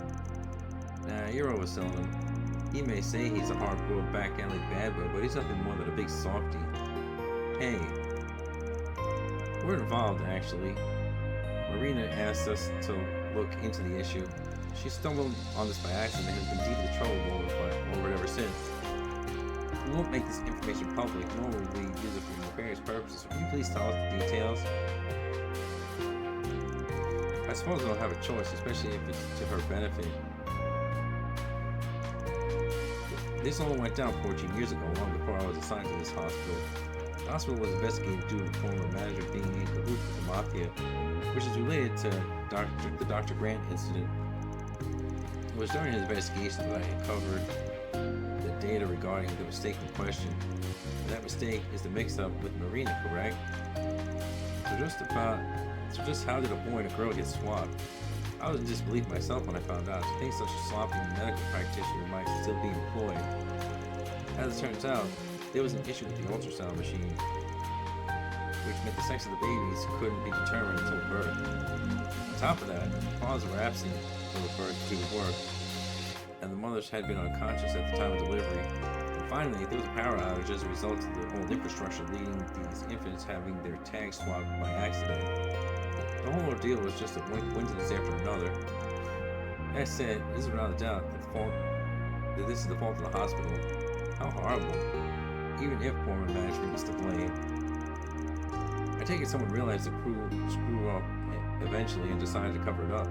Nah, you're overselling him. He may say he's a hard-boiled back-alley bad boy, but he's nothing more than a big softy. Hey, we're involved, actually. Marina asked us to look into the issue. She stumbled on this by accident and has been deeply troubled over it ever since. We won't make this information public, nor will we use it for nefarious purposes. Can you please tell us the details? I suppose I don't have a choice, especially if it's to her benefit. This all went down 14 years ago, long before I was assigned to this hospital. The hospital was investigated due to the former manager being in cahoots with the Mafia, which is related to the Dr. Grant incident. It was during his investigation that I uncovered the data regarding the mistake in question. And that mistake is the mix-up with Marina, correct? So just how did a boy and a girl get swapped? I was in disbelief myself when I found out. To think such a sloppy medical practitioner might still be employed. As it turns out, there was an issue with the ultrasound machine, which meant the sex of the babies couldn't be determined until birth. On top of that, the fathers were absent for the birth due to work, and the mothers had been unconscious at the time of delivery. And finally, there was a power outage as a result of the old infrastructure, leading these infants having their tags swapped by accident. The whole ordeal was just a coincidence after another. That said, this is without a doubt that this is the fault of the hospital. How horrible. Even if former management is to blame. I take it someone realized the crew screwed up eventually and decided to cover it up.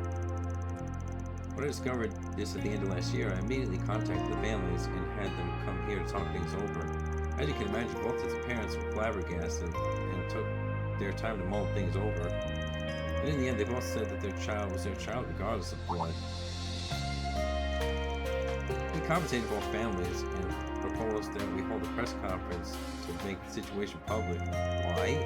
When I discovered this at the end of last year, I immediately contacted the families and had them come here to talk things over. As you can imagine, both of the parents were flabbergasted and took their time to mull things over. And in the end, they both said that their child was their child regardless of blood. We compensated both families and proposed that we hold a press conference to make the situation public. Why?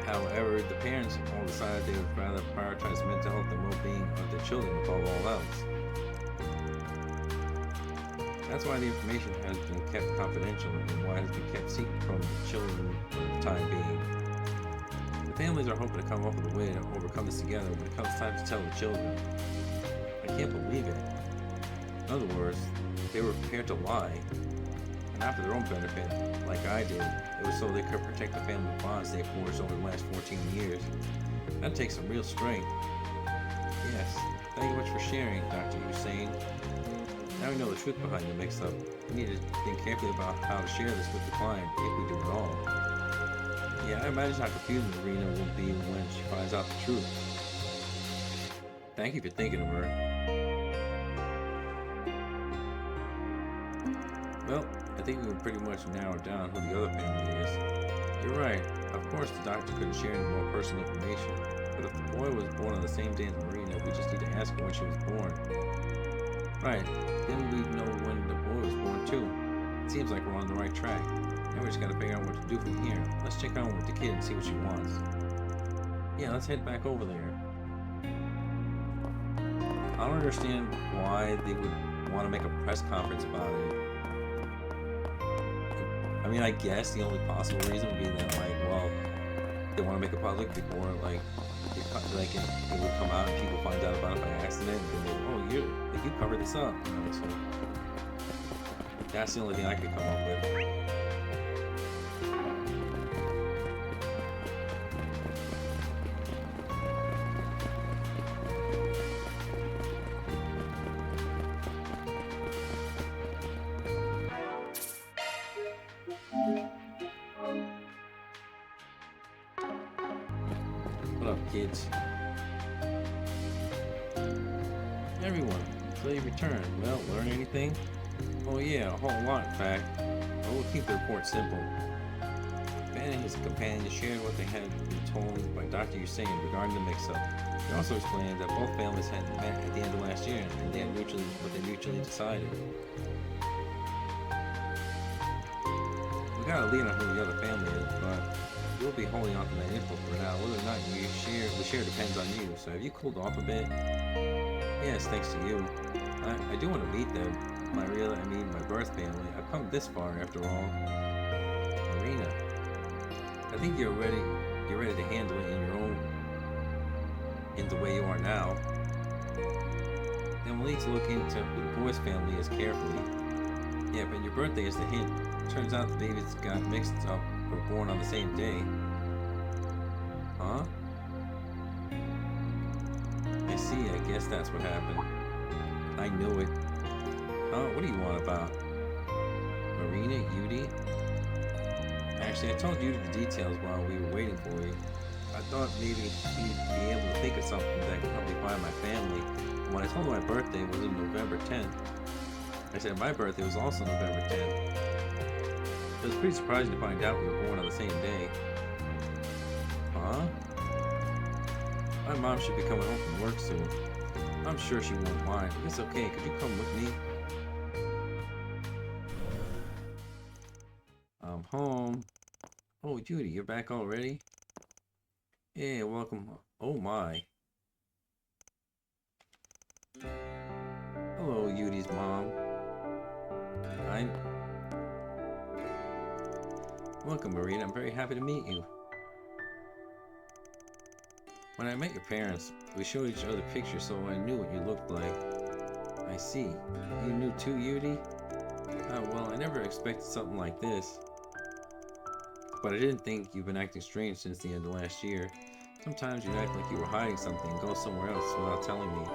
However, the parents all decided they would rather prioritize mental health and well-being of their children above all else. That's why the information has been kept confidential and why it has been kept secret from the children for the time being. The families are hoping to come up with a way to overcome this together when it comes time to tell the children. I can't believe it. In other words, they were prepared to lie, and not for their own benefit, like I did. It was so they could protect the family bonds they forged over the last 14 years. That takes some real strength. Yes, thank you much for sharing, Dr. Hussein. Now we know the truth behind the mix-up. We need to think carefully about how to share this with the client, if we do at all. Yeah, I imagine how confusing Marina will be when she finds out the truth. Thank you for thinking of her. Well, I think we can pretty much narrow down who the other family is. You're right. Of course, the doctor couldn't share any more personal information. But if the boy was born on the same day as Marina, we just need to ask her when she was born. Right. Then we'd know when the boy was born, too. It seems like we're on the right track. Now we just gotta figure out what to do from here. Let's check on with the kid and see what she wants. Yeah, let's head back over there. I don't understand why they would want to make a press conference about it. I mean, I guess the only possible reason would be that, like, well, they want to make it public before, like, it would come out and people find out about it by accident, and then they, oh, you covered this up, you know, so that's the only thing I could come up with. What up, kids? Everyone, so you returned. Well, learn anything? Oh yeah, a whole lot in fact. I will keep the report simple. Ben and his companions shared what they had been told by Dr. Hussein regarding the mix-up. He also explained that both families had met at the end of last year and they had mutually decided. We got a lead on who the other family is, but we'll be holding on to that info for now. Whether or not we share depends on you. So have you cooled off a bit? Yes, thanks to you. I do want to meet them. My birth family. I've come this far after all. Marina, I think you're ready to handle it in the way you are now. Then we'll need to look into who the boy's family is carefully. Yeah, but your birthday is the hint. Turns out the babies got mixed up or born on the same day. Huh? I see, I guess that's what happened. I knew it. Huh? What do you want about Marina, Yudi? Actually, I told Yudi the details while we were waiting for you. I thought maybe she'd be able to think of something that could help me find my family. When I told her my birthday was on November 10th, I said my birthday was also November 10th. It was pretty surprising to find out we were born on the same day. Huh? My mom should be coming home from work soon. I'm sure she won't mind. It's okay. Could you come with me? I'm home. Oh, Judy, you're back already? Yeah, welcome. Oh my. Hello, Yudi's mom. Welcome, Marina. I'm very happy to meet you. When I met your parents, we showed each other pictures so I knew what you looked like. I see. You knew too, Yudi? Well, I never expected something like this. But I didn't think you've been acting strange since the end of last year. Sometimes you'd act like you were hiding something and go somewhere else without telling me.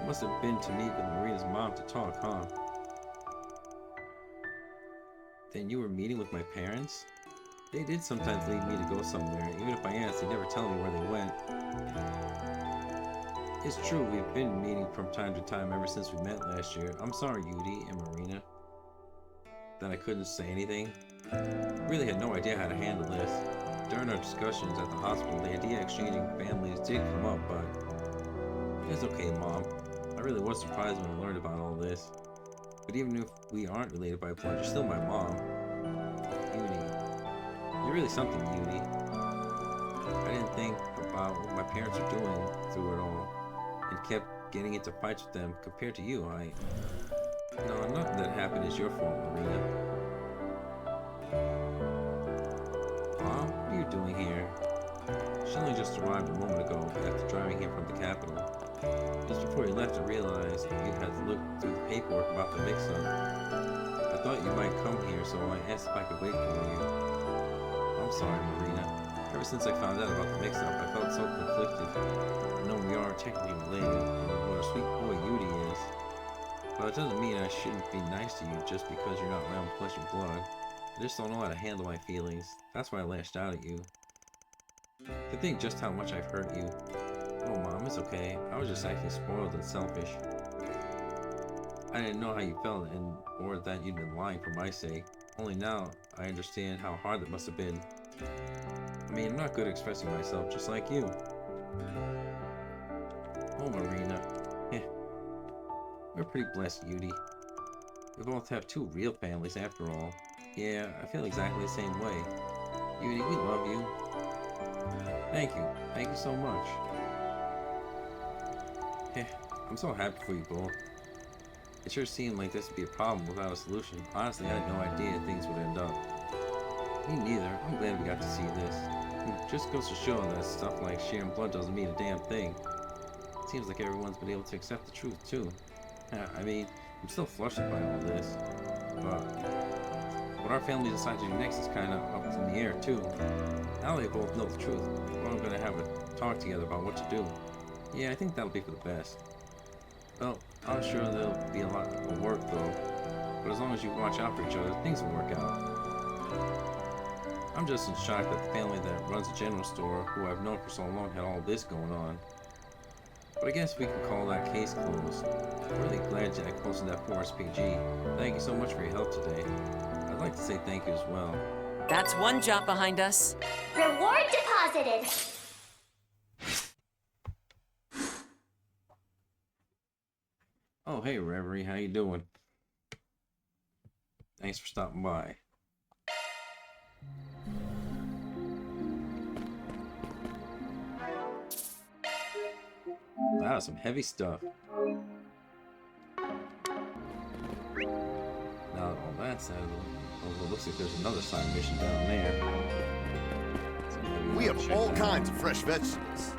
It must have been to meet with Marina's mom to talk, huh? Then you were meeting with my parents? They did sometimes lead me to go somewhere. Even if I asked, they never tell me where they went. It's true, we've been meeting from time to time ever since we met last year. I'm sorry, Yudi and Marina, that I couldn't say anything. I really had no idea how to handle this. During our discussions at the hospital, the idea of exchanging families did come up, but it's okay, Mom. I really was surprised when I learned about all this. But even if we aren't related by blood, you're still my mom. Yudi. You're really something, Yudi. I didn't think about what my parents are doing through it all, and kept getting into fights with them. Compared to you, No, nothing that happened is your fault, Marina. Mom, what are you doing here? She only just arrived a moment ago after driving here from the capital. Just before you left, I realized you had to look through the paperwork about the mix-up. I thought you might come here, so I asked if I could wait for you. I'm sorry, Marina. Ever since I found out about the mix-up, I felt so conflicted. I know we are technically related, and what a sweet boy Yudi is. But it doesn't mean I shouldn't be nice to you just because you're not my own flesh and blood. I just don't know how to handle my feelings. That's why I lashed out at you. To think just how much I've hurt you. Oh, Mom, it's okay. I was just acting spoiled and selfish. I didn't know how you felt or that you'd been lying for my sake. Only now I understand how hard it must have been. I mean, I'm not good at expressing myself, just like you. Oh, Marina. We're pretty blessed, Yudi. We both have two real families after all. Yeah, I feel exactly the same way. Yudi, we love you. Thank you. Thank you so much. I'm so happy for you both. It sure seemed like this would be a problem without a solution. Honestly, I had no idea things would end up. Me neither. I'm glad we got to see this. It just goes to show that stuff like sharing blood doesn't mean a damn thing. It seems like everyone's been able to accept the truth, too. I mean, I'm still flustered by all this. But what our family decides to do next is kind of up in the air, too. Now they both know the truth. We're all going to have a talk together about what to do. Yeah, I think that'll be for the best. Well, I'm sure there'll be a lot of work, though. But as long as you watch out for each other, things will work out. I'm just in shock that the family that runs the general store, who I've known for so long, had all this going on. But I guess we can call that case closed. I'm really glad Jack posted that 4SPG. Thank you so much for your help today. I'd like to say thank you as well. That's one job behind us. Reward deposited. Oh, hey, Reverie, how you doing? Thanks for stopping by. Wow, some heavy stuff. Now that all that's out of the way, oh, it looks like there's another side mission down there. We have all kinds of fresh vegetables.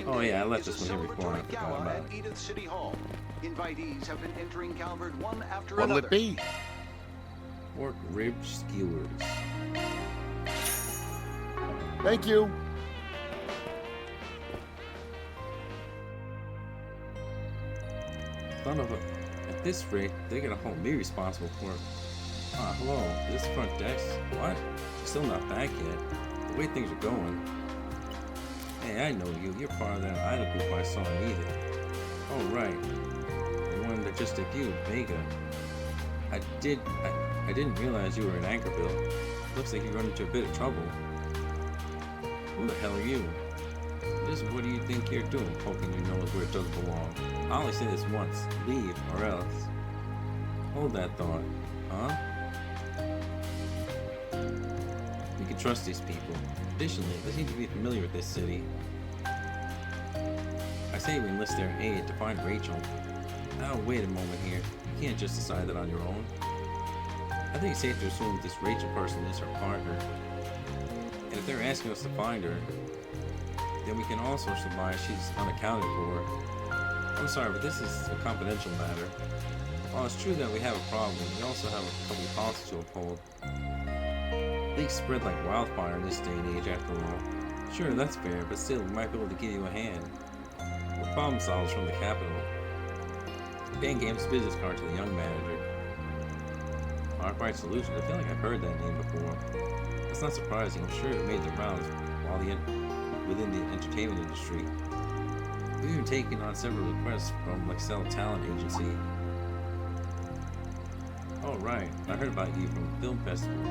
Oh yeah, I left this one here before. I forgot about it. Edith City Hall. Invitees have been entering Calvert one after What'll another. it be? Pork rib skewers. Thank you. Son of a... At this rate, they're gonna hold me responsible for it. Ah, hello. This front desk? What? Still not back yet. The way things are going. Hey, I know you. You're part of that idol group I saw in Edith. Oh, right. The one that just debuted, Vega. I didn't realize you were in Anchorville. Looks like you run into a bit of trouble. Who the hell are you? Just what do you think you're doing, poking your nose where it doesn't belong? I only say this once. Leave, or else. Hold that thought. Huh? We can trust these people. Additionally, they seem to be familiar with this city. I say we enlist their aid to find Rachel. Now wait a moment here. You can't just decide that on your own. I think it's safe to assume that this Rachel person is her partner. And if they're asking us to find her, then we can also surmise she's unaccounted for. I'm sorry, but this is a confidential matter. While it's true that we have a problem, we also have a company policy to uphold. Leaks spread like wildfire in this day and age, after all. Sure, that's fair, but still, we might be able to give you a hand. We're problem solvers from the capital. Dan gave his business card to the young manager. Arkwright Solutions, I feel like I've heard that name before. That's not surprising, I'm sure it made the rounds while within the entertainment industry. We've even taken on several requests from Lexel Talent Agency. Oh right, I heard about you from the film festival.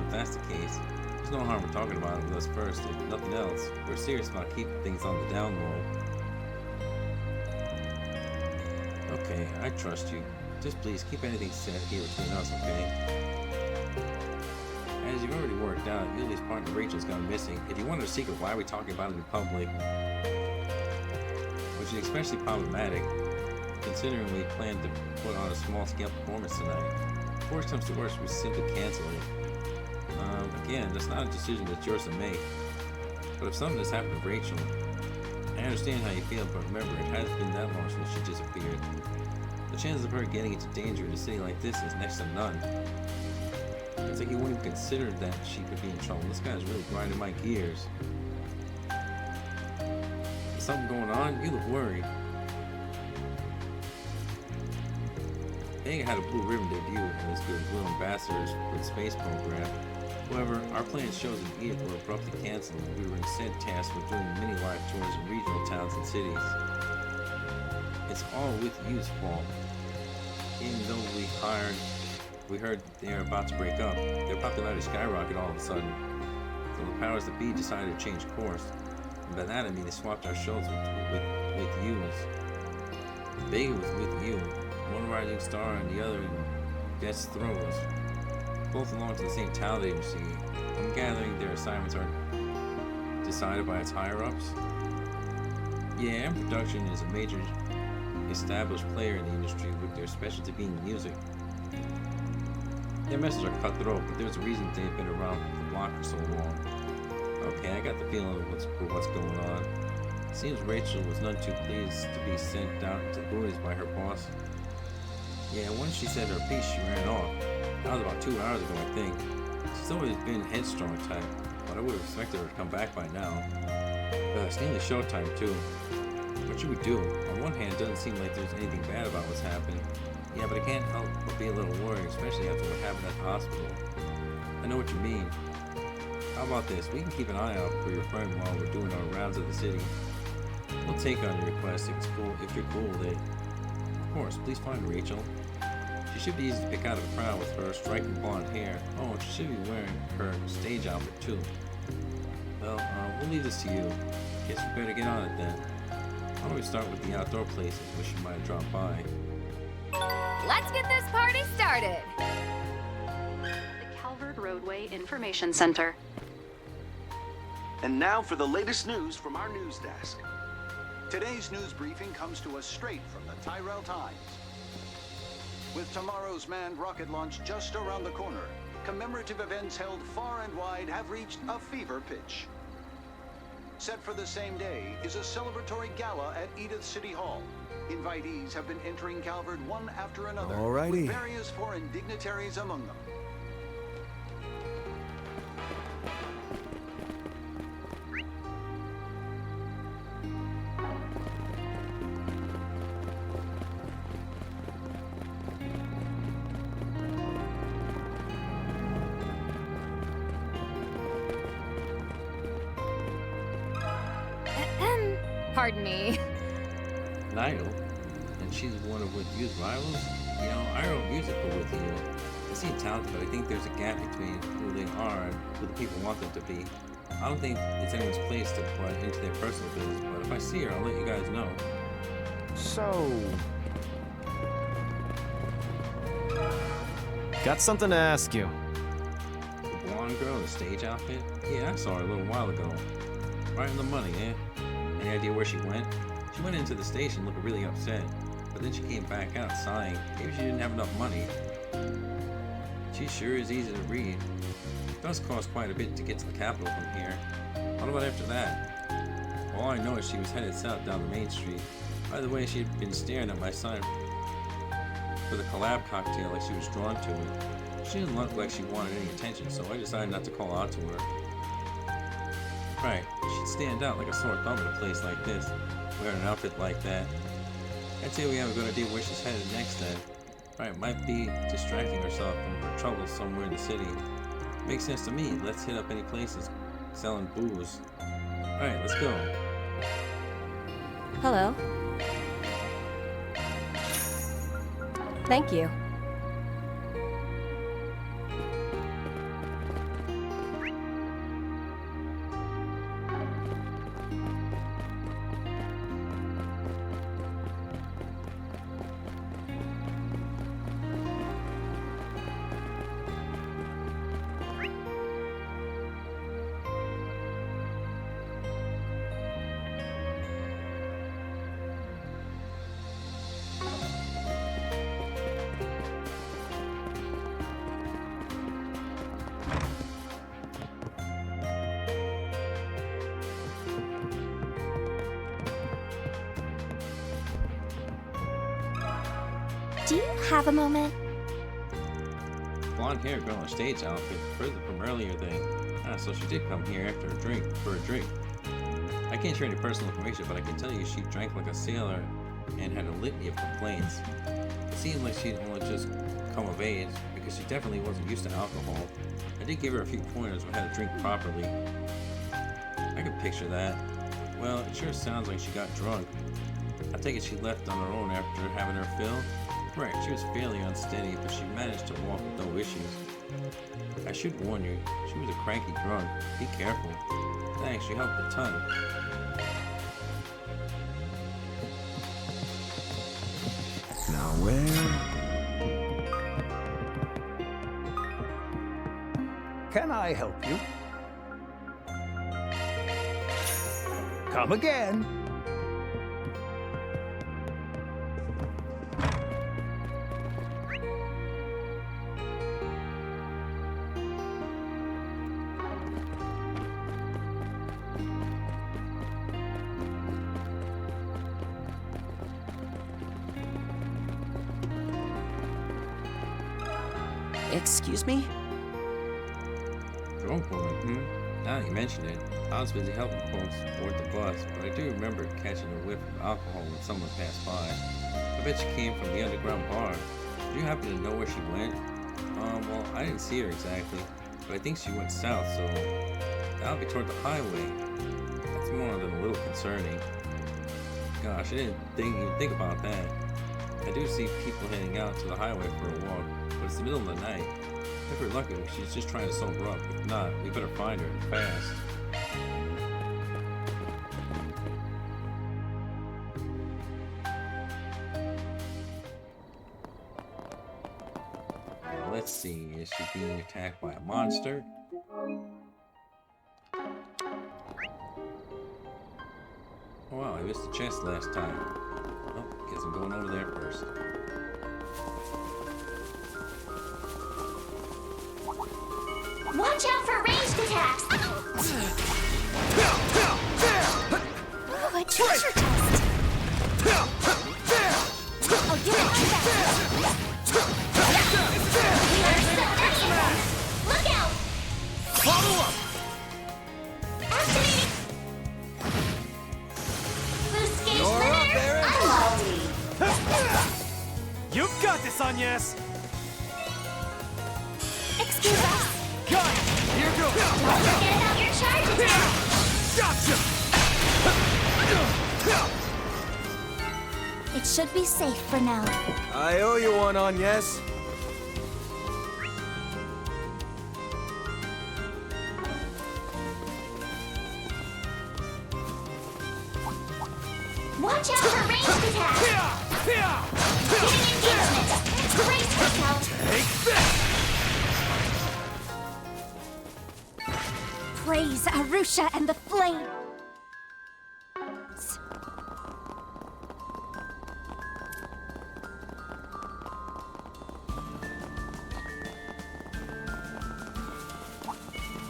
If that's the case, there's no harm in talking about it with us first. If nothing else, we're serious about keeping things on the down low. Okay, I trust you. Just please keep anything said here between us, okay? As you've already worked out, Lily's partner Rachel's gone missing. If you wanted a secret, why are we talking about it in public? Which is especially problematic, considering we planned to put on a small-scale performance tonight. If worst comes to worst, we simply cancel it. Again, that's not a decision that's yours to make. But if something has happened to Rachel, I understand how you feel, but remember, it hasn't been that long since she disappeared. The chances of her getting into danger in a city like this is next to none. It's like you wouldn't even consider that she could be in trouble. This guy's really grinding my gears. Is something going on? You look worried. Vega had a blue ribbon debut as goodwill ambassadors for the space program. However, our plans chosen in Edith were abruptly canceled, and we were instead tasked with doing mini live tours in regional towns and cities. It's all with you's fault. Even though we heard they're about to break up, their popularity skyrocketed all of a sudden. So the powers that be decided to change course. And by that I mean they swapped our shows with you's. Vega was with you, one rising star and the other in Death's Throes. Both belong to the same talent agency. I'm gathering their assignments aren't decided by its higher-ups. Yeah, M Production is a major established player in the industry with their specialty being music. Their messages are cutthroat, but there's a reason they've been around the block for so long. Okay, I got the feeling of what's going on. Seems Rachel was none too pleased to be sent out to the boonies by her boss. Yeah, once she said her piece, she ran off. That was about 2 hours ago, I think. She's always been headstrong type, but I would have expected her to come back by now. It's nearly showtime, too. What should we do? On one hand, it doesn't seem like there's anything bad about what's happening. Yeah, but I can't help but be a little worried, especially after what happened at the hospital. I know what you mean. How about this? We can keep an eye out for your friend while we're doing our rounds of the city. We'll take on your request if it's cool, if you're cool with it. Of course, please find Rachel. She should be easy to pick out of the crowd with her striking blonde hair. Oh, she should be wearing her stage outfit too. Well, we'll leave this to you. Guess we better get on it then. Why don't we start with the outdoor places where she might drop by? Let's get this party started! The Calvert Roadway Information Center. And now for the latest news from our news desk. Today's news briefing comes to us straight from the Tyrell Times. With tomorrow's manned rocket launch just around the corner, commemorative events held far and wide have reached a fever pitch. Set for the same day is a celebratory gala at Edith City Hall. Invitees have been entering Calvert one after another, Alrighty. with various foreign dignitaries among them. Pardon me. Nigel? And she's one of With You's rivals? You know, I wrote musical With You. They seem talented, but I think there's a gap between who they are and who the people want them to be. I don't think it's anyone's place to pry into their personal business, but if I see her, I'll let you guys know. So... got something to ask you. The blonde girl in the stage outfit? Yeah, I saw her a little while ago. Right in the money, eh? Any idea where she went? She went into the station looking really upset, but then she came back out sighing. Maybe she didn't have enough money. She sure is easy to read. It does cost quite a bit to get to the capital from here. What about after that? All I know is she was headed south down the main street. By the way, she had been staring at my sign for the collab cocktail like she was drawn to it. She didn't look like she wanted any attention, so I decided not to call out to her. Right, she'd stand out like a sore thumb in a place like this, wearing an outfit like that. I'd say we have a good idea where she's headed next then. Right, might be distracting herself from her troubles somewhere in the city. Makes sense to me. Let's hit up any places selling booze. Alright, let's go. Hello. Thank you. Do you have a moment? Blonde hair girl in a stage outfit, further from earlier then. So she did come here after for a drink. I can't share any personal information, but I can tell you she drank like a sailor and had a litany of complaints. It seemed like she'd only just come of age, because she definitely wasn't used to alcohol. I did give her a few pointers on how to drink properly. I could picture that. Well, it sure sounds like she got drunk. I take it she left on her own after having her fill. Right, she was fairly unsteady, but she managed to walk with no issues. I should warn you, she was a cranky drunk. Be careful. Thanks, you helped a ton. Now where? Can I help you? Come again. Excuse me? Drunk woman, Now that you mention it, I was busy helping folks board the bus, but I do remember catching a whiff of alcohol when someone passed by. I bet she came from the underground bar. Do you happen to know where she went? Well, I didn't see her exactly, but I think she went south, so that'll be toward the highway. That's more than a little concerning. Gosh, I didn't even think about that. I do see people heading out to the highway for a walk, but it's the middle of the night. If we're lucky, she's just trying to sober up. If not, we better find her fast. Let's see, is she being attacked by a monster? Oh wow, I missed the chest last time. Oh, guess I'm going over there first. Watch out for ranged attacks! Ooh, a treasure chest! Oh, you like that! We are so many of them! Look out! Follow up! Activating! Boost gauge You're up, limiter Aaron. unlocked! You've got this, Agnes! Excuse us! Got it! Here goes! Don't forget about your charge attack! Gotcha! It should be safe for now. I owe you one, Agnes. Watch out for ranged attacks! Getting engagement! Brace yourself! Take this! Praise Arusha and the flame!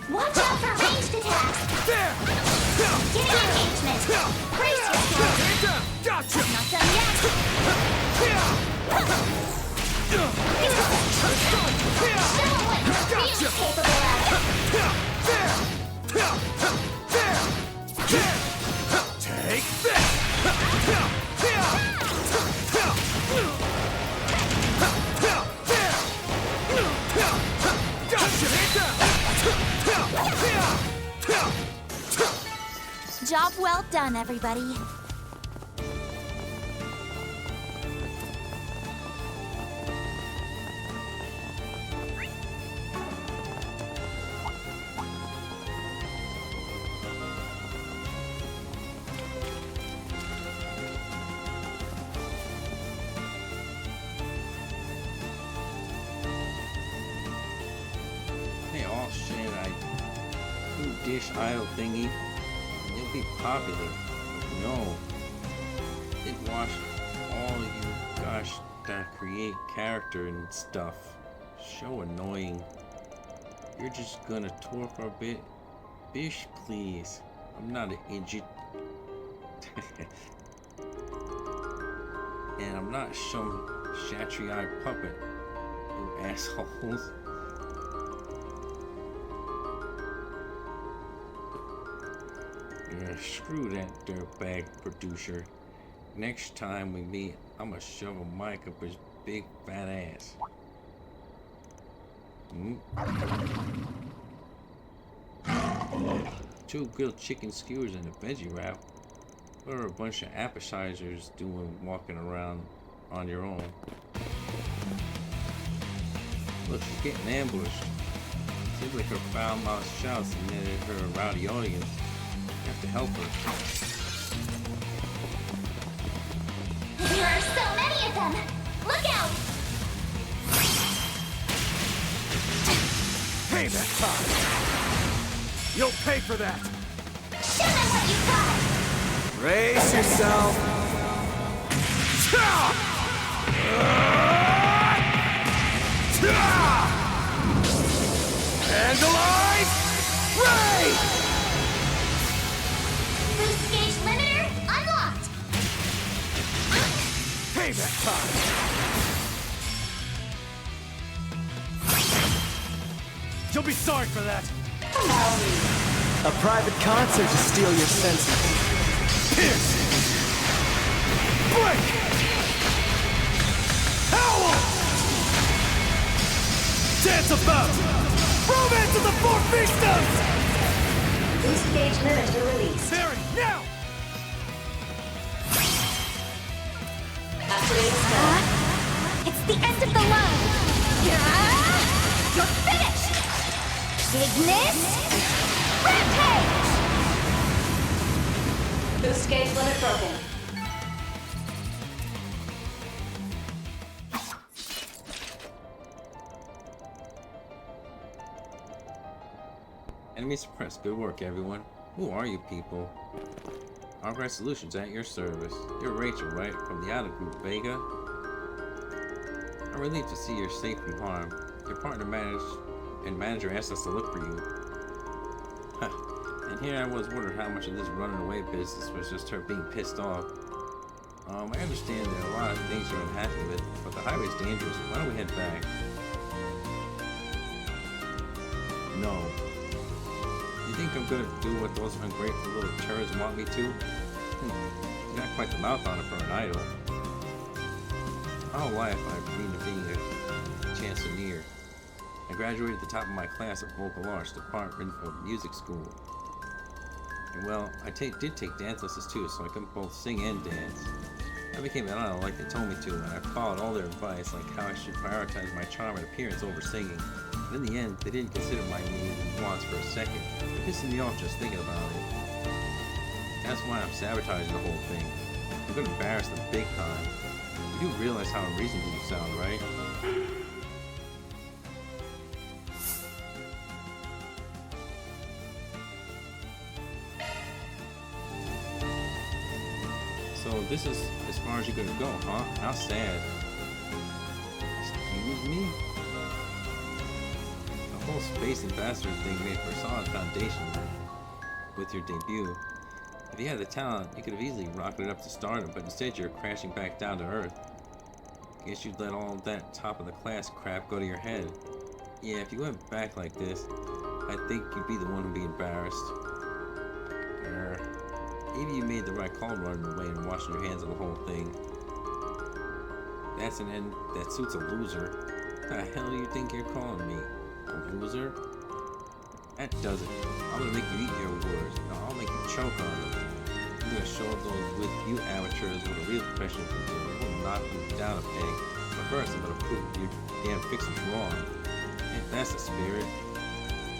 Watch out for ranged attacks! There! Getting engagement! Brace yourself! Gotcha! Not done yet! Show what you're really capable of! Take this! Job well done, everybody. Hey, all shit, food dish idol thingy. It'll be popular. No. It washed all you gosh that create character and stuff. So annoying. You're just gonna tour for a bit? Bish, please. I'm not an idiot. And I'm not some Shatri-eyed puppet, you assholes. Yeah, screw that dirtbag producer. Next time we meet, I'ma shove a mic up his big fat ass. Two grilled chicken skewers and a veggie wrap. What are a bunch of appetizers doing walking around on your own? Look, she's getting ambushed. Seems like her foul-mouthed shouts emitted her a rowdy audience. You have to help her. There are so many of them! Look out! Payback time! You'll pay for that! Show them what you got! Brace yourself! And alive! Ray! Boost gauge limiter unlocked! Payback time! You'll be sorry for that! A private concert to steal your senses. Pierce! Break! Howl! Dance about! Romance of the Four Beastos! Boost gauge limiter released. Barry, now! Activating spell. It's the end of the line. You're finished! Ignis! Rampage! Boost gauge limit broken. Enemy suppressed. Good work, everyone. Who are you people? Argyle Solutions at your service. You're Rachel, right? From the Outer Group, Vega? I'm relieved to see you're safe from harm. Your partner manager asked us to look for you. And here I was wondering how much of this running away business was just her being pissed off. I understand there are a lot of things you're unhappy with, but the highway's dangerous. Why don't we head back? No. You think I'm gonna do what those ungrateful little turds want me to? You got quite the mouth on it for an idol. My whole life I've dreamed of being a chansoneer. I graduated at the top of my class at Vocal Arts Department of Music School. And well, I did take dance lessons too, so I can both sing and dance. I became an idol like they told me to, and I followed all their advice, like how I should prioritize my charm and appearance over singing. But in the end, they didn't consider my needs and wants for a second. They're pissing me off just thinking about it. That's why I'm sabotaging the whole thing. I'm gonna embarrass them big time. You do realize how unreasonable you sound, right? So this is as far as you're gonna go, huh? How sad. Excuse me? The whole space ambassador thing made for a solid foundation with your debut. If you had the talent, you could have easily rocketed up to stardom, but instead you're crashing back down to earth. Guess you'd let all that top of the class crap go to your head. Yeah, if you went back like this, I think you'd be the one who'd be embarrassed. Maybe you made the right call running away and washing your hands of the whole thing. That's an end that suits a loser. What the hell do you think you're calling me? A loser? That does it. I'm gonna make you eat your words. No, I'll make you choke on them. I'm gonna show those with you amateurs what a real professional can do. I'm gonna knock you down a peg. But first, I'm gonna prove your damn fixing's wrong. If that's the spirit,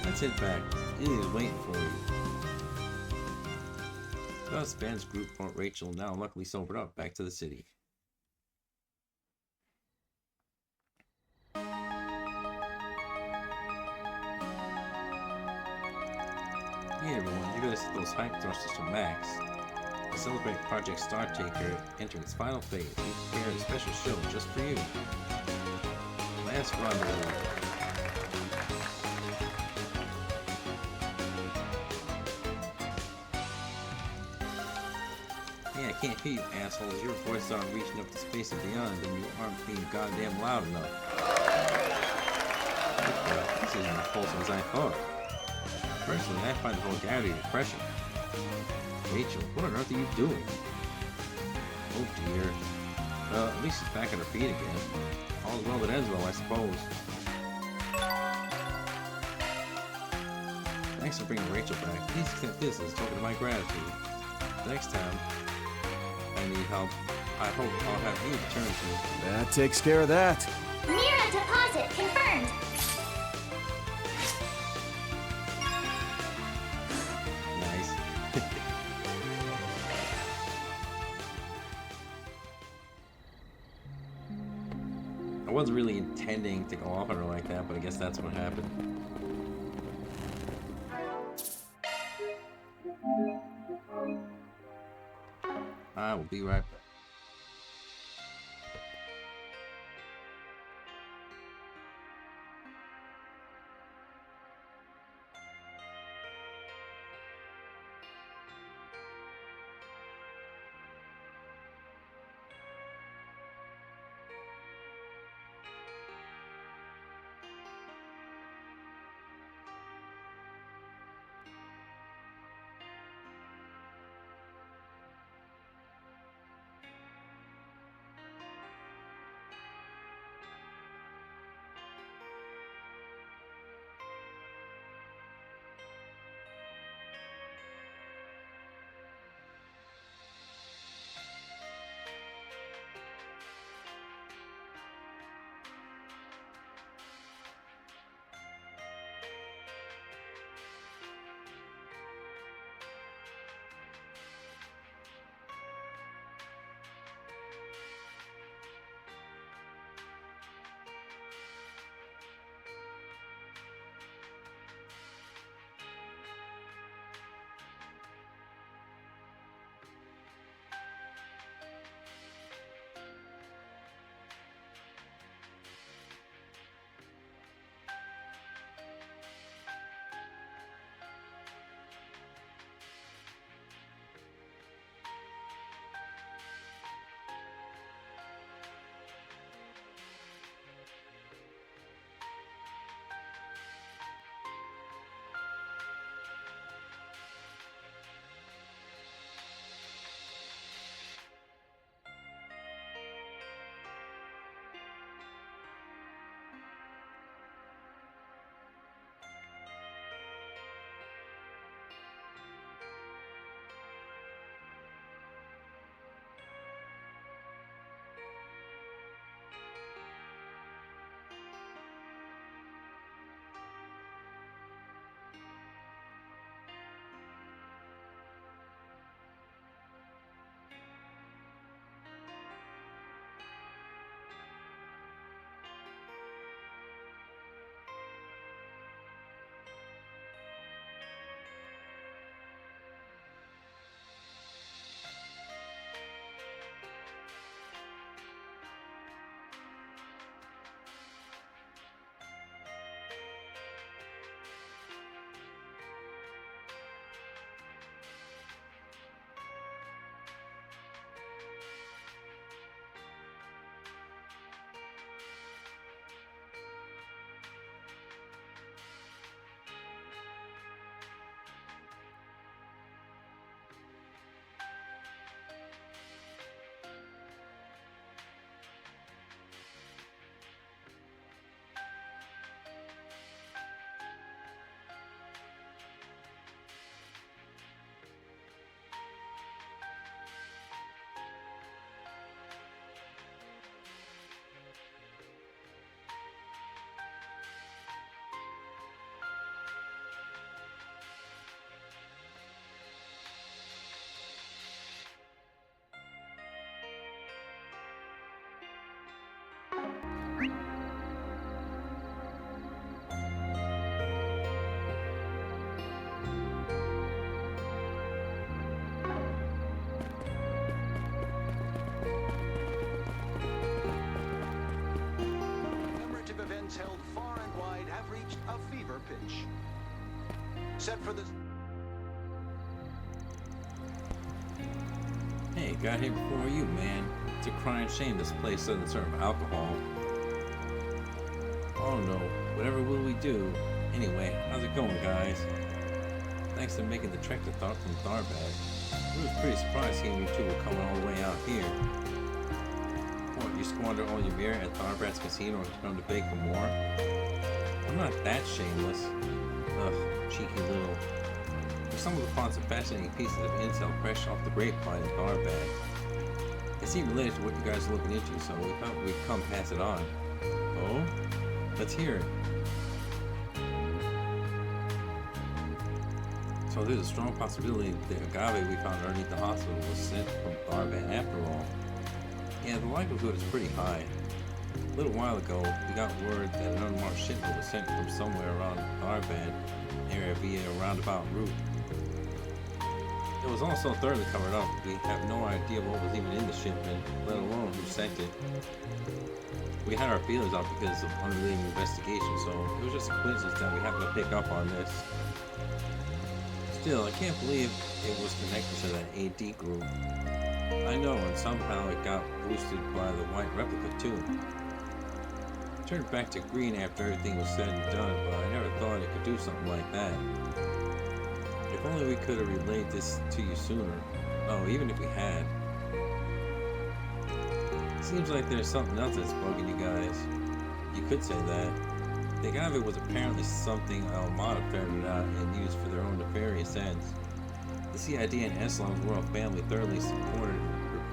let's head back. Ilya's waiting for you. Gus Van's group brought Rachel, now luckily sobered up, back to the city. Hey everyone, you gotta set those hype thrusters to max. To celebrate Project Startaker entering its final phase, we prepared a special show just for you. Last Rendezvous. Yeah, I can't hear you assholes. Your voices aren't reaching up to space and beyond, and you aren't being goddamn loud enough. This isn't as wholesome as I thought. Personally, I find the vulgarity depressing. Rachel, what on earth are you doing? Oh dear. Well, at least she's back on her feet again. All's well that ends well, I suppose. Thanks for bringing Rachel back. Please accept this as a token of my gratitude. Next time I need help, I hope I'll have you to turn to. That takes care of that. Mira deposit confirmed. Nice. I wasn't really intending to go off on her like that, but I guess that's what happened. I will be right back. debates held far and wide have reached a fever pitch. Set for the... Hey, got here before you, man. It's a crying shame this place doesn't serve alcohol. Oh no, whatever will we do? Anyway, how's it going, guys? Thanks for making the trek to from Tharbad. I was pretty surprised seeing you two were coming all the way out here. What, you squander all your beer at Tharbad's casino and come to beg for more? I'm not that shameless. Ugh, cheeky little... We stumbled upon some fascinating pieces of intel fresh off the grapevine in Tharbad. They seem related to what you guys are looking into, so we thought we'd come pass it on. Oh? Let's hear it. So there's a strong possibility the agave we found underneath the hospital was sent from Tharbad after all. Yeah, the likelihood is pretty high. A little while ago, we got word that an unmarked shipment was sent from somewhere around Tharbad area via a roundabout route. It was also thoroughly covered up. We have no idea what was even in the shipment, let alone who sent it. We had our feelings out because of unrelated investigation, so it was just a coincidence that we happened to pick up on this. Still, I can't believe it was connected to that AD group. I know, and somehow it got boosted by the white replica too. It turned back to green after everything was said and done, but I never thought it could do something like that. If only we could have relayed this to you sooner. Oh, even if we had. Seems like there's something else that's bugging you guys. You could say that. The agave was apparently something Almada ferreted out and used for their own nefarious ends. The CID and Eslam's royal family thoroughly supported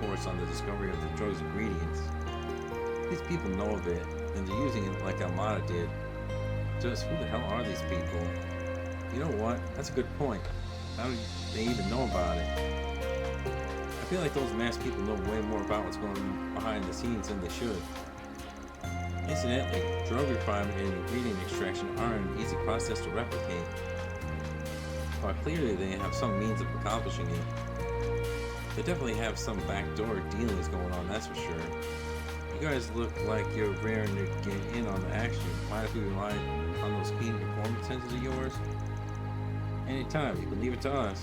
reports on the discovery of the drug's ingredients. These people know of it, and they're using it like Almada did. Just who the hell are these people? You know what? That's a good point. How do they even know about it? I feel like those masked people know way more about what's going on behind the scenes than they should. Incidentally, drug refinement and ingredient extraction aren't an easy process to replicate. But clearly they have some means of accomplishing it. They definitely have some backdoor dealings going on, that's for sure. You guys look like you're raring to get in on the action. Mind if we rely on those keen performance senses of yours? Anytime, you can leave it to us.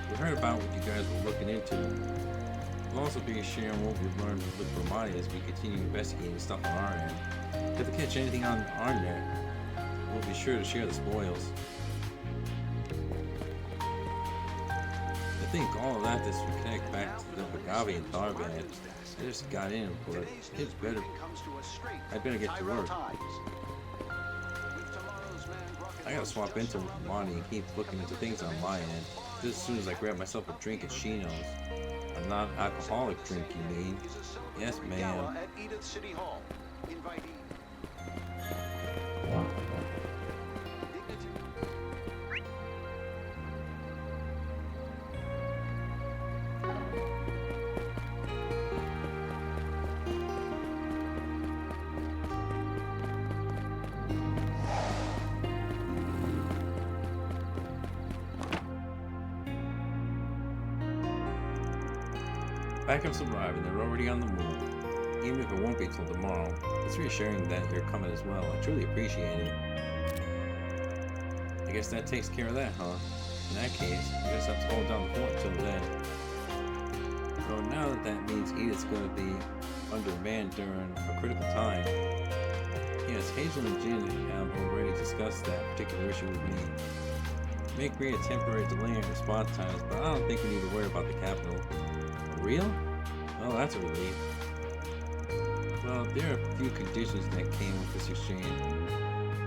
We heard about what you guys were looking into. We'll also be sharing what we've learned with Romani as we continue investigating stuff on our end. If we catch anything on our net, we'll be sure to share the spoils. I think all of that this would connect back to the agave and Tharbad. I just got in, but it's better. I'd better get to work. I gotta swap into Monty and keep looking into things on my end. Just as soon as I grab myself a drink at Shino's. A non-alcoholic drink, you mean? Yes, ma'am. At Edith City Hall. Invitee. Backup's arriving, they're already on the move. Even if it won't be till tomorrow, it's reassuring that you're coming as well. I truly appreciate it. I guess that takes care of that, huh? In that case, I guess I have to hold down the fort until then. So now that means Edith's gonna be undermanned during a critical time. Yes, Hazel and Jin have already discussed that particular issue with me. It may create a temporary delay in response times, but I don't think we need to worry about the capital. Real? Well, that's a relief. Well, there are a few conditions that came with this exchange.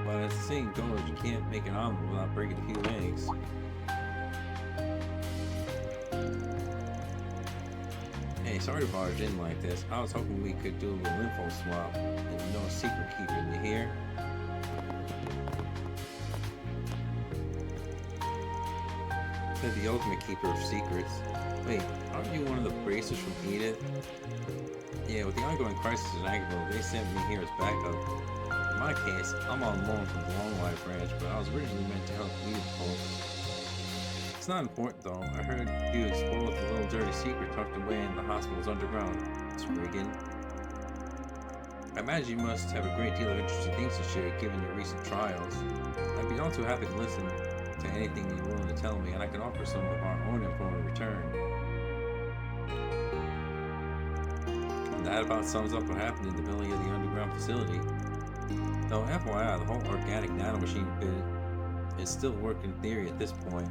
But as the saying goes, you can't make an omelet without breaking a few eggs. Hey, sorry to barge in like this. I was hoping we could do a little info swap. And no secret keeping, you hear? Said the ultimate keeper of secrets. Wait, aren't you one of the bracers from Edith? Yeah, with the ongoing crisis in Agaville, they sent me here as backup. In my case, I'm on loan from the Long Life branch, but I was originally meant to help Edith folks. It's not important though. I heard you exposed the little dirty secret tucked away in the hospital's underground. Spriggan. I imagine you must have a great deal of interesting things to share given your recent trials. I'd be all too happy to listen to anything you're willing to tell me, and I can offer some of our own info in return. And that about sums up what happened in the building of the underground facility. Though FYI, the whole organic nanomachine bit is still working in theory at this point.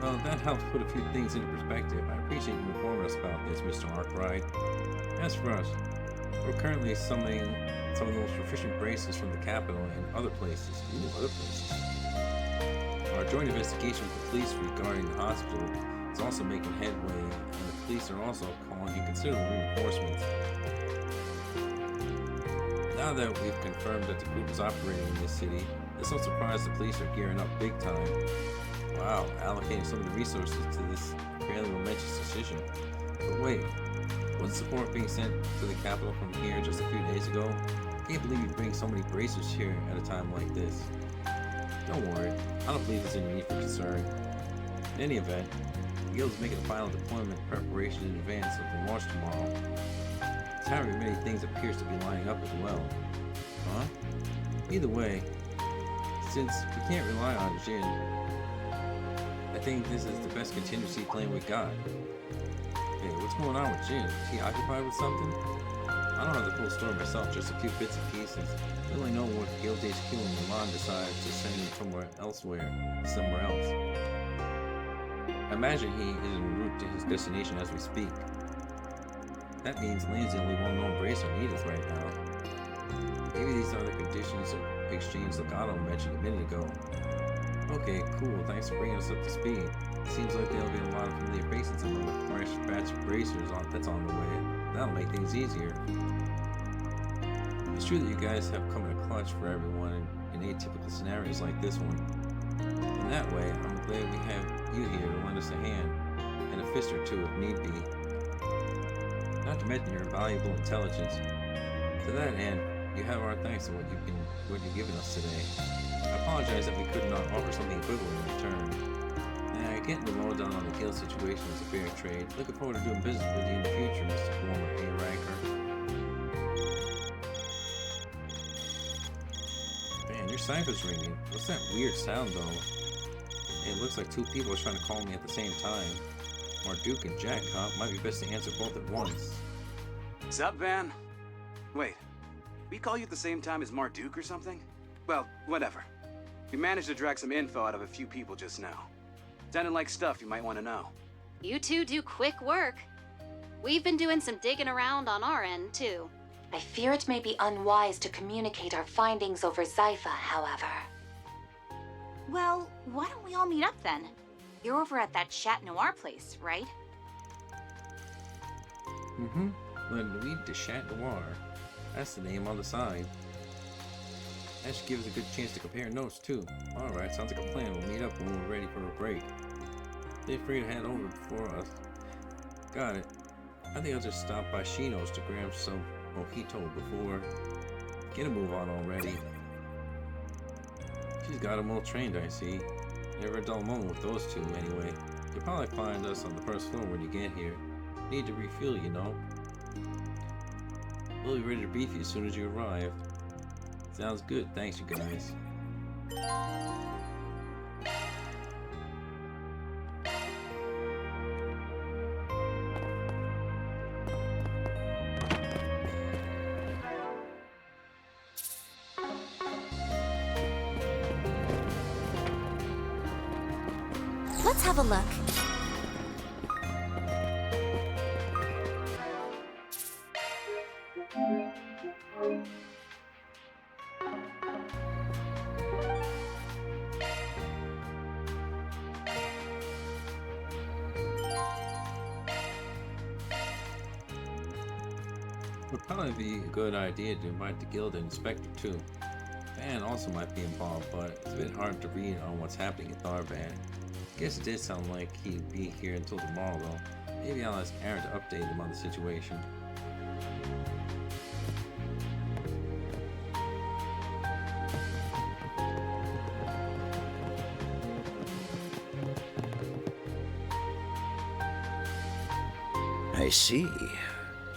Well, that helps put a few things into perspective. I appreciate you informing us about this, Mr. Arkwright. As for us, we're currently summoning some of the most proficient bracers from the capital and other places. Ooh, other places. Our joint investigation with the police regarding the hospital is also making headway, and the police are also calling in considerable reinforcements. Now that we've confirmed that the group is operating in this city, it's no surprise the police are gearing up big time. Wow, allocating some of the resources to this fairly momentous decision. But wait, was support being sent to the capital from here just a few days ago? I can't believe you bring so many bracers here at a time like this. Don't worry, I don't believe there's any need for concern. In any event, the guild is making a final deployment preparation in advance of the launch tomorrow. However, many things appears to be lining up as well. Huh? Either way, since we can't rely on Jin, I think this is the best contingency plan we got. Hey, what's going on with Jin? Is he occupied with something? I don't have the full story myself, just a few bits and pieces. I only know what Guild HQ and Milan decides to send him somewhere else. I imagine he is en route to his destination as we speak. That means Lane's the only well-known bracer needed right now. Maybe these are the conditions of exchange Legato mentioned a minute ago. Okay, cool. Thanks for bringing us up to speed. Seems like there'll be a lot of familiar faces among the fresh batch of bracers that's on the way. That'll make things easier. It's true that you guys have come in a clutch for everyone in atypical scenarios like this one. In that way, I'm glad we have you here to lend us a hand, and a fist or two if need be. Not to mention your invaluable intelligence. To that end, you have our thanks for what you've given us today. I apologize that we could not offer something equivalent in return. Getting the lowdown on the guild situation is a fair trade. Looking forward to doing business with you in the future, Mr. Former A-Ranker. Man, your cipher's ringing. What's that weird sound, though? It looks like two people are trying to call me at the same time. Marduk and Jack, huh? Might be best to answer both at once. Sup, Van? Wait, we call you at the same time as Marduk or something? Well, whatever. We managed to drag some info out of a few people just now. Sounded like stuff you might want to know. You two do quick work. We've been doing some digging around on our end, too. I fear it may be unwise to communicate our findings over Zypha, however. Well, why don't we all meet up then? You're over at that Chat Noir place, right? Mm-hmm. La Nuit de Chat Noir. That's the name on the sign. That should give us a good chance to compare notes, too. Alright, sounds like a plan. We'll meet up when we're ready for a break. Feel free to head over before us. Got it. I think I'll just stop by Shino's to grab some mojito before... Get a move on already. She's got them all trained, I see. Never a dull moment with those two, anyway. You'll probably find us on the first floor when you get here. Need to refuel, you know. We'll be ready to brief you as soon as you arrive. Sounds good, thanks you guys. Let's have a look. Would probably be a good idea to invite the guild inspector too. Van also might be involved, but it's a bit hard to read on what's happening at Tharvan. Guess it did sound like he'd be here until tomorrow though. Maybe I'll ask Aaron to update him on the situation. I see.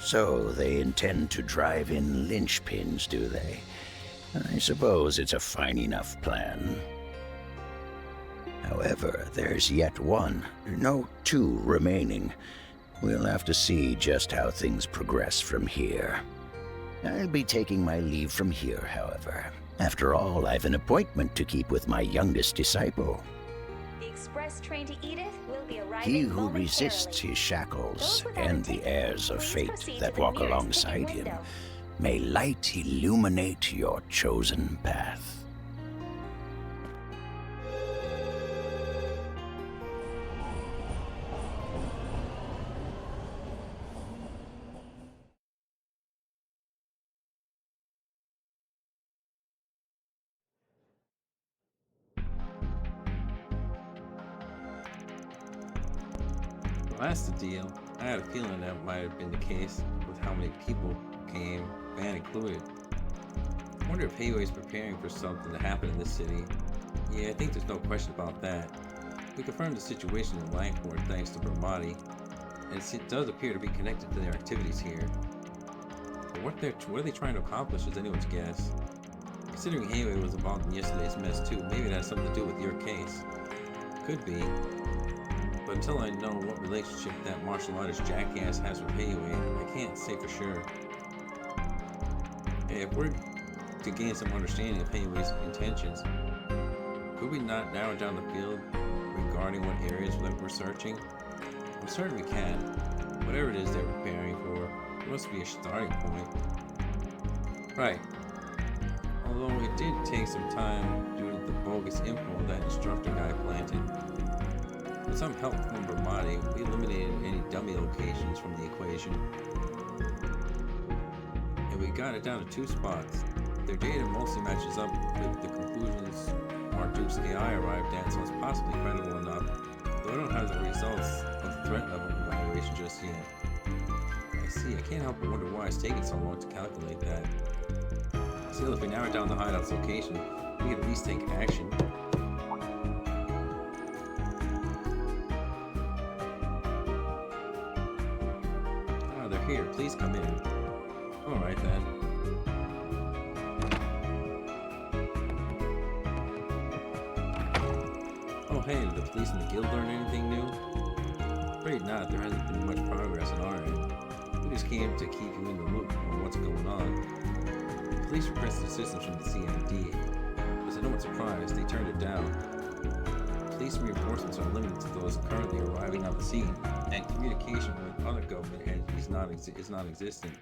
So they intend to drive in linchpins, do they? I suppose it's a fine enough plan. However, there's yet one, no, two remaining. We'll have to see just how things progress from here. I'll be taking my leave from here, however. After all, I've an appointment to keep with my youngest disciple. The express train to Edith will be arriving He who momentarily. resists his shackles Those without and a the ticket, heirs of please fate proceed that to the walk nearest alongside ticket him, window. may light illuminate your chosen path. Well, that's the deal. I had a feeling that might have been the case with how many people came, Van included. I wonder if Heiwei's preparing for something to happen in this city. Yeah, I think there's no question about that. We confirmed the situation in Langport thanks to Bermati, and it does appear to be connected to their activities here. But what are they trying to accomplish is anyone's guess. Considering Heiwei was involved in yesterday's mess too, maybe it has something to do with your case. Could be. But until I know what relationship that martial artist jackass has with Heiwei, I can't say for sure. Hey, if we're to gain some understanding of Heiwei's intentions, could we not narrow down the field regarding what areas that we're searching? I'm certain we can. Whatever it is they're preparing for, there must be a starting point. Right. Although it did take some time due to the bogus info that instructor guy planted. With some help from Bermati, we eliminated any dummy locations from the equation. And we got it down to 2 spots. Their data mostly matches up with the conclusions Marduke's AI arrived at, so it's possibly credible enough, though I don't have the results of the threat level evaluation just yet. I see, I can't help but wonder why it's taking so long to calculate that. Still, if we narrow down the hideout's location, we can at least take action. Ah, they're here. Please come in. Alright then. Oh hey, did the police in the guild learn anything new? Afraid not, there hasn't been much progress on our end. We just came to keep you in the loop on what's going on. The police requested assistance from the CMD. But to no one's surprise, they turned it down. Police reinforcements are limited to those currently arriving on the scene, and communication with other government entities is non-existent.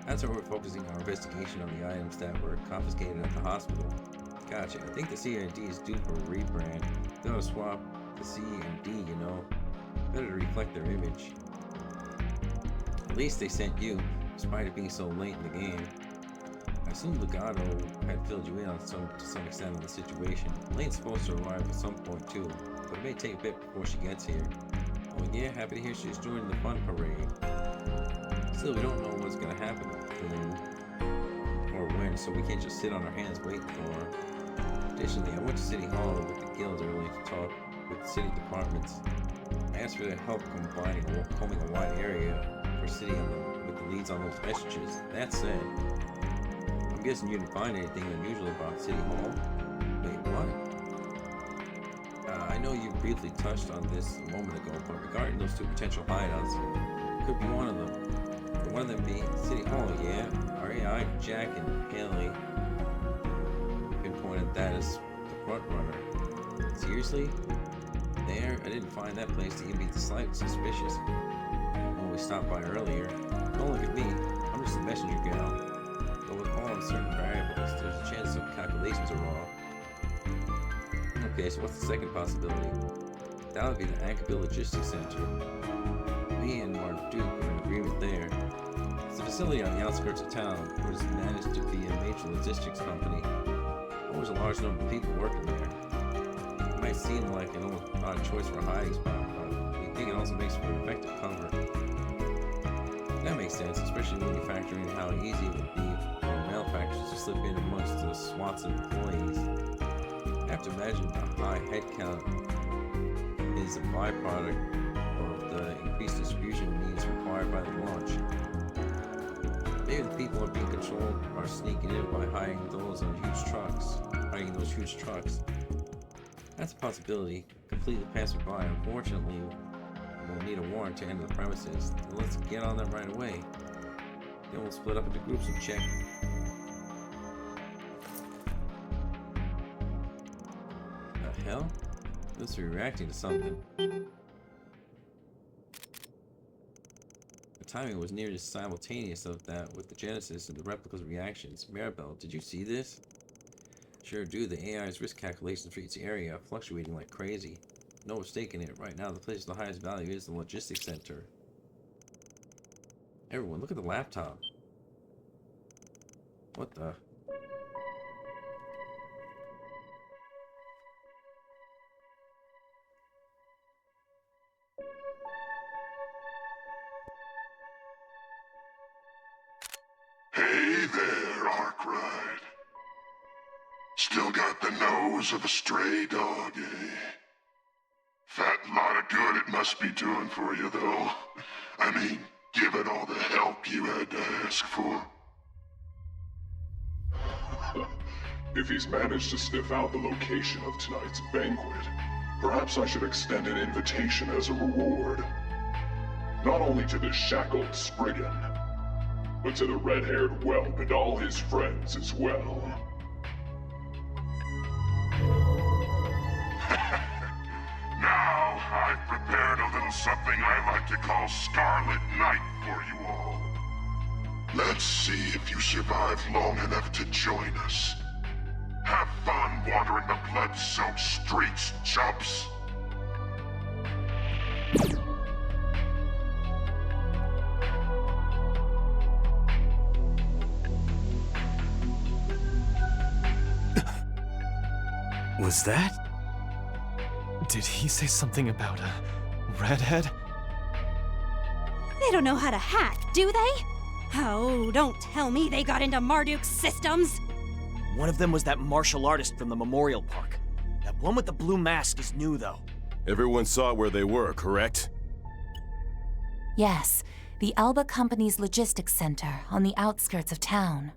That's why we're focusing our investigation on the items that were confiscated at the hospital. Gotcha. I think the CMD is due for a rebrand. They ought to swap the CMD, you know. Better to reflect their image. At least they sent you, despite it being so late in the game. I assume Legato had filled you in on to some extent on the situation. Elaine's supposed to arrive at some point too, but it may take a bit before she gets here. Oh yeah, happy to hear she's joining the fun parade. Still, we don't know what's gonna happen or when, so we can't just sit on our hands waiting for her. Additionally, I went to City Hall with the guild earlier to talk with the city departments. I asked for their help combing a wide area for city with the leads on those messages. That said, I'm guessing you didn't find anything unusual about City Hall? Wait, what? I know you briefly touched on this a moment ago, but regarding those 2 potential hideouts, could be one of them. Could one of them be City Hall, yeah? Our AI, Jack and Haley, pinpointed that as the front runner. Seriously? There? I didn't find that place to even be the slightest suspicious when we stopped by earlier. Don't look at me. I'm just a messenger gal. But with all uncertain variables, there's a chance some calculations are wrong. Okay, so what's the second possibility? That would be the Anchorville Logistics Center. Me and Marduke are in agreement there. It's a facility on the outskirts of town, but it's managed to be a major logistics company. Always a large number of people working there. It might seem like an odd choice for a hiding spot, but we think it also makes for an effective cover. That makes sense, especially when you factor in how easy it would be for malefactors to slip in amongst the swaths of employees. I have to imagine the high headcount is a byproduct of the increased distribution needs required by Maybe the people are being controlled are sneaking in by hiding those huge trucks. That's a possibility. Completely passerby. Unfortunately, we'll need a warrant to enter the premises. Then let's get on that right away. Then we'll split up into groups and check. The hell? This is reacting to something. The timing was nearly simultaneous of that with the Genesis and the replica's reactions. Maribel, did you see this? Sure do. The AI's risk calculations for each area are fluctuating like crazy. No mistaking it. Right now, the place with the highest value is the logistics center. Everyone, look at the laptop. What the? Hey there, Arkwright. Still got the nose of a stray dog, eh? Fat lot of good it must be doing for you, though. I mean, given all the help you had to ask for. If he's managed to sniff out the location of tonight's banquet, perhaps I should extend an invitation as a reward. Not only to the shackled Spriggan, but to the red-haired whelp and all his friends as well. Now, I've prepared a little something I like to call Scarlet Night for you all. Let's see if you survive long enough to join us. Have fun wandering the blood-soaked streets, chumps! Was that? Did he say something about a redhead? They don't know how to hack, do they? Oh, don't tell me they got into Marduk's systems! One of them was that martial artist from the Memorial Park. That one with the blue mask is new, though. Everyone saw where they were, correct? Yes, the Alba Company's logistics center on the outskirts of town.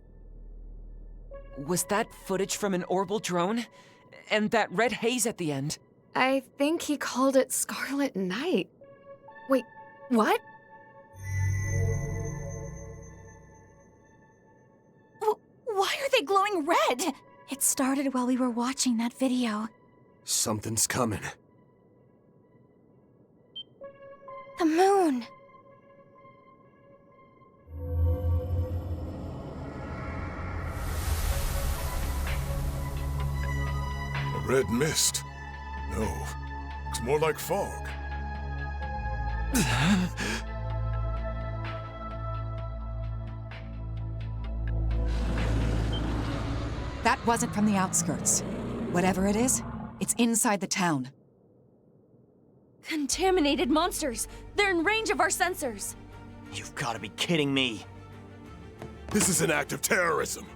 Was that footage from an orbital drone? And that red haze at the end? I think he called it Scarlet Night. Wait, what? Why are they glowing red? It started while we were watching that video. Something's coming. The moon! A red mist? No, it's more like fog. That wasn't from the outskirts. Whatever it is, it's inside the town. Contaminated monsters! They're in range of our sensors! You've got to be kidding me. This is an act of terrorism.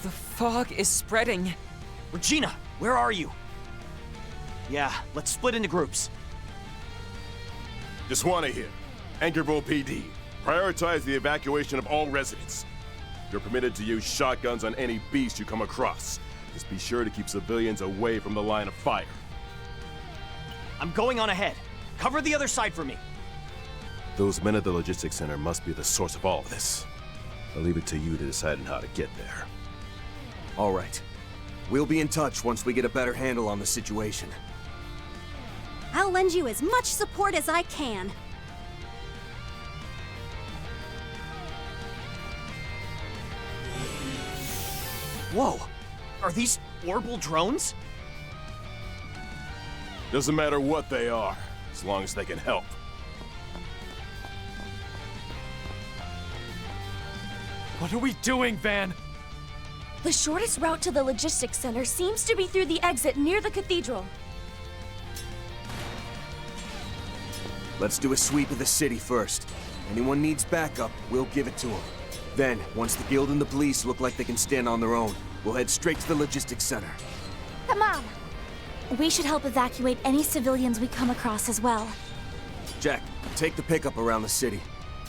The fog is spreading. Regina, where are you? Yeah, let's split into groups. Deswana here. Anchorville PD. Prioritize the evacuation of all residents. You're permitted to use shotguns on any beast you come across. Just be sure to keep civilians away from the line of fire. I'm going on ahead. Cover the other side for me. Those men at the logistics center must be the source of all of this. I'll leave it to you to decide on how to get there. All right. We'll be in touch once we get a better handle on the situation. I'll lend you as much support as I can. Whoa! Are these orbital drones? Doesn't matter what they are, as long as they can help. What are we doing, Van? The shortest route to the logistics center seems to be through the exit near the cathedral. Let's do a sweep of the city first. Anyone needs backup, we'll give it to them. Then, once the guild and the police look like they can stand on their own, we'll head straight to the logistics center. Come on! We should help evacuate any civilians we come across as well. Jack, take the pickup around the city.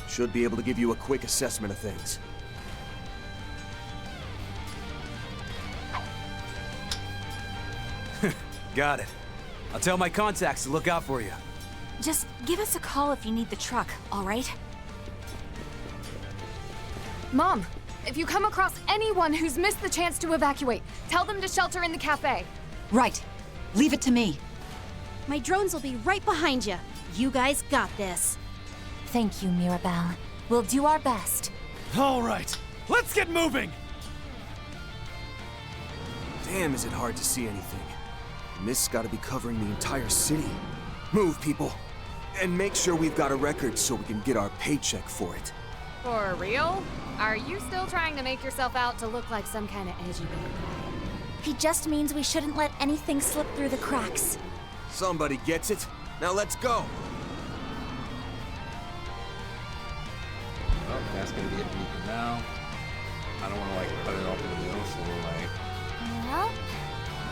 Should be able to give you a quick assessment of things. Got it. I'll tell my contacts to look out for you. Just give us a call if you need the truck, all right? Mom, if you come across anyone who's missed the chance to evacuate, tell them to shelter in the cafe. Right. Leave it to me. My drones will be right behind you. You guys got this. Thank you, Mirabelle. We'll do our best. All right, let's get moving! Damn, is it hard to see anything. The mist's gotta be covering the entire city. Move, people. And make sure we've got a record so we can get our paycheck for it. For real? Are you still trying to make yourself out to look like some kind of edgy bad guy? He just means we shouldn't let anything slip through the cracks. Somebody gets it. Now let's go. Well, that's gonna be it for me for now. I don't want to like cut it off in the middle, so like Well,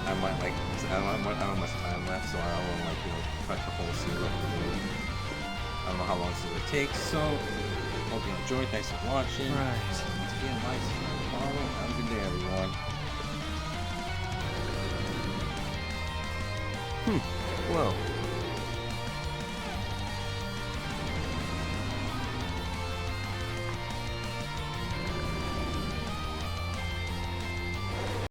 I might like I don't have much time left, so I don't want to like cut the whole scene off the middle. I don't know how long this will take, so hope you enjoyed. Thanks for watching. Once again, like, follow. Have a good day, everyone. Well,